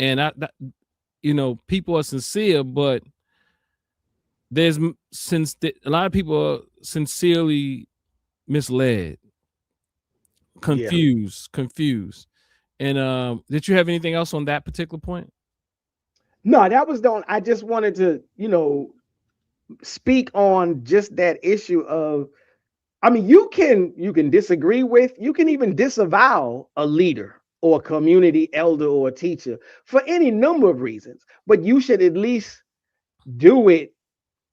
And people are sincere, but there's a lot of people are sincerely misled, confused. And did you have anything else on that particular point? No, that was I just wanted to, speak on just that issue of, I mean, you can disagree with, you can even disavow a leader or a community elder or a teacher for any number of reasons, but you should at least do it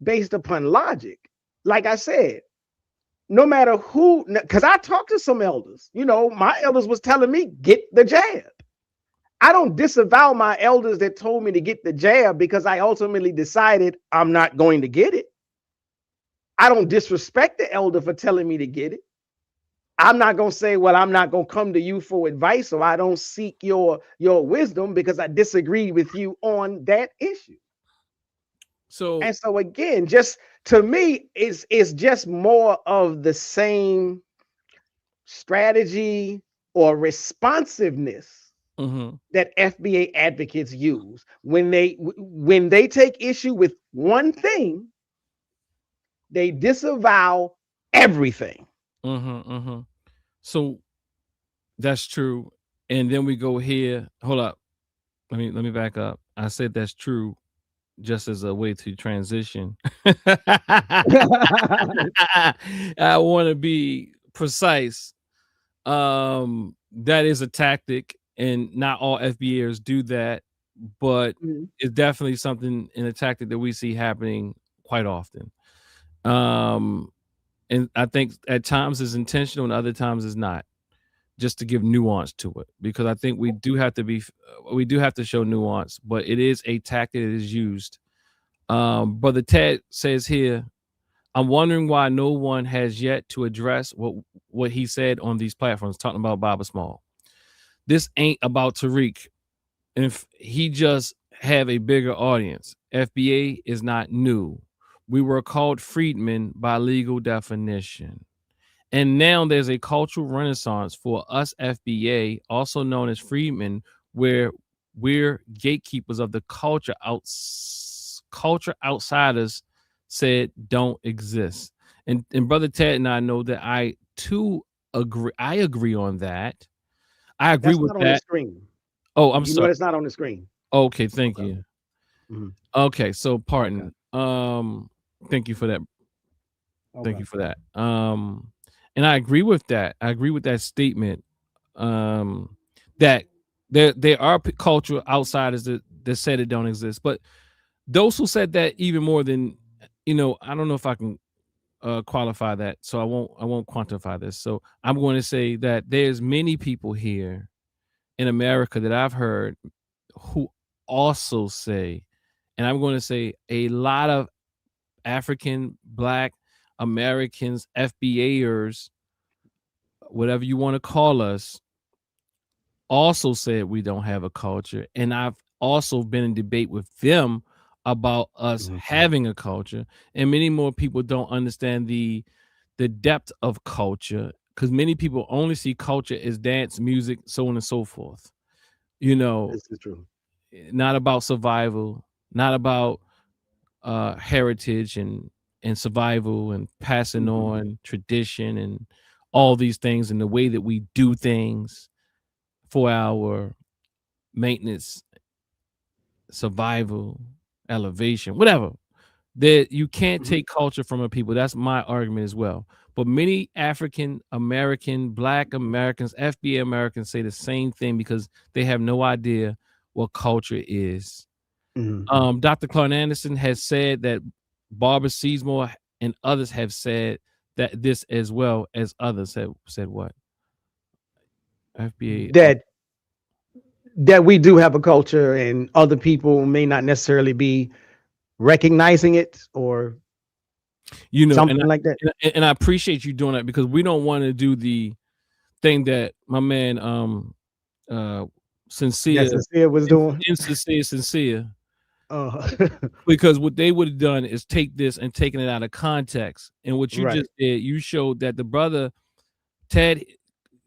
based upon logic. Like I said, no matter who, because I talked to some elders, my elders was telling me, get the jab. I don't disavow my elders that told me to get the jab because I ultimately decided I'm not going to get it. I don't disrespect the elder for telling me to get it. I'm not going to say, well, I'm not going to come to you for advice, or I don't seek your wisdom because I disagree with you on that issue. So again, just to me, it's just more of the same strategy or responsiveness that FBA advocates use when they take issue with one thing, they disavow everything. So that's true. And then we go here. Hold up. Let me back up. I said that's true just as a way to transition. I want to be precise. That is a tactic, and not all FBAers do that, but it's definitely something in a tactic that we see happening quite often. And I think at times it's intentional and other times it's not, just to give nuance to it, because I think we do have to show nuance, but it is a tactic that is used. Brother Ted says here, I'm wondering why no one has yet to address what he said on these platforms, talking about Baba Small. this ain't about Tariq. If he just have a bigger audience. FBA is not new. We were called freedmen by legal definition. And now there's a cultural renaissance for us FBA, also known as freedmen, where we're gatekeepers of the culture. Culture outsiders said don't exist. And Brother Ted and I know that I too agree. I agree on that. I agree That's with not on the that. screen. Oh, I'm You know sorry. that's not on the screen. Okay, thank Okay. you. Mhm. Okay, so pardon. Okay. Thank you for that. Thank Okay. you for that. And I agree with that. I agree with that statement. That there are cultural outsiders that said it don't exist, but those who said that even more than, I don't know if I can qualify that, so I won't quantify this. So I'm going to say that there's many people here in America that I've heard who also say, and I'm going to say a lot of African, Black Americans, FBAers, whatever you want to call us, also said we don't have a culture. And I've also been in debate with them about us Mhm. having a culture. And many more people don't understand the depth of culture, because many people only see culture as dance, music, so on and so forth. This is true. Not about survival, not about heritage and survival and passing Mhm. on tradition and all these things and the way that we do things for our maintenance, survival, elevation, whatever. That you can't Mhm. take culture from a people. That's my argument as well. But many African American, Black Americans, FBA Americans say the same thing because they have no idea what culture is. Mhm. Dr. Clark Anderson has said that Barbara Seymour and others have said that this, as well as others have said what? FBA. That we do have a culture, and other people may not necessarily be recognizing it or And something like that. I appreciate you doing that, because we don't want to do the thing that my man uh That sincere Sincere was doing. sincere, Uh, because what they would have done is take this and taken it out of context. And what you right. just did, you showed that the brother Ted,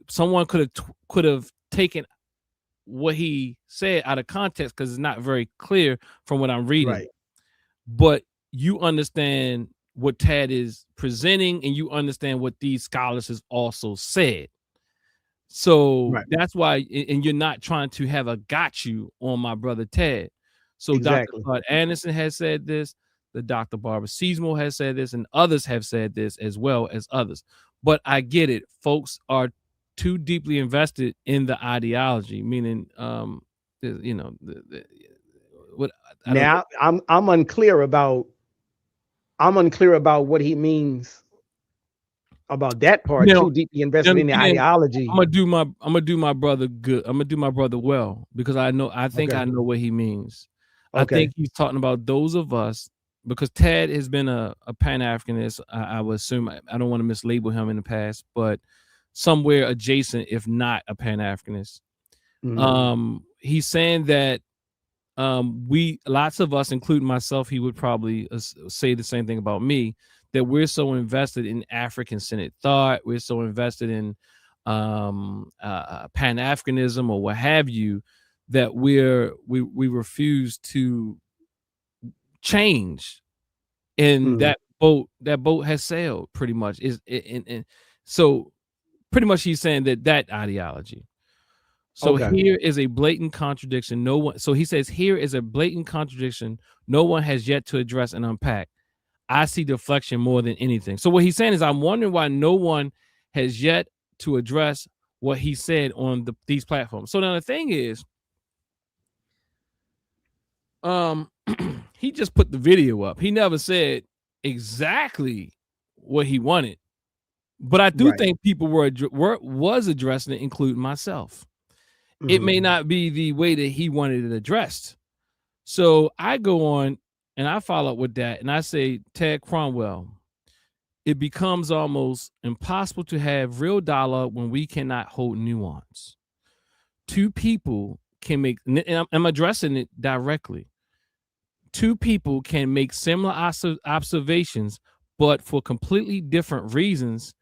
someone could have taken what he said out of context because it's not very clear from what I'm reading. Right. But you understand what Tad is presenting, and you understand what these scholars has also said. So Right. that's why, and you're not trying to have a got you on my brother Ted. So Dr. Exactly. Claude Anderson has said this, the Dr. Barbara Seymour has said this, and others have said this as well as others. But I get it. Folks are too deeply invested in the ideology, meaning, what I don't. Now I'm unclear about what he means about that part. Now, Too deeply invested in the again, ideology. I'm gonna do my brother good. I'm gonna do my brother well, because I think Okay. I know what he means. I Okay. think he's talking about those of us, because Ted has been a Pan-Africanist. I would assume, I don't want to mislabel him in the past, but somewhere adjacent, if not a Pan-Africanist. He's saying that we, lots of us, including myself, he would probably say the same thing about me, that we're so invested in African centered thought, we're so invested in Pan-Africanism or what have you, that we refuse to change. And Mm. that boat has sailed, pretty much. And so pretty much he's saying that ideology. So Okay. here is a blatant contradiction. So he says, here is a blatant contradiction no one has yet to address and unpack. I see deflection more than anything. So what he's saying is, I'm wondering why no one has yet to address what he said on these platforms. So now the thing is, he just put the video up. He never said exactly what he wanted. But I do Right. think people was addressing it, including myself. It may not be the way that he wanted it addressed. So I go on and I follow up with that, and I say, Ted Cromwell, it becomes almost impossible to have real dialogue when we cannot hold nuance. two people can make, and I'm addressing it directly. Two people can make similar observations, but for completely different reasons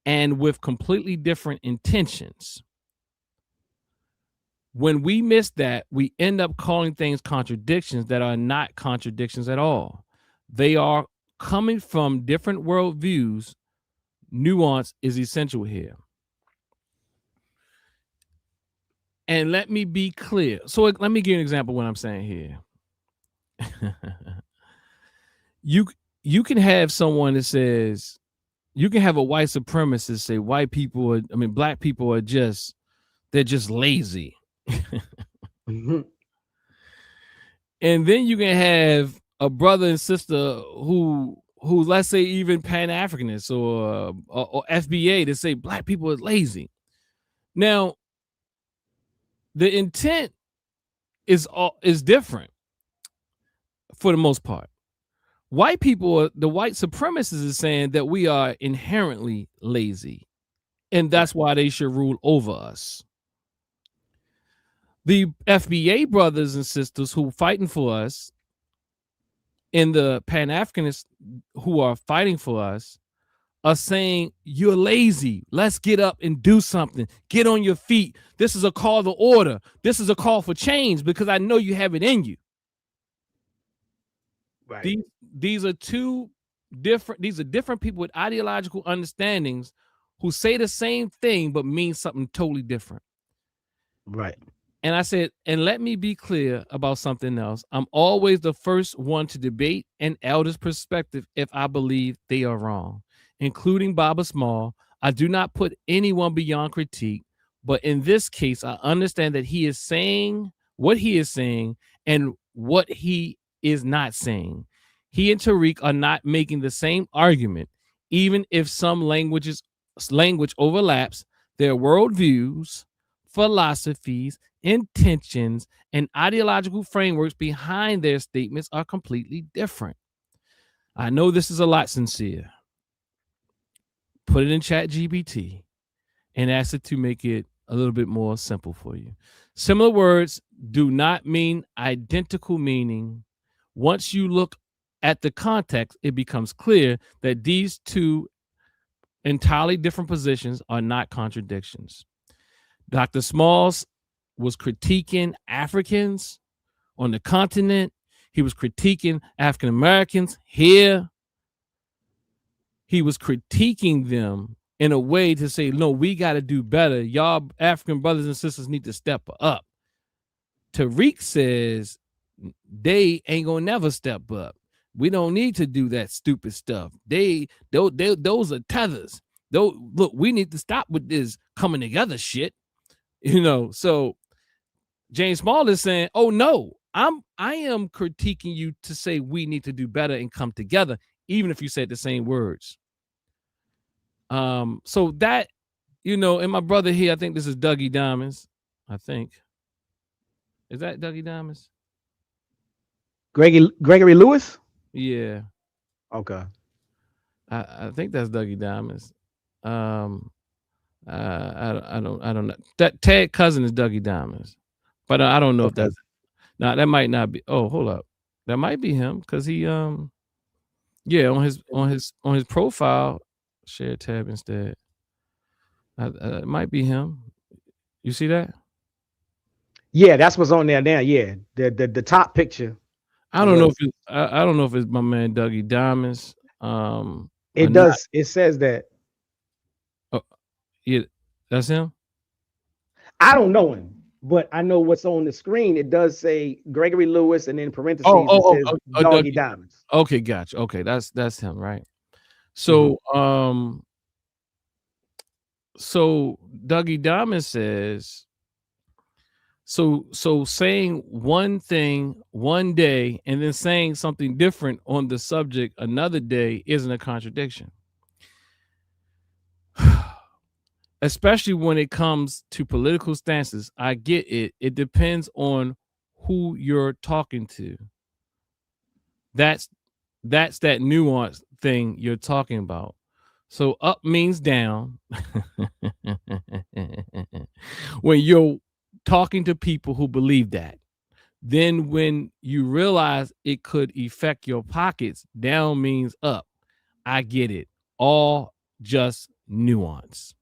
and with completely different intentions. When we miss that, we end up calling things contradictions that are not contradictions at all. They are coming from different worldviews. Nuance is essential here. And let me be clear. So let me give you an example of what I'm saying here. You can have someone that says, you can have a white supremacist say white people are, black people are they're just lazy. Mhm. And then you can have a brother and sister who let's say even Pan-Africanists or FBA that say black people are lazy. Now, the intent is different for the most part. White people, the white supremacists is saying that we are inherently lazy, and that's why they should rule over us. The FBA brothers and sisters who fighting for us and the Pan-Africanists who are fighting for us are saying, you're lazy. Let's get up and do something. Get on your feet. This is a call to order. This is a call for change because I know you have it in you. Right. These are different people with ideological understandings who say the same thing but mean something totally different. Right. And I said, and let me be clear about something else. I'm always the first one to debate an elder's perspective if I believe they are wrong, including Baba Small. I do not put anyone beyond critique, but in this case, I understand that he is saying what he is saying and what he is not saying. He and Tariq are not making the same argument, even if some language overlaps. Their worldviews, philosophies, intentions, and ideological frameworks behind their statements are completely different. I know this is a lot sincere. Put it in ChatGPT and ask it to make it a little bit more simple for you. Similar words do not mean identical meaning. Once you look at the context, it becomes clear that these two entirely different positions are not contradictions. Dr. Smalls was critiquing Africans on the continent. He was critiquing African Americans here. He was critiquing them in a way to say, no, we got to do better. Y'all African brothers and sisters need to step up. Tariq says they ain't gonna never step up. We don't need to do that stupid stuff. Those are tethers. Look, we need to stop with this coming together shit. So James Small is saying, oh no, I am critiquing you to say we need to do better and come together, even if you said the same words. So that, and my brother here, I think this is Dougie Diamonds. I think. Is that Dougie Diamonds? Gregory Lewis? Yeah. Okay. I think that's Dougie Diamonds. I don't know. That Ted Cousin is Dougie Diamonds, but I don't know if that's. Now that might not be. Oh, hold up, that might be him because he on his profile, share tab instead. It might be him. You see that? Yeah, that's what's on there now. Yeah, the top picture. I don't know if I don't know if it's my man Dougie Diamonds. It does. It says that. Oh, yeah, that's him. I don't know him, but I know what's on the screen. It does say Gregory Lewis, and in parentheses it says Dougie Diamonds. Okay, gotcha. Okay, that's him, right? So, so Dougie Diamond says, so saying one thing one day and then saying something different on the subject another day isn't a contradiction. Especially when it comes to political stances. I get it. It depends on who you're talking to. That's that nuance thing you're talking about. So up means down. When you're talking to people who believe that. Then when you realize it could affect your pockets, down means up. I get it. All just nuance.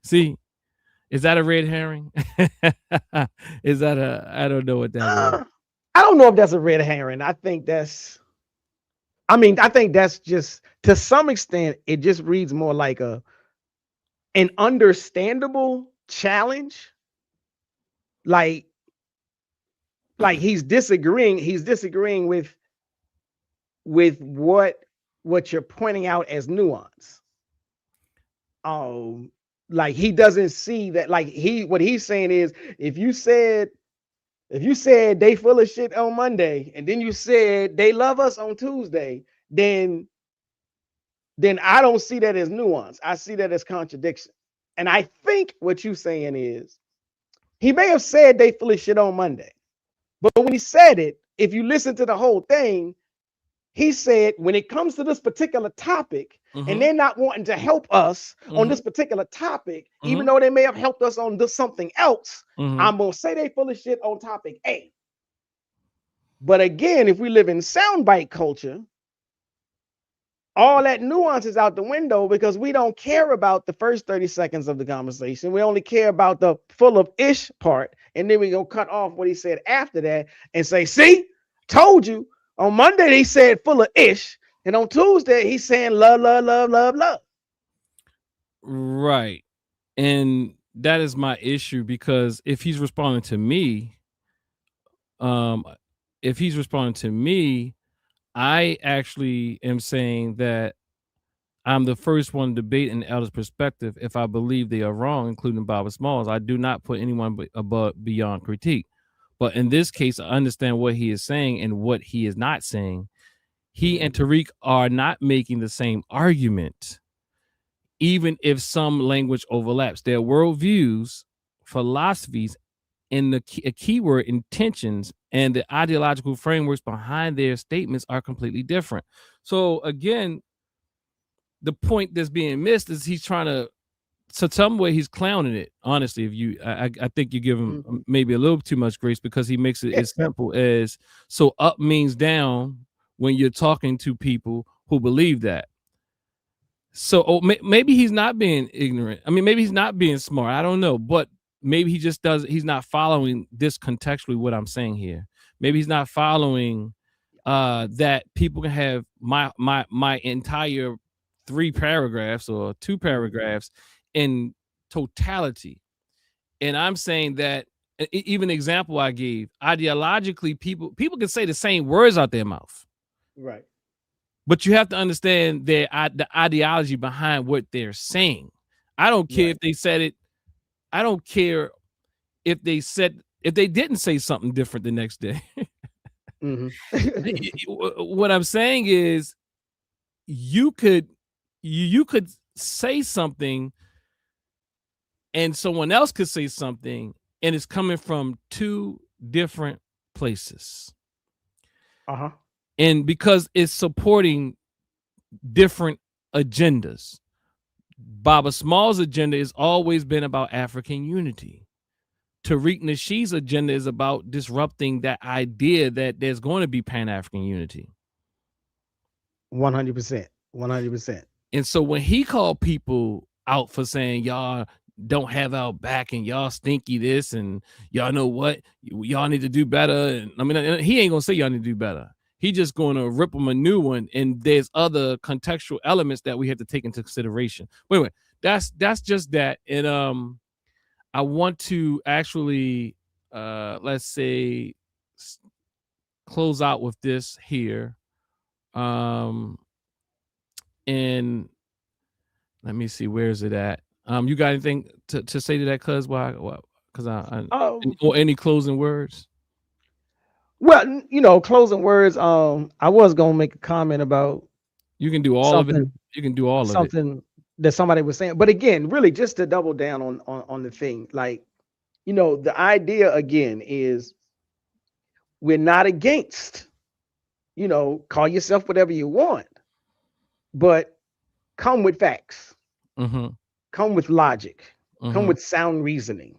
See, is that a red herring? Is that I don't know what that is. I don't know if that's a red herring. I think that's just, to some extent, it just reads more like an understandable challenge. Like he's disagreeing with what you're pointing out as nuance. Like he doesn't see that. Like what he's saying is, if you said they full of shit on Monday, and then you said they love us on Tuesday, then I don't see that as nuance. I see that as contradiction. And I think what you're saying is, he may have said they full of shit on Monday, but when he said it, if you listen to the whole thing, he said, when it comes to this particular topic, and they're not wanting to help us on this particular topic, even though they may have helped us on this something else, I'm going to say they full of shit on topic A. But again, if we live in soundbite culture, all that nuance is out the window, because we don't care about the first 30 seconds of the conversation. We only care about the full of ish part. And then we go cut off what he said after that and say, see, told you. On Monday, he said full of ish. And on Tuesday, he's saying love, love, love, love, love. Right. And that is my issue, because if he's responding to me, I actually am saying that I'm the first one to debate an elder's perspective if I believe they are wrong, including Baba Smalls. I do not put anyone above beyond critique. But in this case, I understand what he is saying and what he is not saying. He and Tariq are not making the same argument, even if some language overlaps. Their worldviews, philosophies, and the keyword intentions and the ideological frameworks behind their statements are completely different. So again, the point that's being missed is he's trying to, some way he's clowning it. Honestly, if you, I think you give him maybe a little too much grace, because he makes it as simple as, so up means down when you're talking to people who believe that. So maybe he's not being ignorant. I mean, maybe he's not being smart. I don't know, but maybe he just he's not following this contextually what I'm saying here. Maybe he's not following that people can have my entire 3 paragraphs or 2 paragraphs in totality. And I'm saying that even the example I gave, ideologically, people can say the same words out their mouth. Right. But you have to understand the ideology behind what they're saying. I don't care if they said it. I don't care if they didn't say something different the next day. What I'm saying is, you could say something and someone else could say something, and it's coming from 2 different places. And because it's supporting different agendas. Baba Small's agenda has always been about African unity. Tariq Nasheed's agenda is about disrupting that idea that there's going to be Pan-African unity. 100%. 100%. And so when he called people out for saying y'all don't have our back and y'all stinky this and y'all know what, y'all need to do better. And I mean, he ain't gonna say y'all need to do better. He just going to rip them a new one, and there's other contextual elements that we have to take into consideration. But anyway, that's just that. And I want to actually let's say close out with this here. And let me see, where is it at? You got anything to say to that, cuz? Why? Because or any closing words? Well, closing words. I was gonna make a comment about. You can do all of it. You can do all of it. Something that somebody was saying, but again, really, just to double down on the thing, like, the idea again is, we're not against, call yourself whatever you want, but come with facts, come with logic, come with sound reasoning.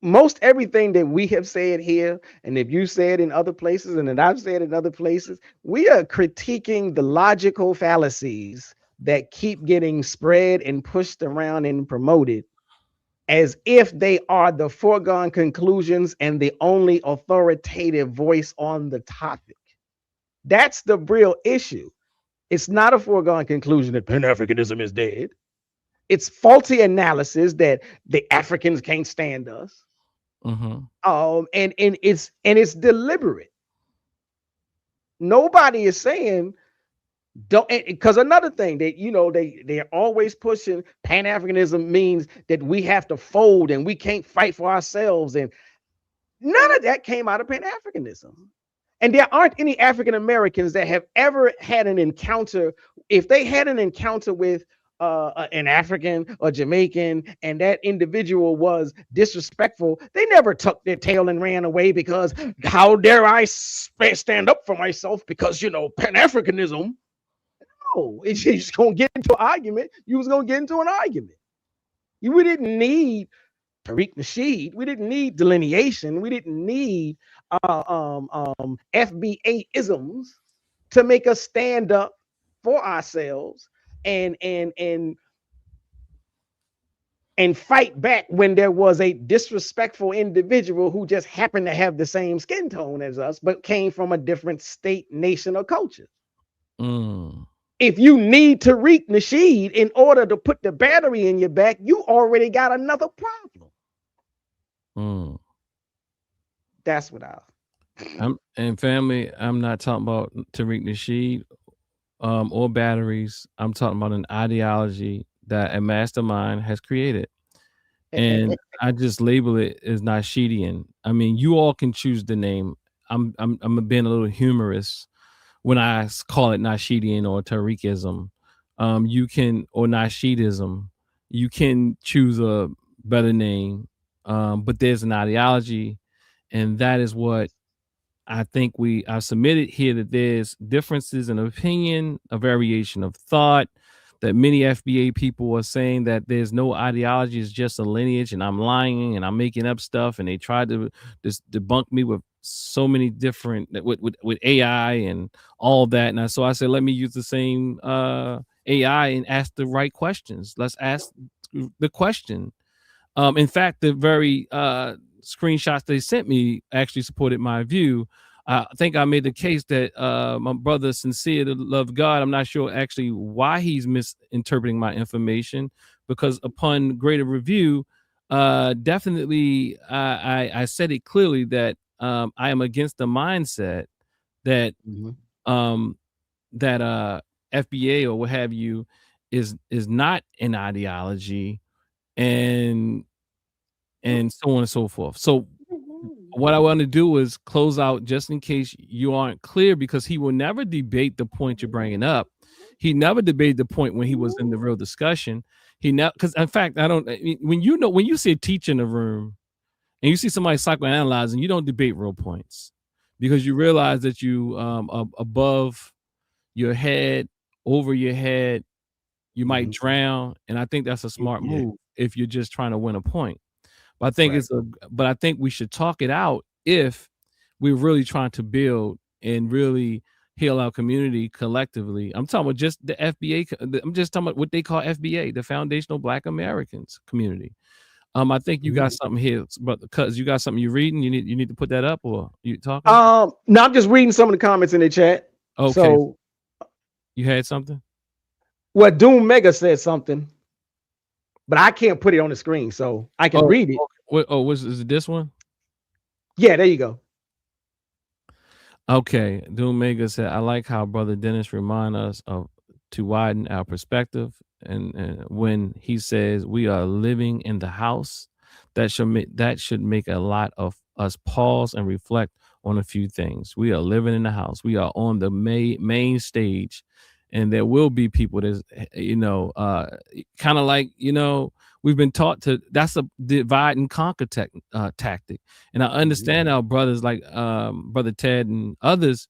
most everything that we have said here, and if you said in other places, and that I've said in other places, we are critiquing the logical fallacies that keep getting spread and pushed around and promoted as if they are the foregone conclusions and the only authoritative voice on the topic. That's the real issue. It's not a foregone conclusion that Pan-Africanism is dead. It's faulty analysis that the Africans can't stand us. And it's deliberate. Nobody is saying don't, because another thing that they're always pushing Pan-Africanism means that we have to fold and we can't fight for ourselves, and none of that came out of Pan-Africanism. And there aren't any African Americans that have ever had an encounter. If they had an encounter with an African or Jamaican, and that individual was disrespectful, they never tucked their tail and ran away because how dare I stand up for myself because Pan-Africanism. No, it's just gonna get into an argument. You was gonna get into an argument. We didn't need Tariq Nasheed. We didn't need delineation. We didn't need FBA isms to make us stand up for ourselves and fight back when there was a disrespectful individual who just happened to have the same skin tone as us, but came from a different state, nation, or culture. If you need Tariq Nasheed in order to put the battery in your back, you already got another problem. That's what and family, I'm not talking about Tariq Nasheed or batteries. I'm talking about an ideology that a mastermind has created. And I just label it as Nasheedian. I mean, you all can choose the name. I'm being a little humorous when I call it Nasheedian or Tariqism. You can, or Nasheedism. You can choose a better name, but there's an ideology, and that is what I think I submitted here, that there's differences in opinion, a variation of thought, that many FBA people are saying that there's no ideology, it's just a lineage, and I'm lying and I'm making up stuff, and they tried to just debunk me with so many different with AI and all that. And so I said, let me use the same AI and ask the right questions. Let's ask the question. In fact, the very screenshots they sent me actually supported my view. I think I made the case that my brother sincere to love God. I'm not sure actually why he's misinterpreting my information, because upon greater review, definitely I said it clearly that I am against the mindset that that FBA or what have you is not an ideology, and so on and so forth. So what I want to do is close out, just in case you aren't clear, because he will never debate the point you're bringing up. He never debated the point when he was in the real discussion. He never, because in fact, when you see a teacher in the room and you see somebody psychoanalyzing, you don't debate real points, because you realize that you above your head, over your head, you might drown. And I think that's a smart move if you're just trying to win a point. But I think I think we should talk it out if we're really trying to build and really heal our community collectively. I'm talking about just the FBA. I'm just talking about what they call FBA, the Foundational Black Americans Community. I think you got something here, but because you got something you're reading, you need to put that up, or you talking? No, I'm just reading some of the comments in the chat. Okay. So you had something? Well, Doom Mega said something, but I can't put it on the screen, so I can read it. Is it this one? Yeah, there you go. Okay. Doom Mega said, I like how Brother Dennis remind us to widen our perspective, and when he says we are living in the house, that should make a lot of us pause and reflect on a few things. We are living in the house. We are on the main stage, and there will be people that's kind of like we've been taught to. That's a divide and conquer tactic, and I understand our brothers like Brother Ted and others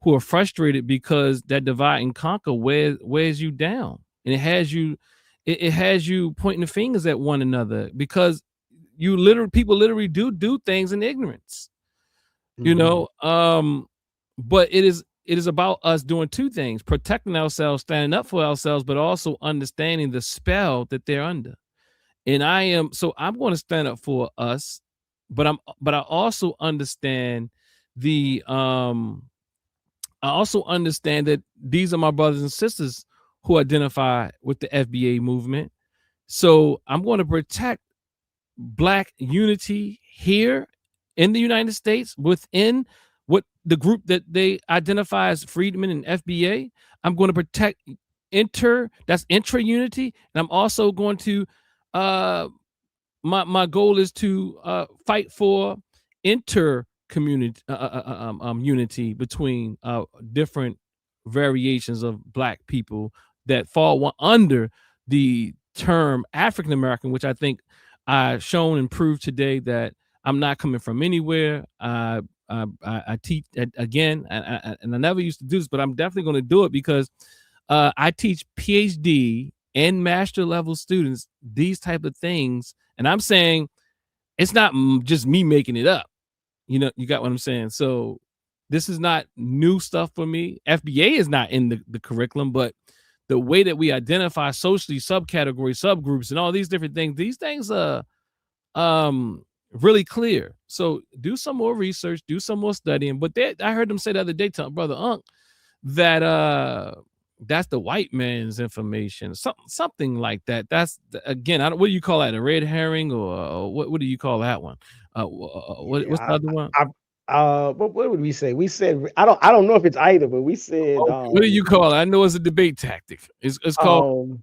who are frustrated because that divide and conquer wears you down, and it has you pointing the fingers at one another, because people literally do things in ignorance, you know. But it is about us doing two things: protecting ourselves, standing up for ourselves, but also understanding the spell that they're under. And I'm going to stand up for us, but I also understand the I also understand that these are my brothers and sisters who identify with the FBA movement. So I'm going to protect Black unity here in the United States within what the group that they identify as Freedmen and FBA. I'm going to protect intra unity, and I'm also going to my goal is to fight for inter community unity between different variations of Black people that fall under the term African American, which I think I've shown and proved today that I'm not coming from anywhere. I teach again, and I never used to do this, but I'm definitely going to do it because I teach PhD and master level students these type of things, and I'm saying it's not just me making it up. You know, you got what I'm saying? So this is not new stuff for me. FBA is not in the curriculum, but the way that we identify socially, subcategories, subgroups, and all these different things, these things are really clear. So do some more research, do some more studying. But I heard them say the other day to Brother Unc that that's the white man's information, something like that. That's again, what do you call that? A red herring, or what do you call that one? What's the other one? What would we say? We said I don't know if it's either, but we said What do you call it? I know it's a debate tactic. It's called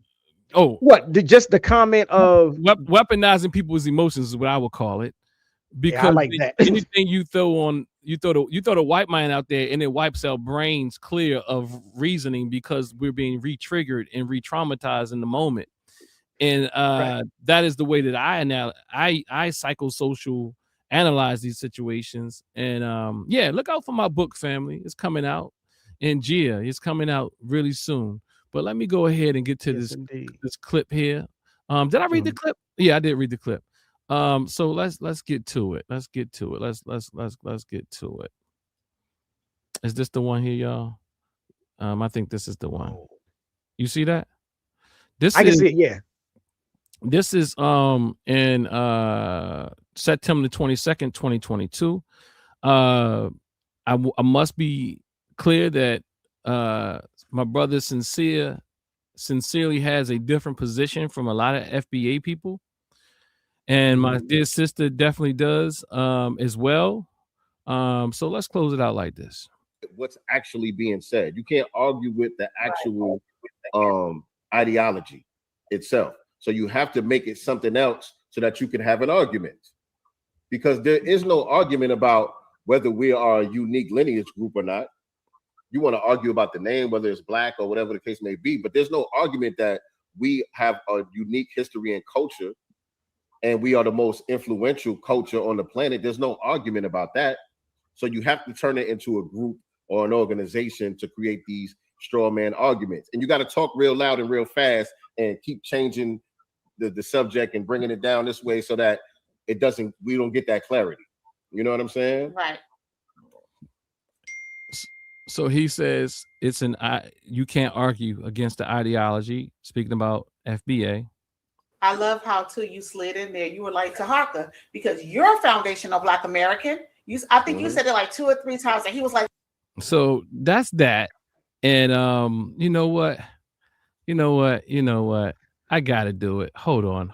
just the comment of weaponizing people's emotions is what I would call it. Because I like that. anything you throw the white man out there, and it wipes our brains clear of reasoning because we're being re-triggered and re-traumatized in the moment. And that is the way that I psychosocial analyze these situations. And yeah, look out for my book, family. It's coming out in Gia. It's coming out really soon. But let me go ahead and get to this clip here. Did I read the clip? Yeah, I did read the clip. So let's get to it. Let's get to it. Let's get to it. Is this the one here, y'all? I think this is the one. You see that? I can see it, yeah. This is in September 22nd, 2022. I must be clear that my brother sincerely has a different position from a lot of FBA people. And my dear sister definitely does as well. So let's close it out like this. What's actually being said. You can't argue with the actual ideology itself. So you have to make it something else so that you can have an argument. Because there is no argument about whether we are a unique lineage group or not. You want to argue about the name, whether it's Black or whatever the case may be, but there's no argument that we have a unique history and culture and we are the most influential culture on the planet. There's no argument about that. So you have to turn it into a group or an organization to create these straw man arguments. And you got to talk real loud and real fast and keep changing the subject and bringing it down this way so that we don't get that clarity. You know what I'm saying? Right. So he says you can't argue against the ideology, speaking about FBA. I love how too you slid in there. You were like Tahaka, because you're a foundational Black American. I think you said it like 2 or 3 times, and he was like, so that's that. And you know what? I gotta do it. Hold on.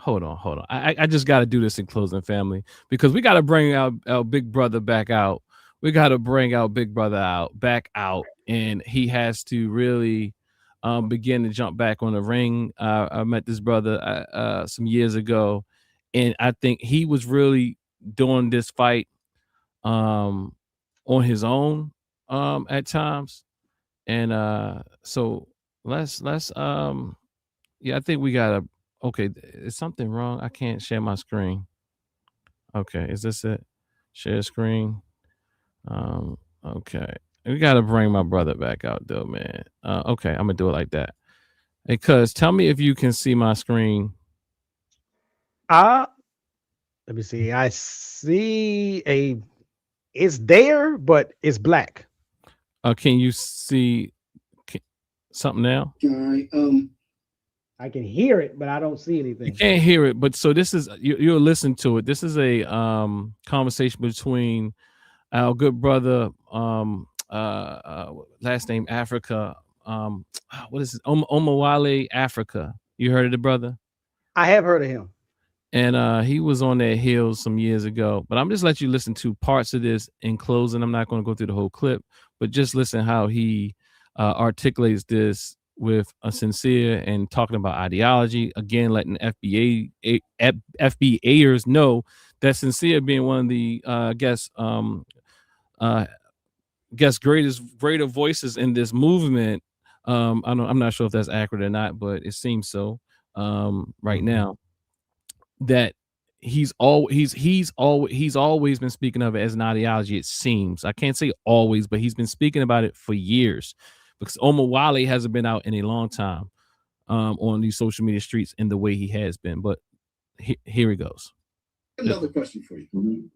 I just gotta do this in closing, family, because we gotta bring our big brother back out. We gotta bring our big brother back out, and he has to really begin to jump back on the ring. I met this brother some years ago, and I think he was really doing this fight on his own at times. And so let's yeah, I think we gotta. Okay, is something wrong? I can't share my screen. Okay, is this it? Share screen. Okay, we gotta bring my brother back out though, man. Okay, I'm gonna do it like that. Hey, cuz, tell me if you can see my screen. Let me see. I see it's there, but it's black. Can you see something now? I can hear it, but I don't see You anything. can't hear it, but so this is you'll listen to it. This is a conversation between our good brother, last name Africa. What is it? Omawale Africa. You heard of the brother? I have heard of him. And he was on their heels some years ago. But I'm just let you listen to parts of this in closing. I'm not going to go through the whole clip, but just listen how he articulates this with a sincere and talking about ideology. Again, letting FBAers know that sincere being one of the greater voices in this movement. I'm not sure if that's accurate or not, but it seems so right now. That he's always been speaking of it as an ideology. It seems, I can't say always, but he's been speaking about it for years, because Omawale hasn't been out in a long time on these social media streets in the way he has been. But here he goes. Another question for you.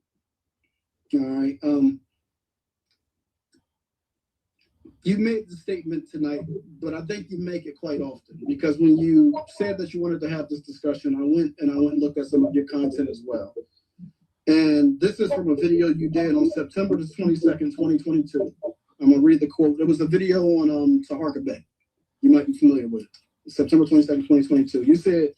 All right. You made the statement tonight, but I think you make it quite often, because when you said that you wanted to have this discussion, I went and looked at some of your content as well. And this is from a video you did on September the 22nd, 2022. I'm gonna read the quote. There was a video on Tariq Nasheed. You might be familiar with it. September 22nd, 2022. You said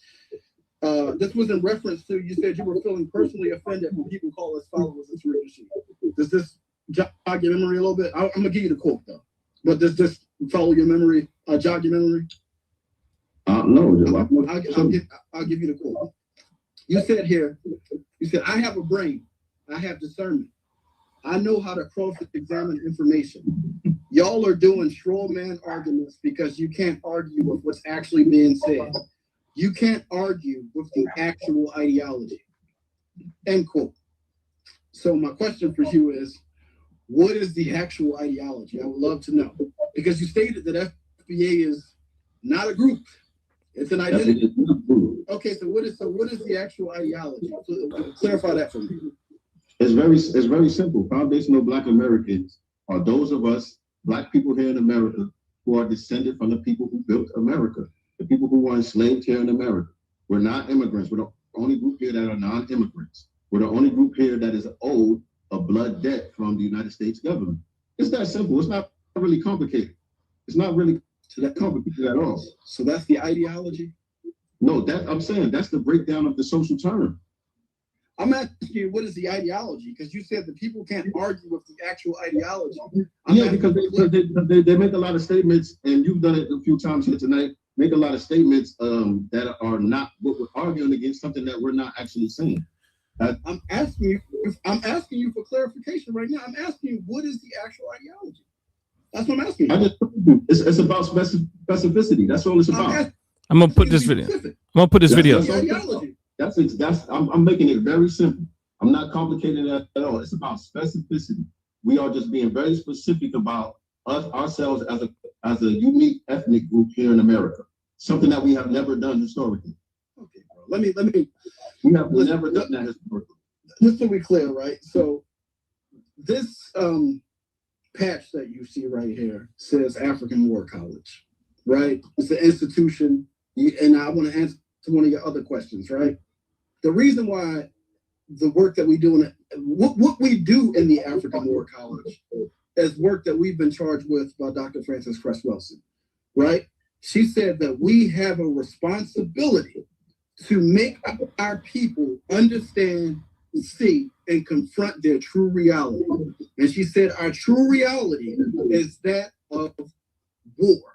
this was in reference to, you said you were feeling personally offended when people call us followers of Tariq Nasheed. Does this jog your memory a little bit? I'm gonna give you the quote though. But does this follow your memory, jog your memory? No. I'll give you the quote. You said here, you said, I have a brain. I have discernment. I know how to cross-examine information. Y'all are doing straw man arguments because you can't argue with what's actually being said. You can't argue with the actual ideology. End quote. So my question for you is, what is the actual ideology? I would love to know, because you stated that FBA is not a group; it's an identity. Okay, so what is the actual ideology? Clarify that for me. It's very simple. Foundational Black Americans are those of us, Black people here in America, who are descended from the people who built America, the people who were enslaved here in America. We're not immigrants. We're the only group here that are non-immigrants. We're the only group here that is owed a blood debt from the United States government. It's that simple. It's not really complicated. It's not really that complicated at all. So that's the ideology? No, I'm saying that's the breakdown of the social term. I'm asking you, what is the ideology? Because you said that people can't argue with the actual ideology. Because they make a lot of statements, and you've done it a few times here tonight, make a lot of statements that are not what we're arguing against, something that we're not actually saying. I'm asking you for clarification right now. I'm asking you, what is the actual ideology? That's what I'm asking you. It's about specificity. That's all it's about. I'm gonna put this video. I'm making it very simple. I'm not complicating it at all. It's about specificity. We are just being very specific about ourselves as a unique ethnic group here in America. Something that we have never done historically. Okay, bro. Let me. We have never done that historically. Just to be clear, right? So this patch that you see right here says African War College, right? It's an institution, and I want to answer one of your other questions, right? The reason why the work that we do what we do in the African War College is work that we've been charged with by Dr. Frances Cress Welsing, right? She said that we have a responsibility to make our people understand, see, and confront their true reality. And she said our true reality is that of war,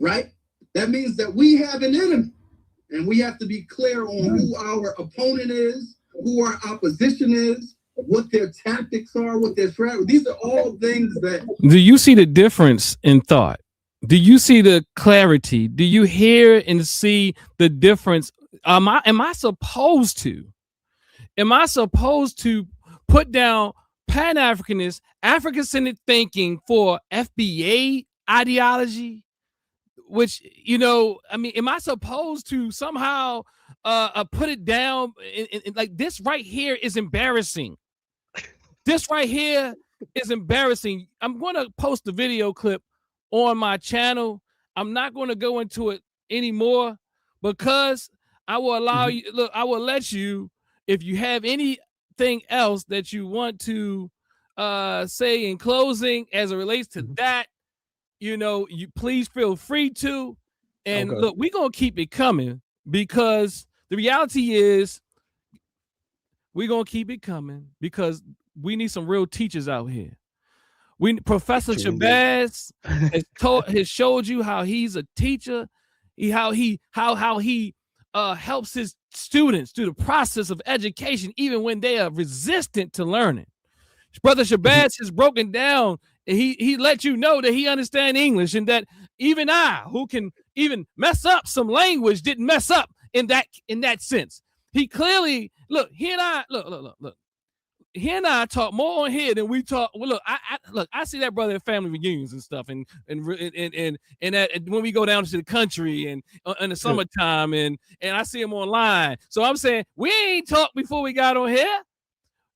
right? That means that we have an enemy, and we have to be clear on who our opponent is, who our opposition is, what their tactics are, what their strategy. These are all things that... Do you see the difference in thought? Do you see the clarity? Do you hear and see the difference? Am I supposed to put down Pan-Africanist, African-centered thinking for FBA ideology? Which, am I supposed to somehow put it down. Like this right here is embarrassing. This right here is embarrassing. I'm going to post the video clip on my channel. I'm not going to go into it anymore because I will allow you. Look, I will let you, if you have anything else that you want to say in closing as it relates to that, you please feel free to. And look, we're going to keep it coming because the reality is we're going to keep it coming because we need some real teachers out here. Professor Shabazz has showed you how he's a teacher, how he helps his students through the process of education, even when they are resistant to learning. Brother Shabazz has broken down, and he let you know that he understands English, and that even I, who can even mess up some language, didn't mess up in that sense. He clearly look. He and I look. He and I talk more on here than we talk. Well, look, I see that brother at family reunions and stuff, and when we go down to the country and in the summertime, and I see him online. So I'm saying we ain't talked before we got on here.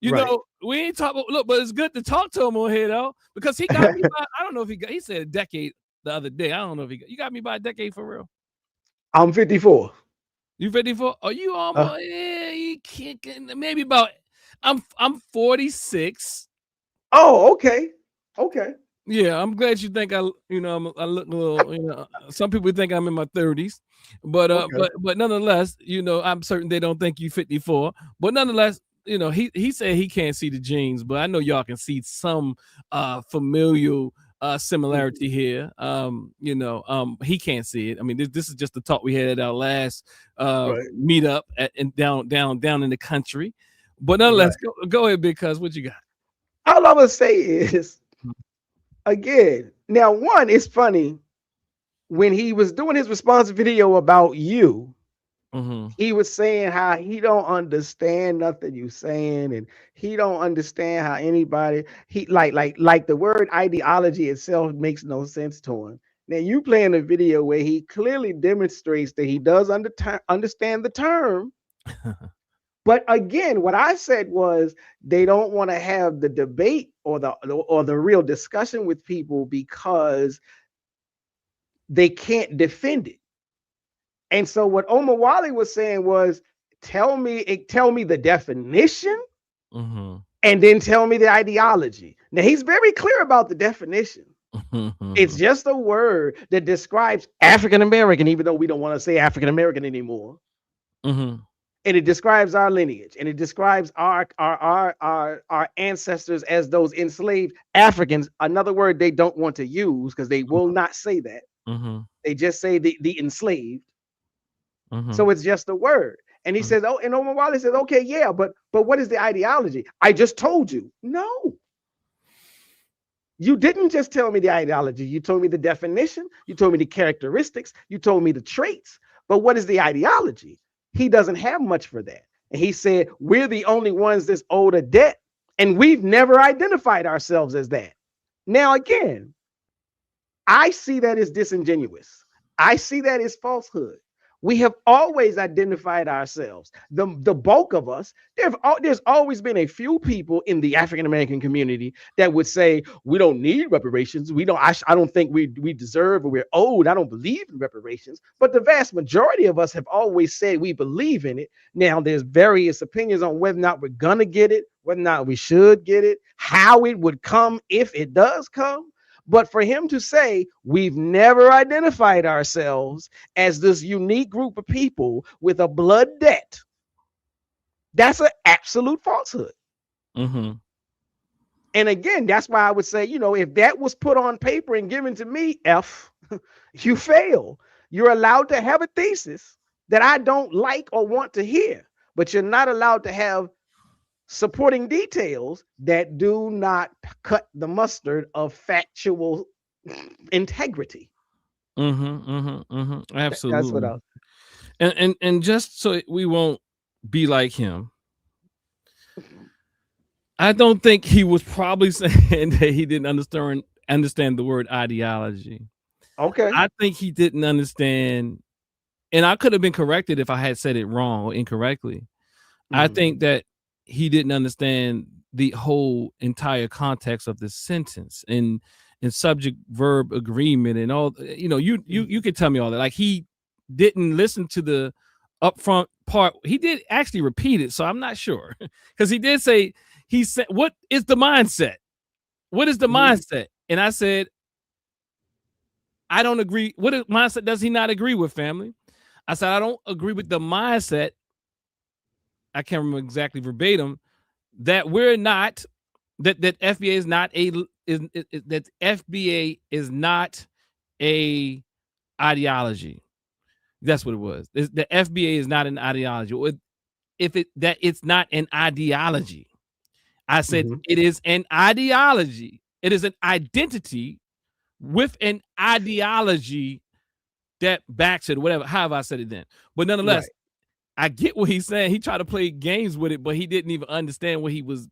You know, we ain't talk. Look, but it's good to talk to him on here though, because he got me by. I don't know if he said a decade the other day. I don't know if you got me by a decade for real. I'm 54. You 54? Oh, you almost you kicking maybe about. I'm 46. Oh, okay. Okay. Yeah, I'm glad you think I look a little, some people think I'm in my 30s, but but nonetheless, I'm certain they don't think you 54. But nonetheless, he said he can't see the genes, but I know y'all can see some familial similarity here. He can't see it. I mean, this is just the talk we had at our last meetup down in the country. But nonetheless, go ahead, because what you got? All I'm gonna say is, again, now one, it's funny when he was doing his response video about you. He was saying how he don't understand nothing you saying, and he don't understand how anybody like the word ideology itself makes no sense to him. Now you playing a video where he clearly demonstrates that he does understand the term. But again, what I said was they don't want to have the debate or the real discussion with people because they can't defend it. And so what Omar Wali was saying was, tell me the definition, and then tell me the ideology. Now he's very clear about the definition. It's just a word that describes African American, even though we don't want to say African American anymore. And it describes our lineage, and it describes our ancestors as those enslaved Africans. Another word they don't want to use because they will not say that. They just say the enslaved. So it's just a word. And he says, and Omar Wali says, okay, yeah, but what is the ideology? I just told you. No. You didn't just tell me the ideology. You told me the definition. You told me the characteristics. You told me the traits. But what is the ideology? He doesn't have much for that. And he said, we're the only ones that's owed a debt, and we've never identified ourselves as that. Now, again, I see that as disingenuous. I see that as falsehood. We have always identified ourselves. The bulk of us, there's always been a few people in the African-American community that would say, we don't need reparations. I don't think we deserve or we're owed. I don't believe in reparations. But the vast majority of us have always said we believe in it. Now, there's various opinions on whether or not we're going to get it, whether or not we should get it, how it would come if it does come. But for him to say we've never identified ourselves as this unique group of people with a blood debt, that's an absolute falsehood. And again, that's why I would say, if that was put on paper and given to me, you fail. You're allowed to have a thesis that I don't like or want to hear, but you're not allowed to have supporting details that do not cut the mustard of factual integrity. Absolutely. That's what I'll say. And just so we won't be like him, I don't think he was probably saying that he didn't understand the word ideology. Okay. I think he didn't understand and I could have been corrected if I had said it wrong or incorrectly. I think that he didn't understand the whole entire context of the sentence and subject verb agreement and all. You could tell me all that. Like, he didn't listen to the upfront part. He did actually repeat it, so I'm not sure, because he did say, he said, "What is the mindset? What is the mindset?" And I said, I don't agree. What mindset does he not agree with, family? I said, I don't agree with the mindset. I can't remember exactly verbatim, that we're not, that FBA is not that FBA is not a ideology. That's what it was. The FBA is not an ideology. That it's not an ideology. I said it is an ideology. It is an identity with an ideology that backs it, whatever, however I said it then. But nonetheless, right. I get what he's saying. He tried to play games with it, but he didn't even understand what he was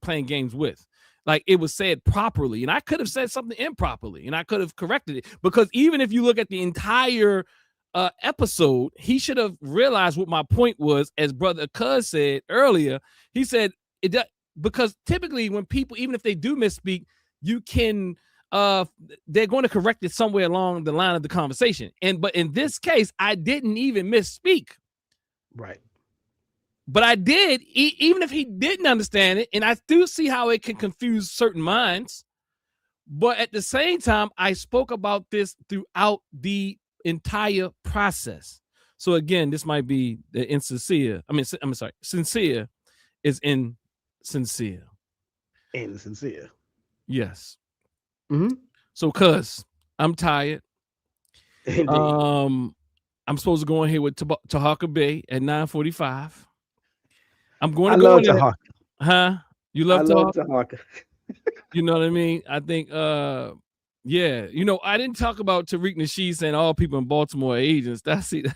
playing games with. Like, it was said properly, and I could have said something improperly, and I could have corrected it, because even if you look at the entire episode, he should have realized what my point was. As Brother Cuz said earlier, he said it because typically when people, even if they do misspeak, you can they're going to correct it somewhere along the line of the conversation. But in this case, I didn't even misspeak. Right. But I did, even if he didn't understand it, and I do see how it can confuse certain minds. But at the same time, I spoke about this throughout the entire process. So again, this might be the insincere. I'm sorry, sincere is insincere. Insincere. Yes. So, cuz I'm tired. Indeed. I'm supposed to go in here with Tahaka Bay at 9:45. I'm going to I go love in there. Tahaka. Huh? You love Tahaka? You know what I mean? I think yeah, I didn't talk about Tariq Nasheed saying all people in Baltimore are agents.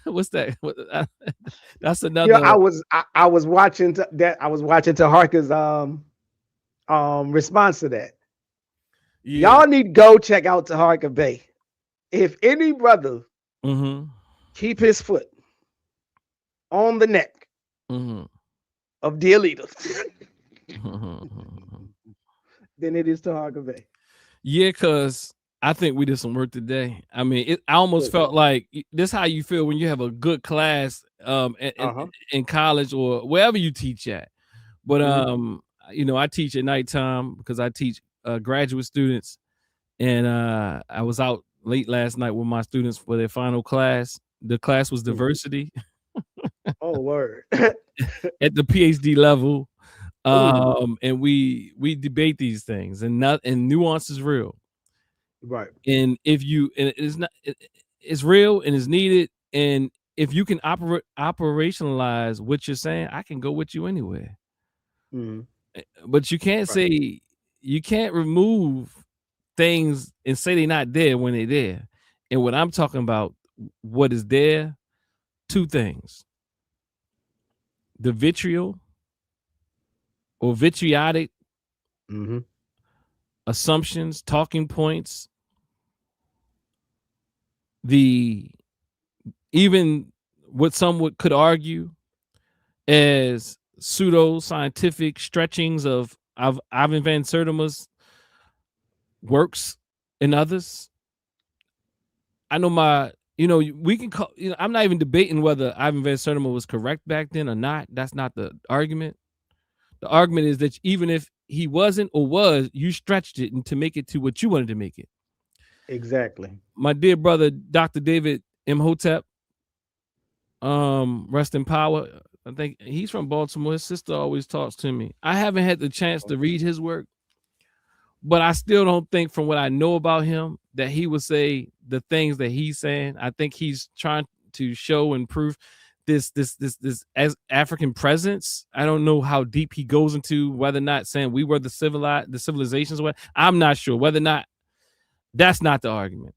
What's that? That's another. Yeah, I was watching that. I was watching Tahaka's response to that. Yeah. Y'all need to go check out Tariq Bay. If any brother keep his foot on the neck of the elite, then it is Tariq Bay. Yeah, because I think we did some work today. I mean, I almost felt like this is how you feel when you have a good class in college or wherever you teach at. But I teach at nighttime because I teach graduate students, and I was out late last night with my students for their final class. The class was diversity. Oh, word. At the PhD level. And we debate these things, and nuance is real. Right. And if you, and it's real and it's needed. And if you can operationalize what you're saying, I can go with you anywhere. But you can't say, you can't remove things and say they're not there when they're there. And what I'm talking about, what is there, two things: the vitriol or vitriotic assumptions, talking points, even what some could argue as pseudo-scientific stretchings of Ivan Van Sertima's works and others. I know we can call, I'm not even debating whether Ivan Van Sertima was correct back then or not. That's not the argument. The argument is that even if he wasn't or was, you stretched it and to make it to what you wanted to make it. Exactly. My dear brother, Dr. David Imhotep, rest in power. I think he's from Baltimore. His sister always talks to me. I haven't had the chance to read his work, but I still don't think, from what I know about him, that he would say the things that he's saying. I think he's trying to show and prove this as African presence. I don't know how deep he goes into whether or not saying we were the civilizations. What, I'm not sure whether or not that's not the argument.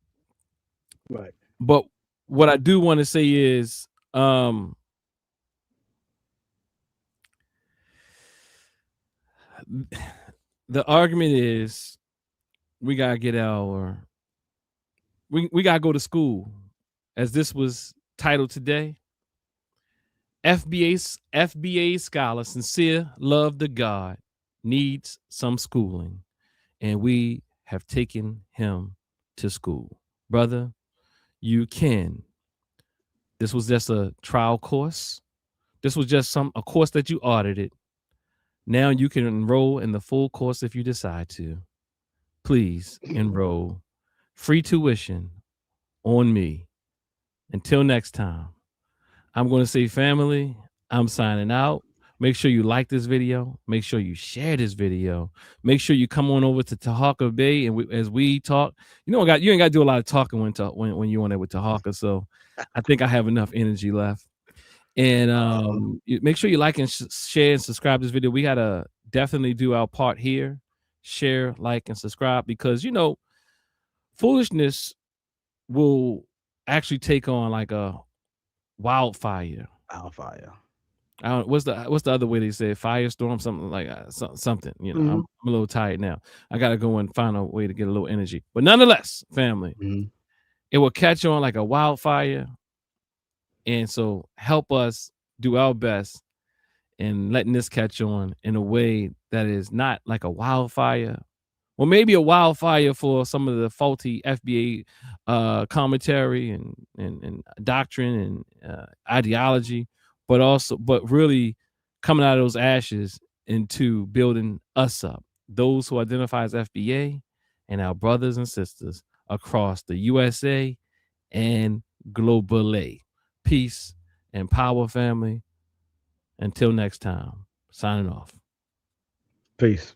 Right. But what I do want to say is, the argument is we gotta get we gotta go to school, as this was title today. FBA scholar, sincere love to God, needs some schooling, and we have taken him to school. Brother, you can. This was just a trial course. This was just a course that you audited. Now you can enroll in the full course if you decide to. Please enroll. Free tuition on me. Until next time, I'm going to say, family, I'm signing out. Make sure you like this video. Make sure you share this video. Make sure you come on over to Tahaka Bay, and as we talk, you ain't got to do a lot of talking when you're on there with Tahaka. So I think I have enough energy left. And make sure you like and share and subscribe this video. We gotta definitely do our part here. Share, like, and subscribe, because foolishness will actually take on like a wildfire. What's the other way they say it? Firestorm, something like something. I'm a little tired now. I gotta go and find a way to get a little energy. But nonetheless, family, it will catch on like a wildfire. And so help us do our best in letting this catch on in a way that is not like a wildfire. Well, maybe a wildfire for some of the faulty FBA commentary and doctrine and ideology, but really coming out of those ashes into building us up, those who identify as FBA and our brothers and sisters across the USA and globally. Peace and power, family. Until next time, signing off. Peace.